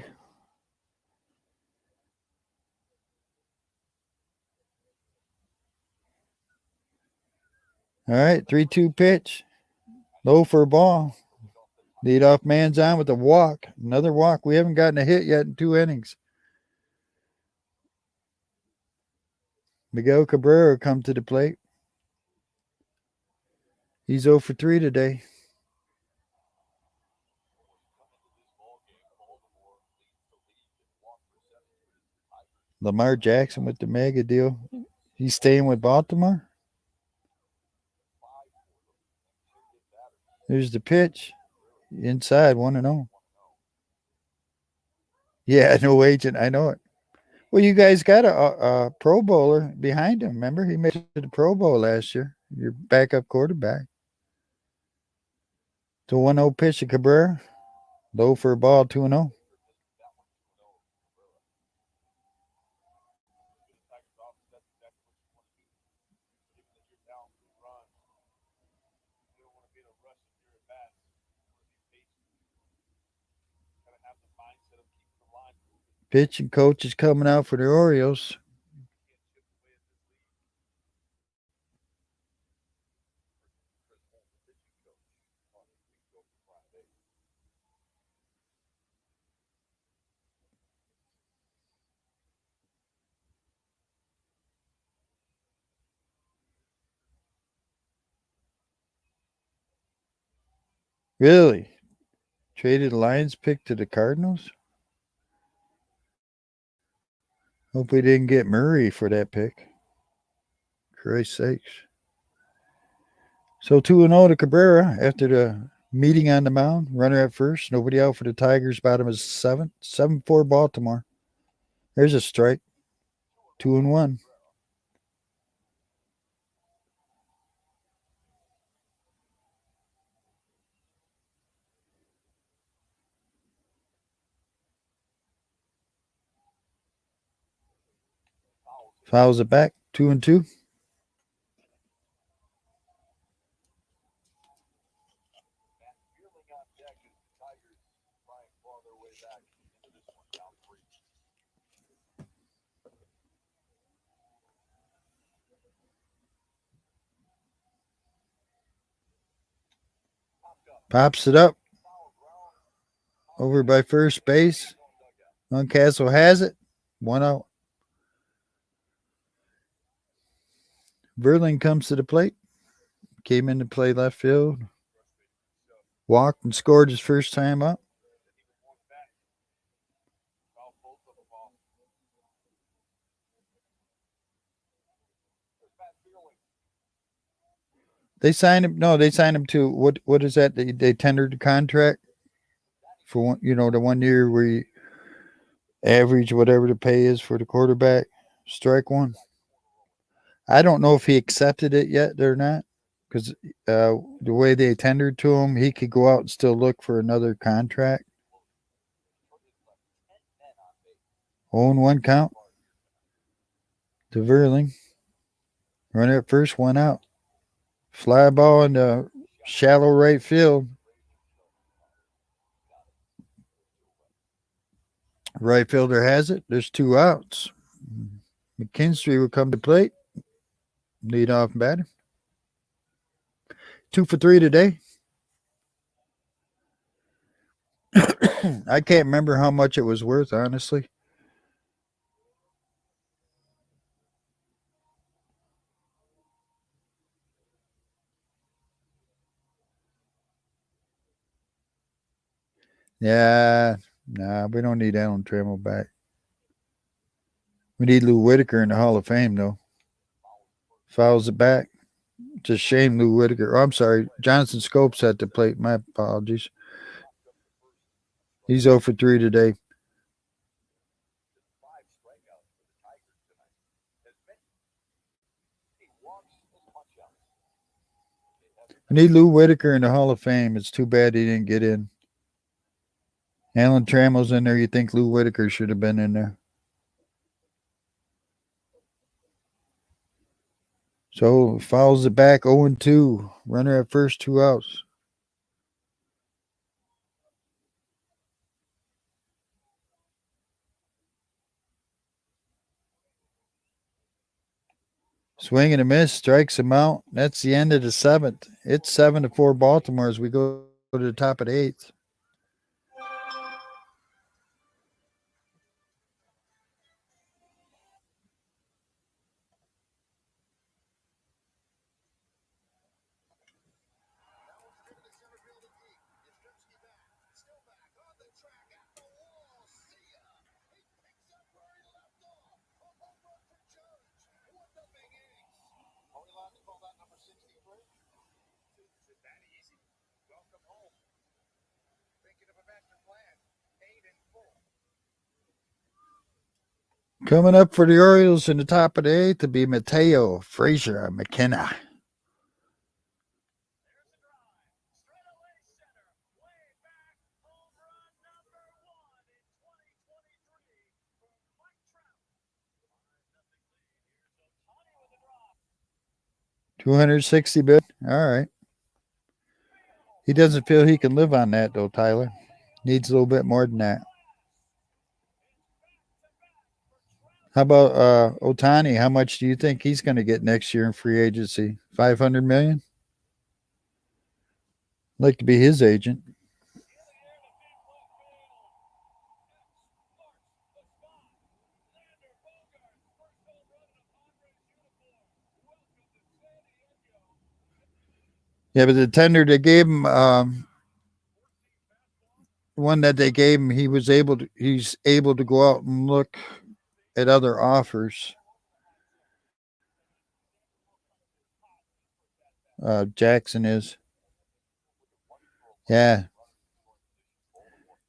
All right, 3-2 pitch. Low for a ball. Lead off man's on with a walk. Another walk. We haven't gotten a hit yet in 2 innings. Miguel Cabrera come to the plate. He's 0 for 3 today. Lamar Jackson with the mega deal. He's staying with Baltimore. There's the pitch. Inside 1-0. Yeah, no agent. I know it. Well, you guys got a Pro Bowler behind him. Remember, he made it to the Pro Bowl last year. Your backup quarterback. The 1-0 pitch to Cabrera. Low for a ball, 2-0. Pitching coach is coming out for the Orioles. Really? Traded Lions pick to the Cardinals? Hope we didn't get Murray for that pick. Christ's sakes. So 2-0 to Cabrera after the meeting on the mound. Runner at first. Nobody out for the Tigers. Bottom is 7. 7-4 Baltimore. There's a strike. 2-1. Fouls it back. 2-2. Pops it up. Over by first base. Uncastle has it. 1-0. Verling comes to the plate. Came in to play left field. Walked and scored his first time up. They signed him. No, they signed him to what? What is that? They tendered the contract for one. The 1 year where you average whatever the pay is for the quarterback. Strike one. I don't know if he accepted it yet or not, because the way they tendered to him, he could go out and still look for another contract. Own one count to Verling. Runner at first, one out. Fly ball in the shallow right field. Right fielder has it. There's 2 outs. McKinstry will come to plate. Lead off batter. 2 for 3 today. I can't remember how much it was worth, honestly. Yeah, nah, we don't need Alan Trammell back. We need Lou Whitaker in the Hall of Fame, though. Fouls it back. It's a shame Lou Whitaker. Oh, I'm sorry. Jonathan Scopes at the plate. My apologies. He's 0 for 3 today. We need Lou Whitaker in the Hall of Fame. It's too bad he didn't get in. Alan Trammell's in there. You think Lou Whitaker should have been in there? So fouls it back 0-2. Runner at first, 2 outs. Swing and a miss, strikes him out. That's the end of the 7th. It's 7-4 Baltimore as we go to the top of the 8th. Coming up for the Orioles in the top of the 8th to be Mateo, Frazier, McKenna. $260 All right. He doesn't feel he can live on that though, Tyler. Needs a little bit more than that. How about Otani? How much do you think he's going to get next year in free agency? 500 million? I'd like to be his agent. Yeah, but the tender they gave him, one that they gave him, he's able to go out and look at other offers. Jackson is. Yeah.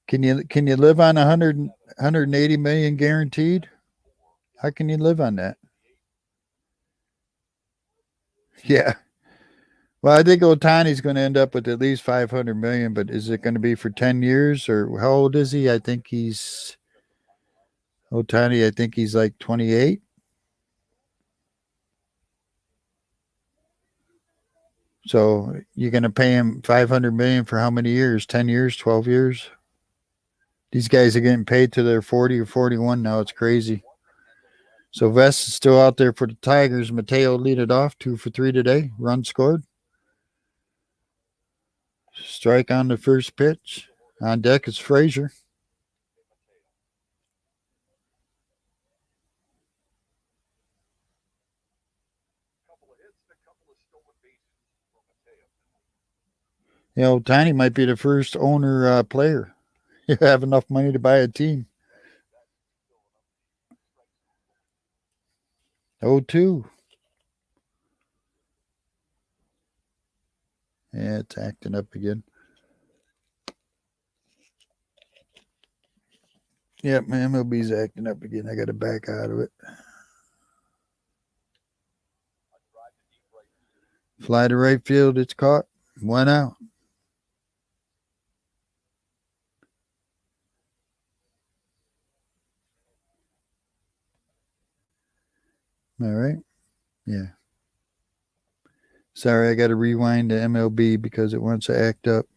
Can you live on 180 million guaranteed? How can you live on that? Yeah. Well, I think Otani's going to end up with at least 500 million, but is it going to be for 10 years or how old is he? I think he's Otani. I think he's like 28. So you're going to pay him 500 million for how many years? 10 years, 12 years? These guys are getting paid till they're 40 or 41 now. It's crazy. So Vest is still out there for the Tigers. Mateo lead it off, 2 for 3 today. Run scored. Strike on the first pitch. On deck is Frazier. You know, Tiny might be the first owner player. You have enough money to buy a team. 0-2. Yeah, it's acting up again. Yep, my MLB's acting up again. I got to back out of it. Fly to right field. It's caught. 1 out. All right. Yeah. Sorry, I got to rewind to MLB because it wants to act up.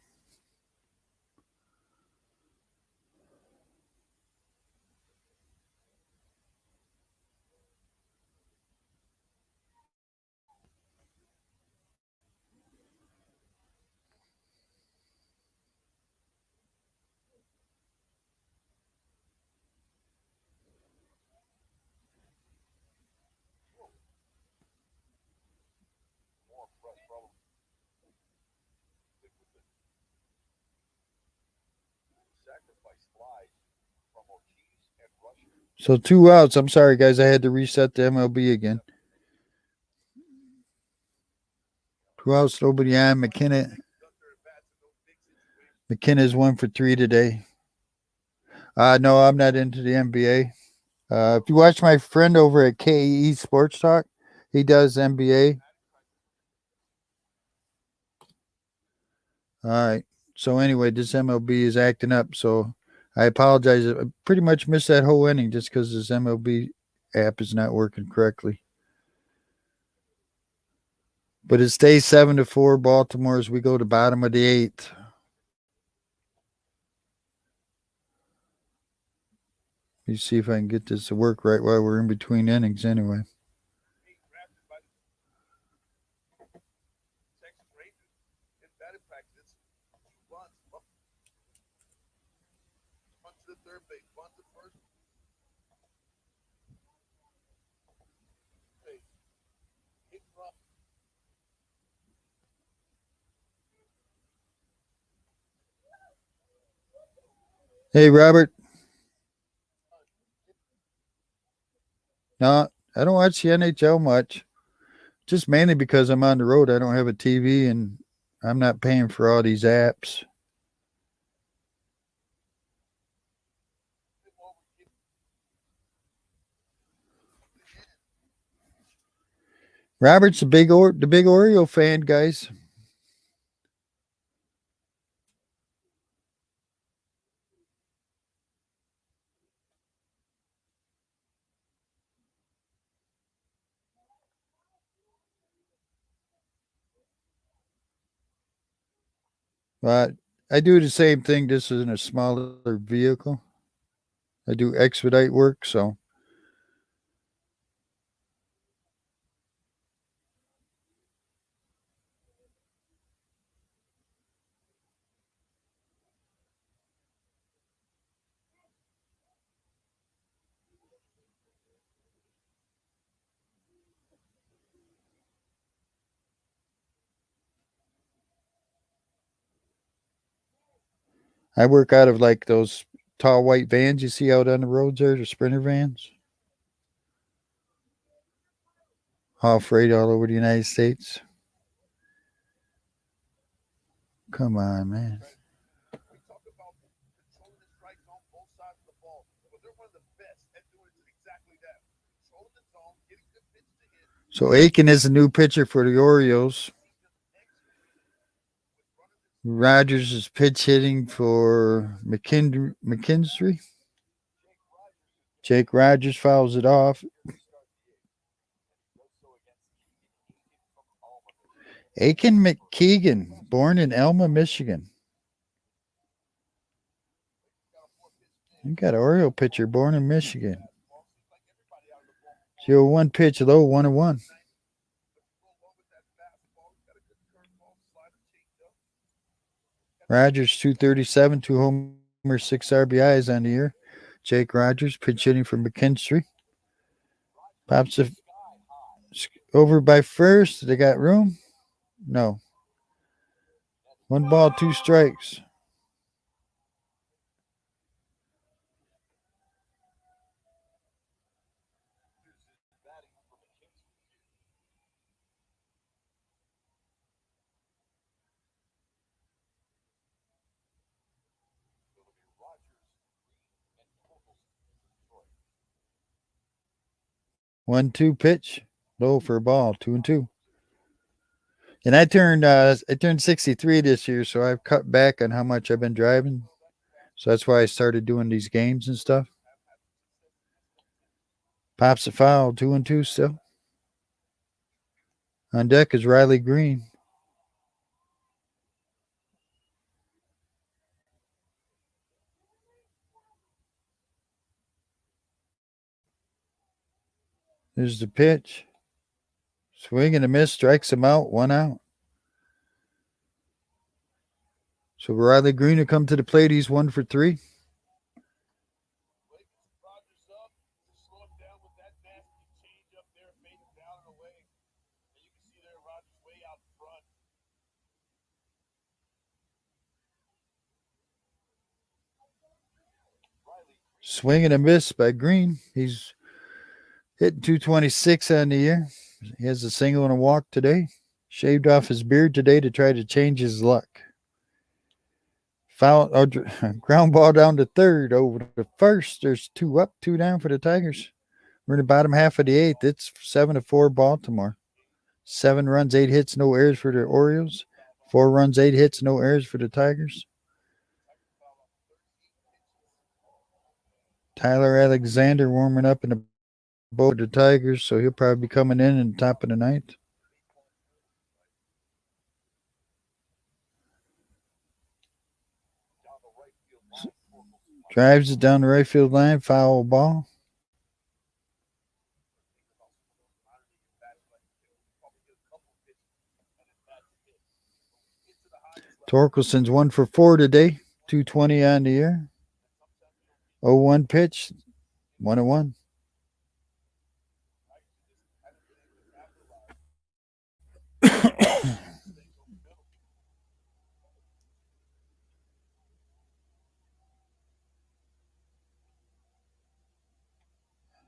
So 2 outs. I'm sorry, guys. I had to reset the MLB again. 2 outs, nobody on. McKenna's 1 for 3 today. No, I'm not into the NBA. If you watch my friend over at KE Sports Talk, he does NBA. All right. So anyway, this MLB is acting up. So I apologize. I pretty much missed that whole inning just because this MLB app is not working correctly. But it stays 7-4 Baltimore as we go to bottom of the eighth. Let me see if I can get this to work right while we're in between innings anyway. Hey, Robert. No, I don't watch the NHL much. Just mainly because I'm on the road. I don't have a TV and I'm not paying for all these apps. Robert's the big Oriole fan, guys. But I do the same thing. This is in a smaller vehicle. I do expedite work, so I work out of like those tall white vans you see out on the roads there, the sprinter vans, all freight all over the United States. Come on, man. So Aiken is a new pitcher for the Orioles. Rogers is pitch hitting for McKinstry. Jake Rogers fouls it off. Aiken McKeegan, born in Elma, Michigan. You got an Oriole pitcher born in Michigan. 0-1 pitch, low 1-1. Rogers 237, 2 homers, 6 RBIs on the year. Jake Rogers pitch hitting for McKinstry. Pops it over by first. They got room? No. 1 ball, 2 strikes. One two pitch, low for a ball, 2-2. And I turned 63 this year, so I've cut back on how much I've been driving. So that's why I started doing these games and stuff. Pops a foul, 2-2 still. On deck is Riley Green. There's the pitch. Swing and a miss, strikes him out, 1 out. So Riley Green will come to the plate. He's 1 for 3. Swing and a miss by Green. He's hitting 226 on the year. He has a single and a walk today. Shaved off his beard today to try to change his luck. Foul, ground ball down to third over to first. There's 2 up, 2 down for the Tigers. We're in the bottom half of the eighth. It's 7-4 Baltimore. 7 runs, 8 hits, no errors for the Orioles. 4 runs, 8 hits, no errors for the Tigers. Tyler Alexander warming up in the boat for the Tigers, so he'll probably be coming in the top of the ninth. Drives it down the right field line, foul ball. Torkelson's 1 for 4 today, 220 on the year. 0-1 pitch, 1-1.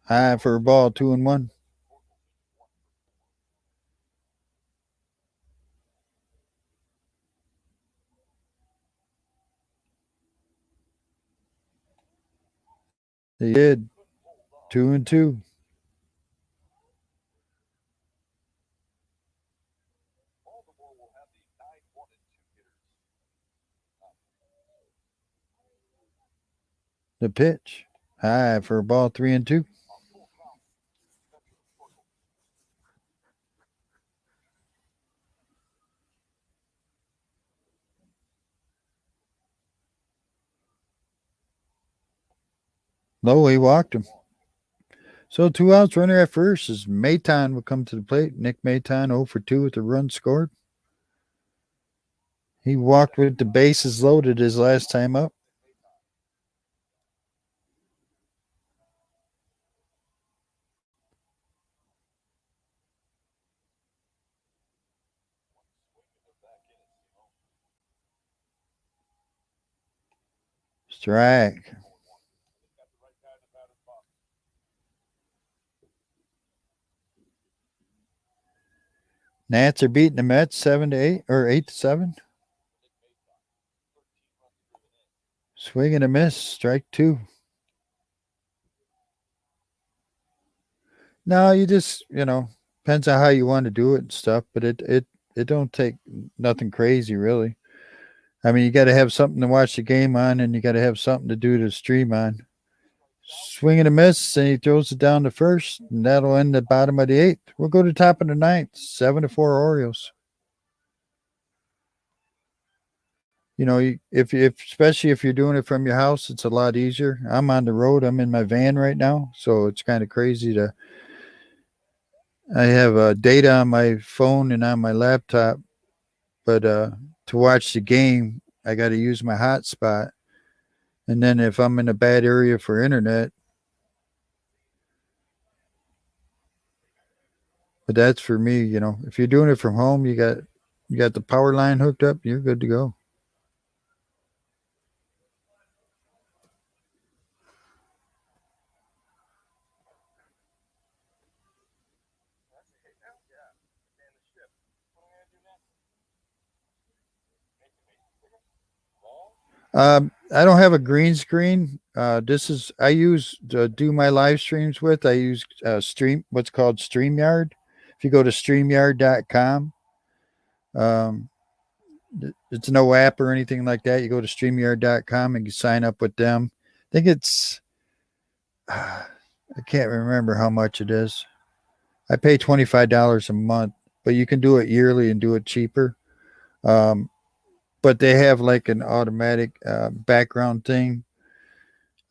High for a ball, 2-1. He did. 2-2. The pitch. High for a ball, 3-2. Low, he walked him. So 2 outs, runner at first as Mayton will come to the plate. Nick Mayton 0 for 2 with the run scored. He walked with the bases loaded his last time up. Strike. Nats are beating the Mets 7-8 or 8-7. Swing and a miss. Strike 2. No, you just depends on how you want to do it and stuff, but it don't take nothing crazy really. I mean, you got to have something to watch the game on, and you got to have something to do to stream on. Swing and a miss, and he throws it down to first, and that'll end the bottom of the 8th. We'll go to top of the 9th, 7-4 Orioles. If especially if you're doing it from your house, it's a lot easier. I'm on the road. I'm in my van right now, so it's kind of crazy to. I have data on my phone and on my laptop, but to watch the game, I got to use my hotspot. And then if I'm in a bad area for internet, but that's for me. If you're doing it from home, you got the power line hooked up, you're good to go. I don't have a green screen. This is I use to do my live streams with. I use what's called StreamYard. If you go to streamyard.com, um, it's no app or anything like that. You go to streamyard.com and you sign up with them. I think it's I can't remember how much it is. I pay $25 a month, but you can do it yearly and do it cheaper. Um, but they have like an automatic background thing.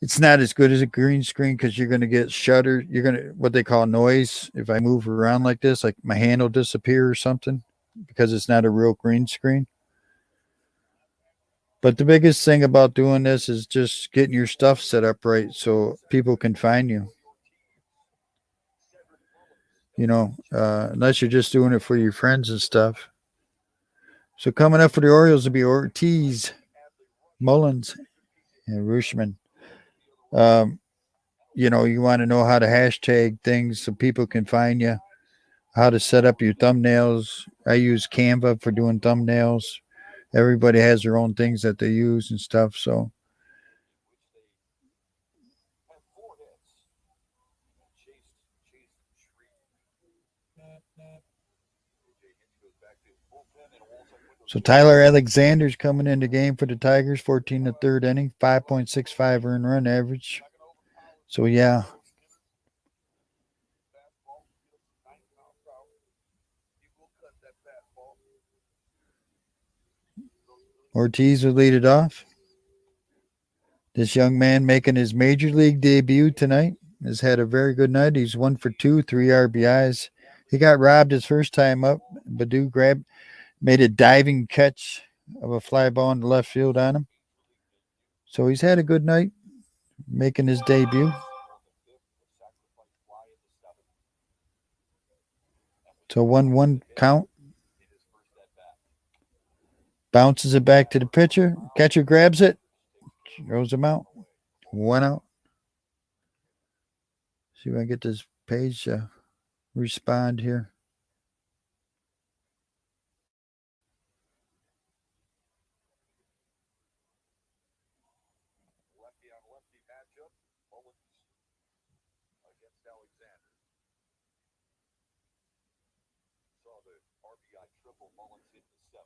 It's not as good as a green screen because you're going to get shudder. You're going to what they call noise. If I move around like this, like my hand will disappear or something because it's not a real green screen. But the biggest thing about doing this is just getting your stuff set up right so people can find you. Unless you're just doing it for your friends and stuff. So coming up for the Orioles will be Ortiz, Mullins, and Rushman. Um, you want to know how to hashtag things so people can find you, how to set up your thumbnails. I use Canva for doing thumbnails. Everybody has their own things that they use and stuff. So So Tyler Alexander's coming in the game for the Tigers, 14 the third inning, 5.65 earned run average. So yeah, Ortiz will lead it off. This young man making his major league debut tonight has had a very good night. He's 1 for 2, 3 RBIs. He got robbed his first time up. Badu made a diving catch of a fly ball in the left field on him. So he's had a good night making his debut. So 1-1 count. Bounces it back to the pitcher. Catcher grabs it, throws him out. 1 out. See if I can get this page respond here.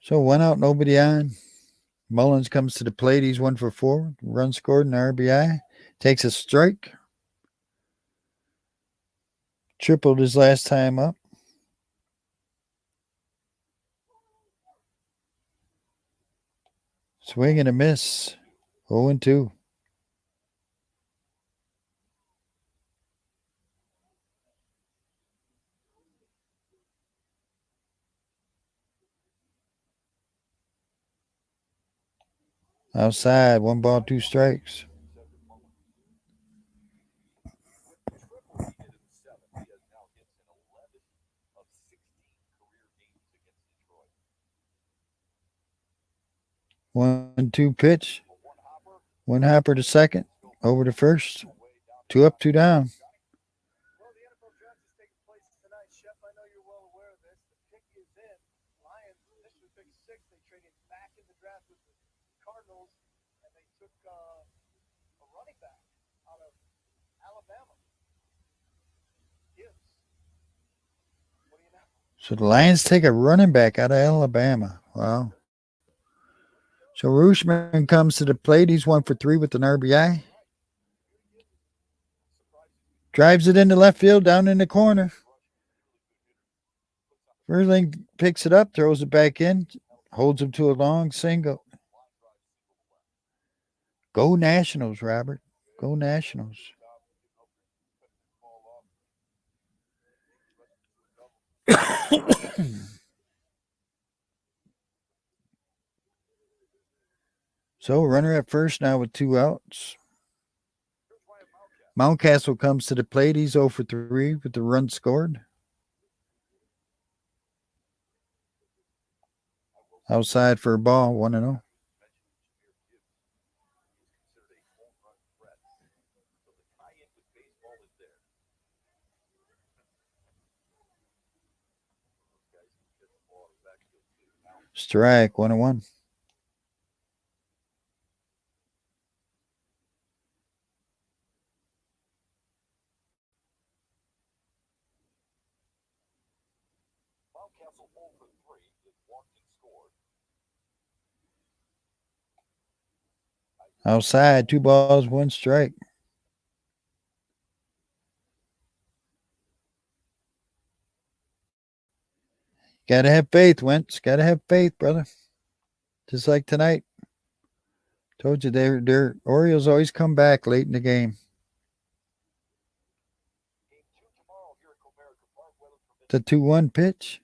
So 1 out, nobody on. Mullins comes to the plate. He's 1 for 4. Run scored, an RBI. Takes a strike. Tripled his last time up. Swing and a miss. 0-2. Outside, 1 ball, 2 strikes. One, two pitch. One hopper to second. Over to first. 2 up, 2 down. So the Lions take a running back out of Alabama. Wow. So Rooshman comes to the plate. He's 1 for 3 with an RBI. Drives it into left field, down in the corner. Verling picks it up, throws it back in, holds him to a long single. Go Nationals, Robert. Go Nationals. So runner at first now with 2 outs. Mountcastle comes to the plate. He's 0 for 3 with the run scored. Outside for a ball, 1-0. Strike, 1-1. Outside, 2 balls, 1 strike. Gotta have faith, Wentz. Gotta have faith, brother. Just like tonight. Told you their Orioles always come back late in the game. The 2-1 pitch.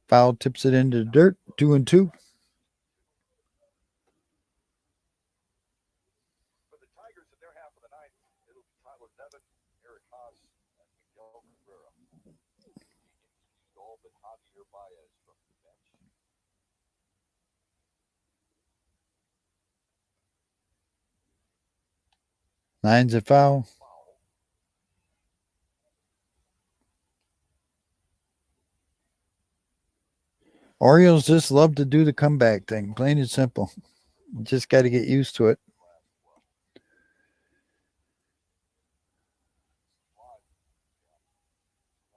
Foul tips it into the dirt. 2-2. Line's a foul. Orioles just love to do the comeback thing. Plain and simple. You just got to get used to it.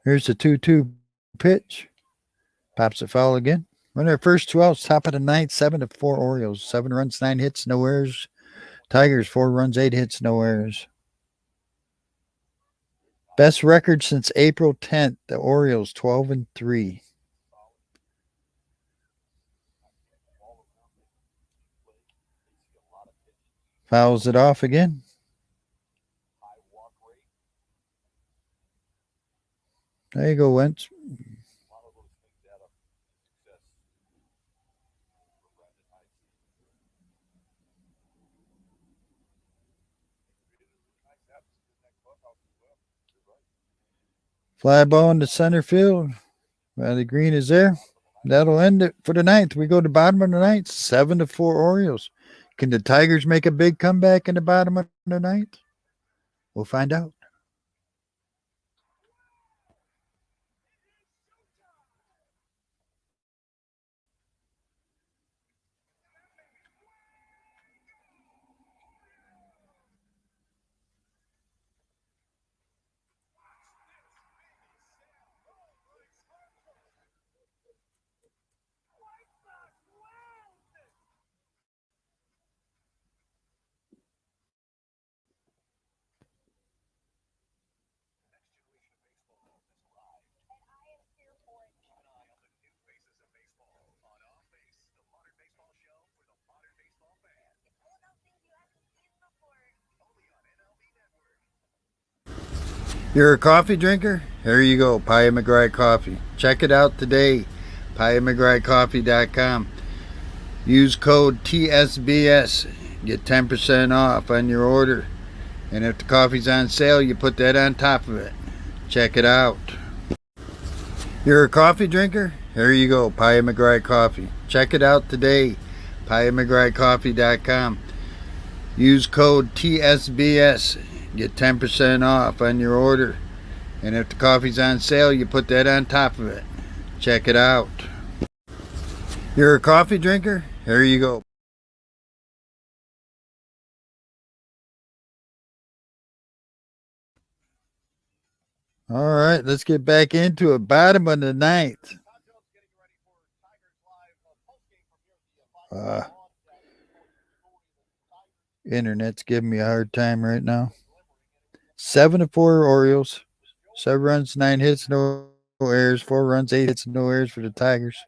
Here's the 2-2 pitch. Pops a foul again. Run their first two outs, top of the ninth, 7-4 Orioles. 7 runs, 9 hits, no errors. Tigers, 4 runs, 8 hits, no errors. Best record since April 10th, the Orioles, 12-3. Fouls it off again. There you go, Wentz. Fly ball into center field. The green is there. That'll end it for the ninth. We go to bottom of the ninth, 7-4 Orioles. Can the Tigers make a big comeback in the bottom of the ninth? We'll find out. You're a coffee drinker? Here you go, Pie McGrath Coffee. Check it out today, piemcgrathcoffee.com. Use code TSBS. Get 10% off on your order. And if the coffee's on sale, you put that on top of it. Check it out. You're a coffee drinker? Here you go, Pie McGrath Coffee. Check it out today, piemcgrathcoffee.com. Use code TSBS. Get 10% off on your order. And if the coffee's on sale, you put that on top of it. Check it out. You're a coffee drinker? Here you go. All right, let's get back into it. Bottom of the ninth. Internet's giving me a hard time right now. 7-4 Orioles. 7 runs, 9 hits, no errors. 4 runs, 8 hits, no errors for the Tigers.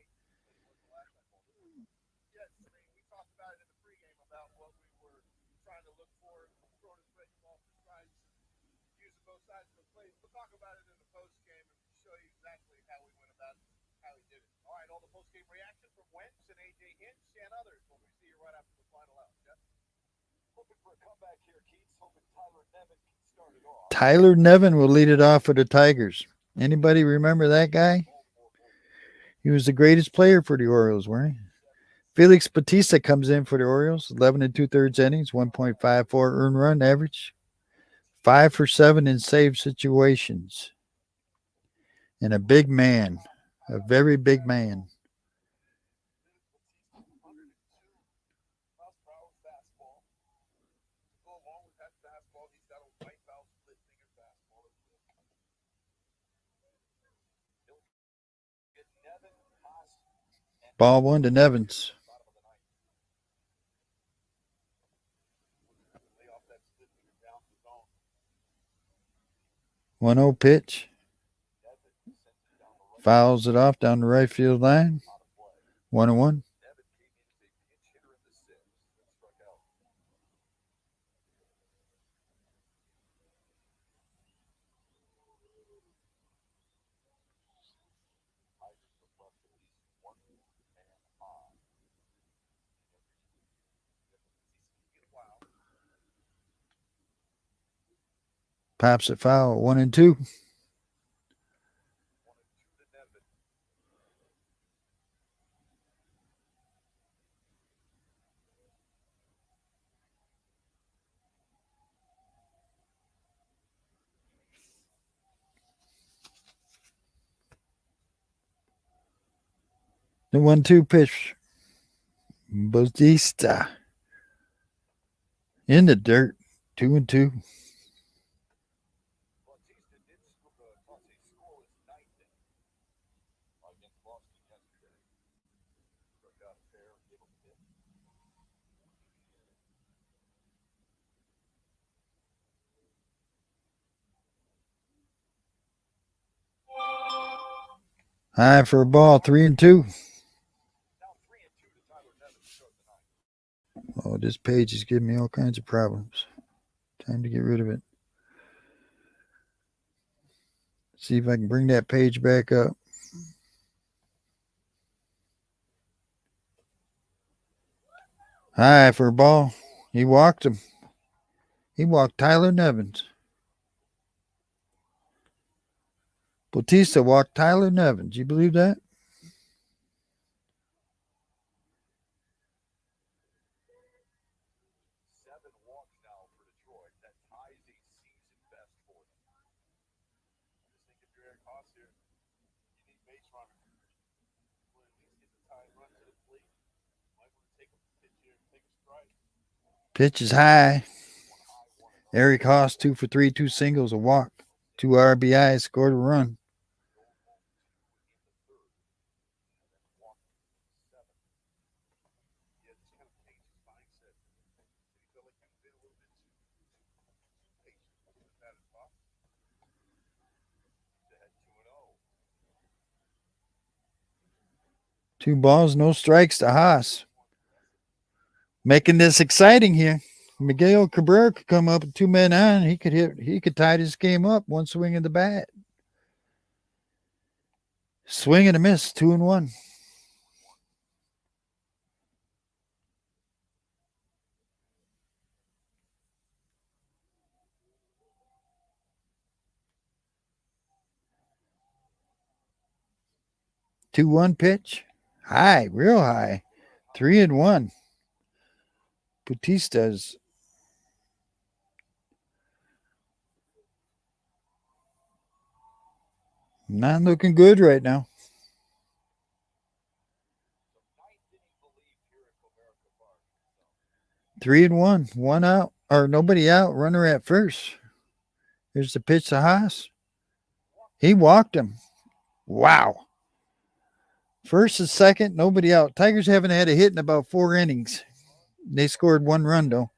Tyler Nevin will lead it off for the Tigers. Anybody remember that guy? He was the greatest player for the Orioles, weren't he? Felix Bautista comes in for the Orioles. 11 2/3 innings, 1.54 earned run average, 5 for 7 in save situations, and a big man, a very big man. Ball one to Nevins. 1-0 pitch. Fouls it off down the right field line. 1-1. Pops it foul. 1-2. The 1-2 pitch. Bautista in the dirt. 2-2. High for a ball, 3-2. Oh, this page is giving me all kinds of problems. Time to get rid of it. See if I can bring that page back up. High for a ball. He walked him. He walked Tyler Nevins. Bautista walked Tyler Nevins. You believe that? Pitch is high. Eric Haas, 2 for 3, 2 singles, a walk, 2 RBIs, scored a run. Two balls, no strikes to Haas. Making this exciting here. Miguel Cabrera could come up with 2 men on. He could tie this game up. One swing of the bat. Swing and a miss, 2-1. Two one pitch. High, real high. 3-1. Bautista's not looking good right now. 3-1. One out, or nobody out. Runner at first. Here's the pitch to Haas. He walked him. Wow. First and second, nobody out. Tigers haven't had a hit in about 4 innings. They scored 1 run, though.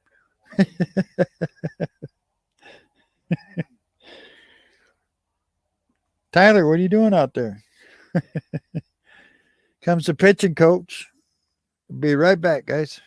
Tyler, what are you doing out there? Comes the pitching coach. Be right back, guys.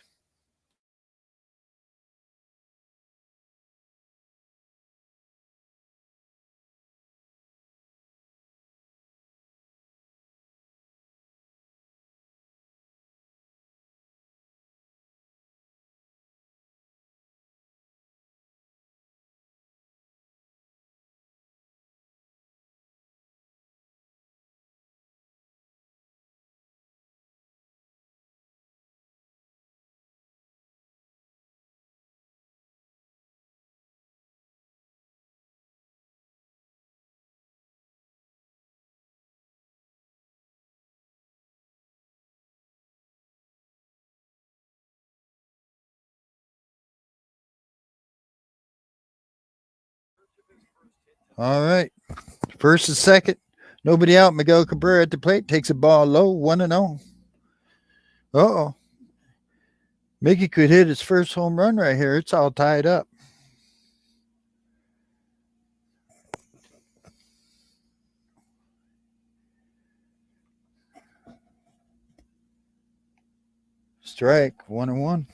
All right. First and second. Nobody out. Miguel Cabrera at the plate takes a ball low, 1-0. Uh-oh. Mickey could hit his first home run right here. It's all tied up. Strike, 1-1.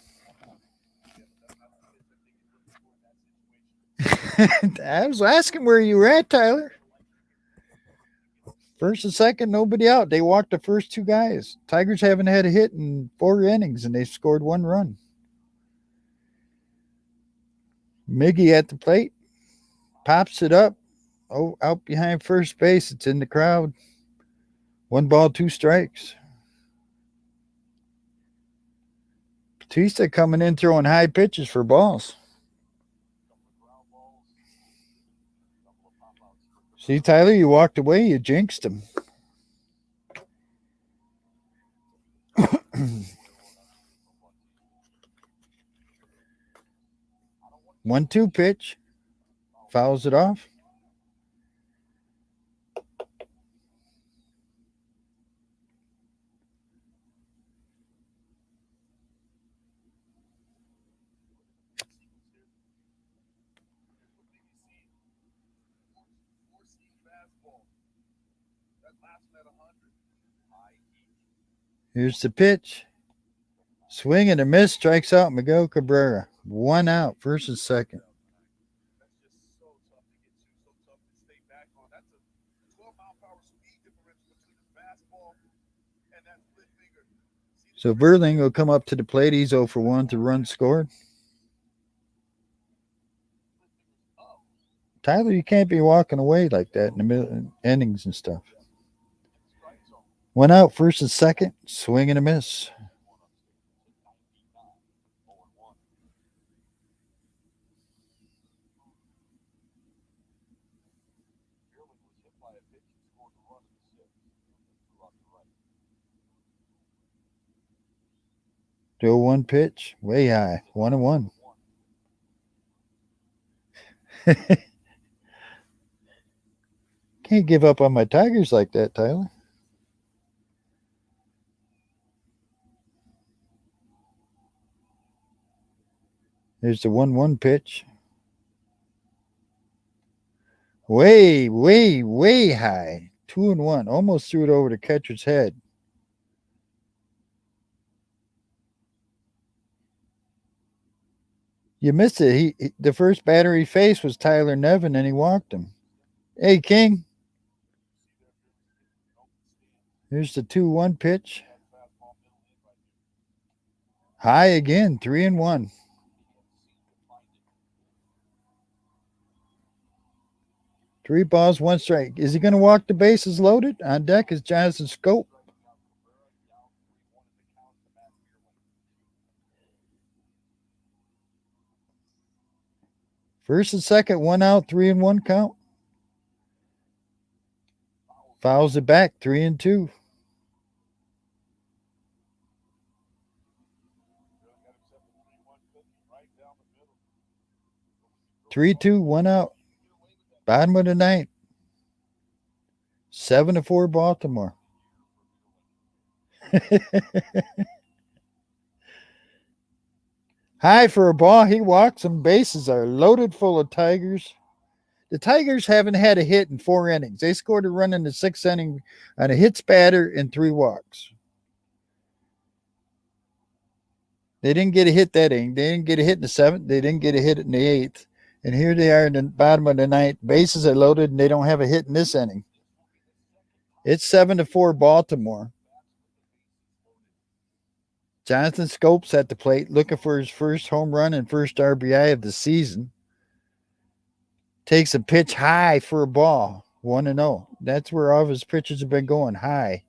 I was asking where you were at, Tyler. First and second, nobody out. They walked the first 2 guys. Tigers haven't had a hit in 4 innings, and they scored 1 run. Miggy at the plate, pops it up. Oh, out behind first base. It's in the crowd. 1 ball, 2 strikes. Batista coming in throwing high pitches for balls. See, Tyler, you walked away. You jinxed him. 1-2 pitch. Fouls it off. Here's the pitch. Swing and a miss. Strikes out Miguel Cabrera. 1 out. First and second. So Verling will come up to the plate. He's 0 for 1 to run scored. Tyler, you can't be walking away like that in the middle innings and stuff. 1 out, first and second. Swing and a miss. Do 1 pitch. Way high. 1-1. Can't give up on my Tigers like that, Tyler. There's the 1-1 pitch. Way, way, way high. 2-1. Almost threw it over the catcher's head. You missed it. The first batter he faced was Tyler Nevin, and he walked him. Hey, King. Here's the 2-1 pitch. High again, 3-1. Three balls, 1 strike. Is he going to walk the bases loaded? On deck is Jonathan Scope. First and second, 1 out, 3-1 count. Fouls it back, 3-2. 3-2, 1 out. Bottom of the ninth. 7-4 Baltimore. High for a ball. He walks them. Bases are loaded full of Tigers. The Tigers haven't had a hit in 4 innings. They scored a run in the 6th inning on a hits batter and 3 walks. They didn't get a hit that inning. They didn't get a hit in the 7th. They didn't get a hit in the 8th. And here they are in the bottom of the 9th. Bases are loaded, and they don't have a hit in this inning. It's 7-4 Baltimore. Jonathan Scopes at the plate, looking for his first home run and first RBI of the season. Takes a pitch high for a ball, 1-0. That's where all of his pitches have been going, high.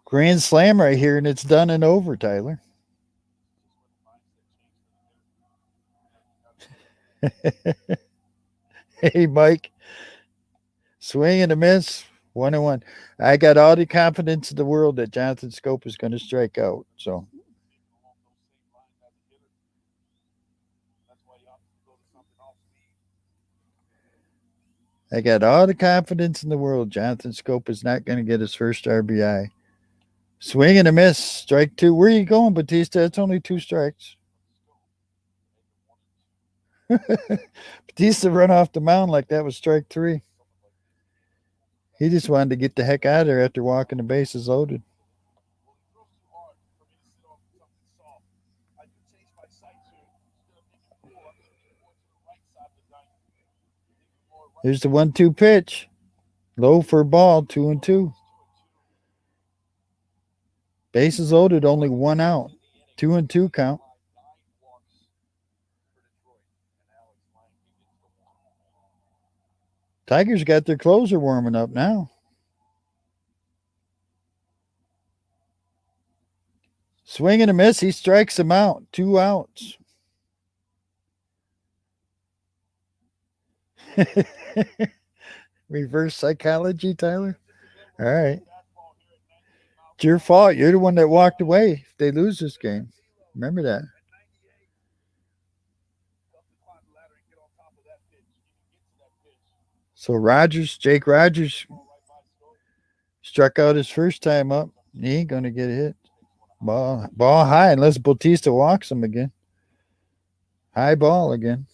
Grand slam right here, and it's done and over, Tyler. Hey, Mike. Swing and a miss, 1-1. I got all the confidence in the world that Jonathan Scope is going to strike out. So I got all the confidence in the world. Jonathan Scope is not going to get his first RBI. Swing and a miss, strike 2. Where are you going, Batista? It's only 2 strikes. Batista run off the mound like that was strike 3. He just wanted to get the heck out of there after walking the bases loaded. Here's the 1-2 pitch. Low for a ball, 2-2. Bases loaded, only 1 out. 2-2 count. Tigers got their closer warming up now. Swing and a miss. He strikes him out. 2 outs. Reverse psychology, Tyler. All right. It's your fault. You're the one that walked away if they lose this game. Remember that. So Jake Rogers, struck out his first time up. He ain't going to get a hit. Ball high unless Bautista walks him again. High ball again.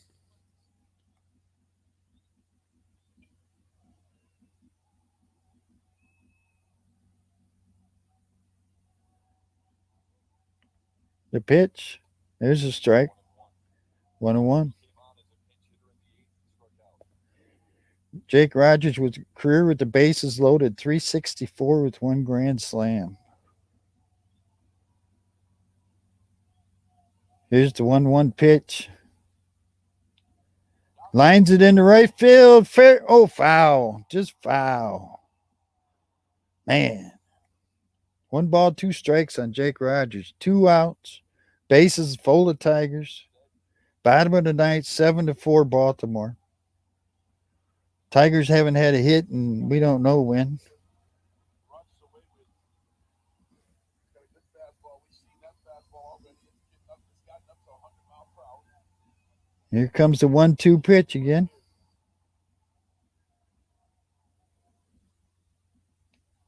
The pitch. There's a strike. 1-1. Jake Rogers with career with the bases loaded, 364 with one grand slam. Here's the 1-1 pitch. Lines it into right field. Fair. Oh, foul. Just foul. Man. 1 ball, 2 strikes on Jake Rogers. 2 outs. Bases full of Tigers. Bottom of the ninth, 7-4 Baltimore. Tigers haven't had a hit and we don't know when. Here comes the 1-2 pitch again.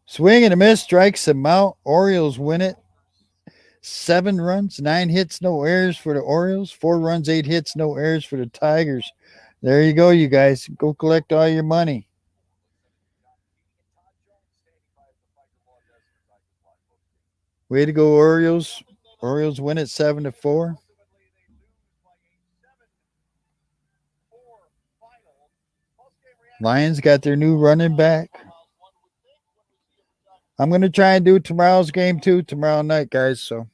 Swing and a miss, strikes him out. Orioles win it. 7 runs, 9 hits, no errors for the Orioles. 4 runs, 8 hits, no errors for the Tigers. There you go, you guys. Go collect all your money. Way to go, Orioles. Orioles win it 7-4. Lions got their new running back. I'm going to try and do tomorrow's game too, tomorrow night, guys. So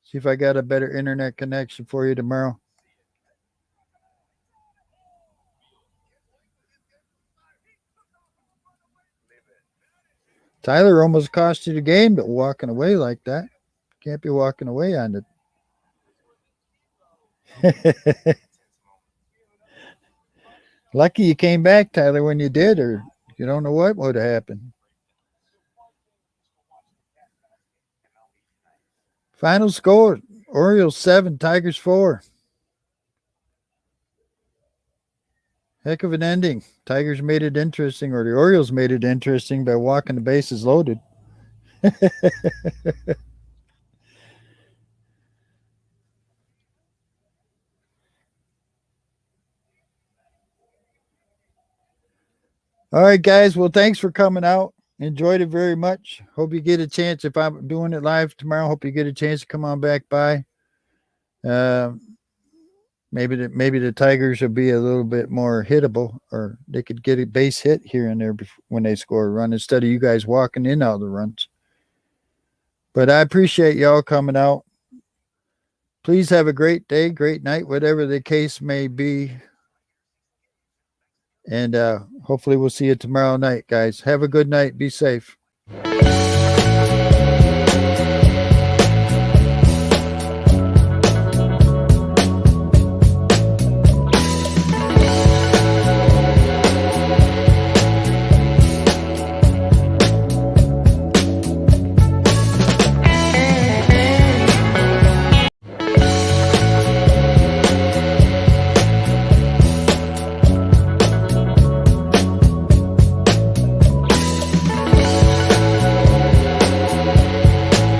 see if I got a better internet connection for you tomorrow. Tyler almost cost you the game, but walking away like that. Can't be walking away on it. Lucky you came back, Tyler, when you did, or you don't know what would have happened. Final score, Orioles 7, Tigers 4. Heck of an ending. Tigers made it interesting, or the Orioles made it interesting by walking the bases loaded. All right, guys. Well, thanks for coming out. Enjoyed it very much. Hope you get a chance. If I'm doing it live tomorrow, hope you get a chance to come on back by. Maybe the Tigers will be a little bit more hittable, or they could get a base hit here and there when they score a run instead of you guys walking in all the runs. But I appreciate y'all coming out. Please have a great day, great night, whatever the case may be. And hopefully we'll see you tomorrow night, guys. Have a good night. Be safe.